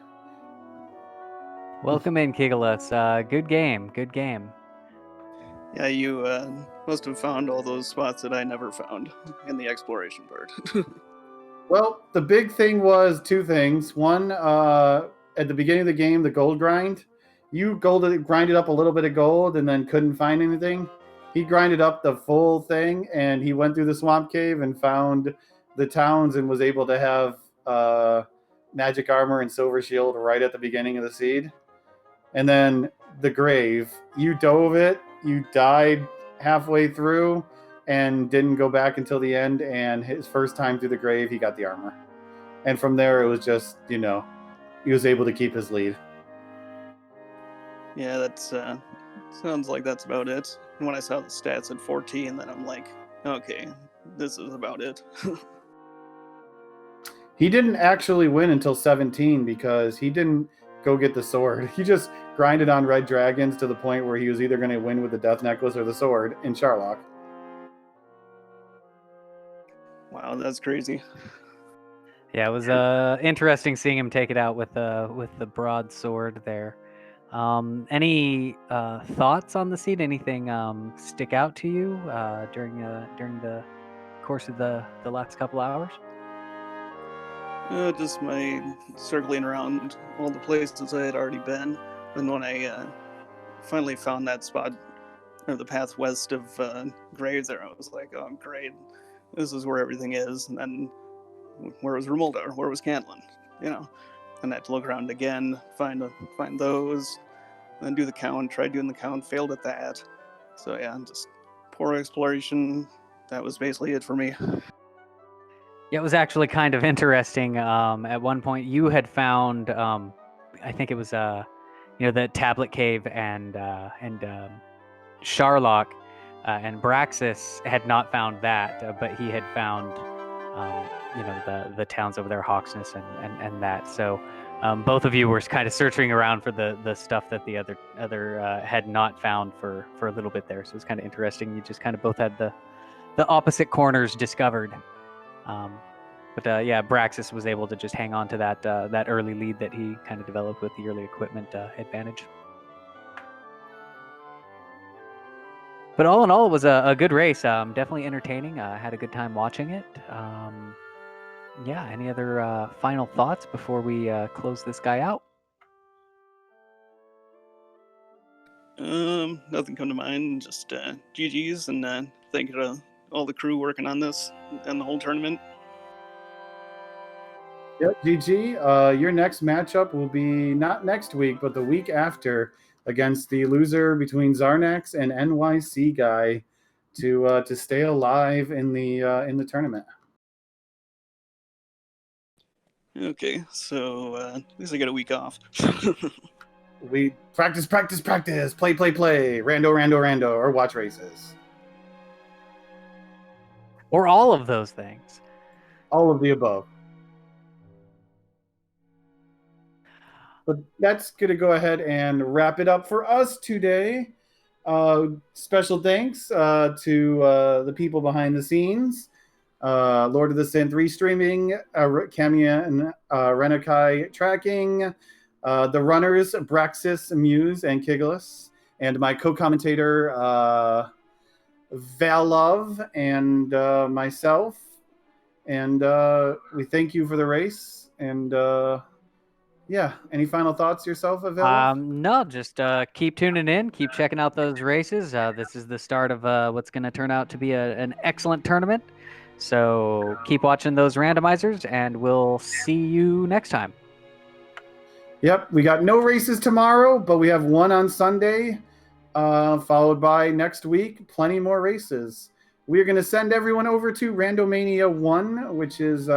Welcome in, Kigalas. Good game. Yeah, you must have found all those spots that I never found in the exploration part. Well, the big thing was two things. One, at the beginning of the game, the gold grind. You grinded up a little bit of gold and then couldn't find anything. He grinded up the full thing, and he went through the swamp cave and found the towns and was able to have magic armor and silver shield right at the beginning of the seed. And then the grave. You dove it. You died halfway through and didn't go back until the end. And his first time through the grave, he got the armor. And from there, it was just, he was able to keep his lead. Yeah, that's sounds like that's about it. And when I saw the stats at 14, then I'm like, okay, this is about it. He didn't actually win until 17 because he didn't go get the sword. He just grinded on red dragons to the point where he was either going to win with the death necklace or the sword in Charlock. Wow, that's crazy. Yeah, it was interesting seeing him take it out with the broadsword there. Any thoughts on the scene? Anything stick out to you during the course of the last couple hours? Just my circling around all the places I had already been. And when I finally found that spot, or the path west of Graves there, I was like, oh, great. This is where everything is. And then where was Romuldar? Where was Cantland? You know, and I had to look around again, find those, then do the count, tried doing the count, failed at that. So yeah, just poor exploration. That was basically it for me. Yeah, it was actually kind of interesting. At one point, you had found, I think it was, the tablet cave and Sharlock and Braxis had not found that, but he had found, the towns over there, Hawksness and that. So both of you were kind of searching around for the stuff that the other had not found for a little bit there. So it was kind of interesting. You just kind of both had the opposite corners discovered. But Braxis was able to just hang on to that early lead that he kind of developed with the early equipment advantage. But all in all, it was a good race. Definitely entertaining. Had a good time watching it. Any other final thoughts before we close this guy out? Nothing come to mind. Just GG's and thank you to all the crew working on this and the whole tournament. Yep, GG. Your next matchup will be not next week, but the week after against the loser between Zarnax and NYC guy to stay alive in the tournament. Okay, so at least I got a week off. We practice, play, rando, or watch races. Or all of those things. All of the above. But that's going to go ahead and wrap it up for us today. Special thanks to the people behind the scenes. Lord of the Sin 3 streaming, Camia and Renakai tracking, the runners, Braxis, Muse, and Kigalas, and my co-commentator, Valov, and myself. And we thank you for the race. And any final thoughts yourself, Valov? No, just keep tuning in, keep checking out those races. This is the start of what's going to turn out to be an excellent tournament. So keep watching those randomizers, and we'll see you next time. Yep, we got no races tomorrow, but we have one on Sunday, followed by next week, plenty more races. We are going to send everyone over to Randomania 1, which is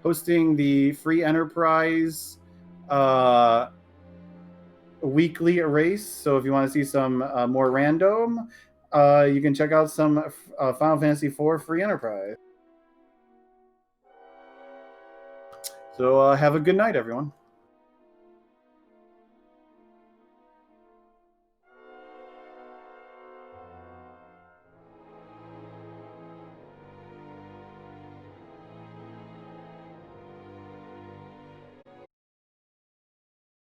hosting the free enterprise weekly race. So if you want to see some more random, you can check out some Final Fantasy IV free enterprise. So have a good night, everyone.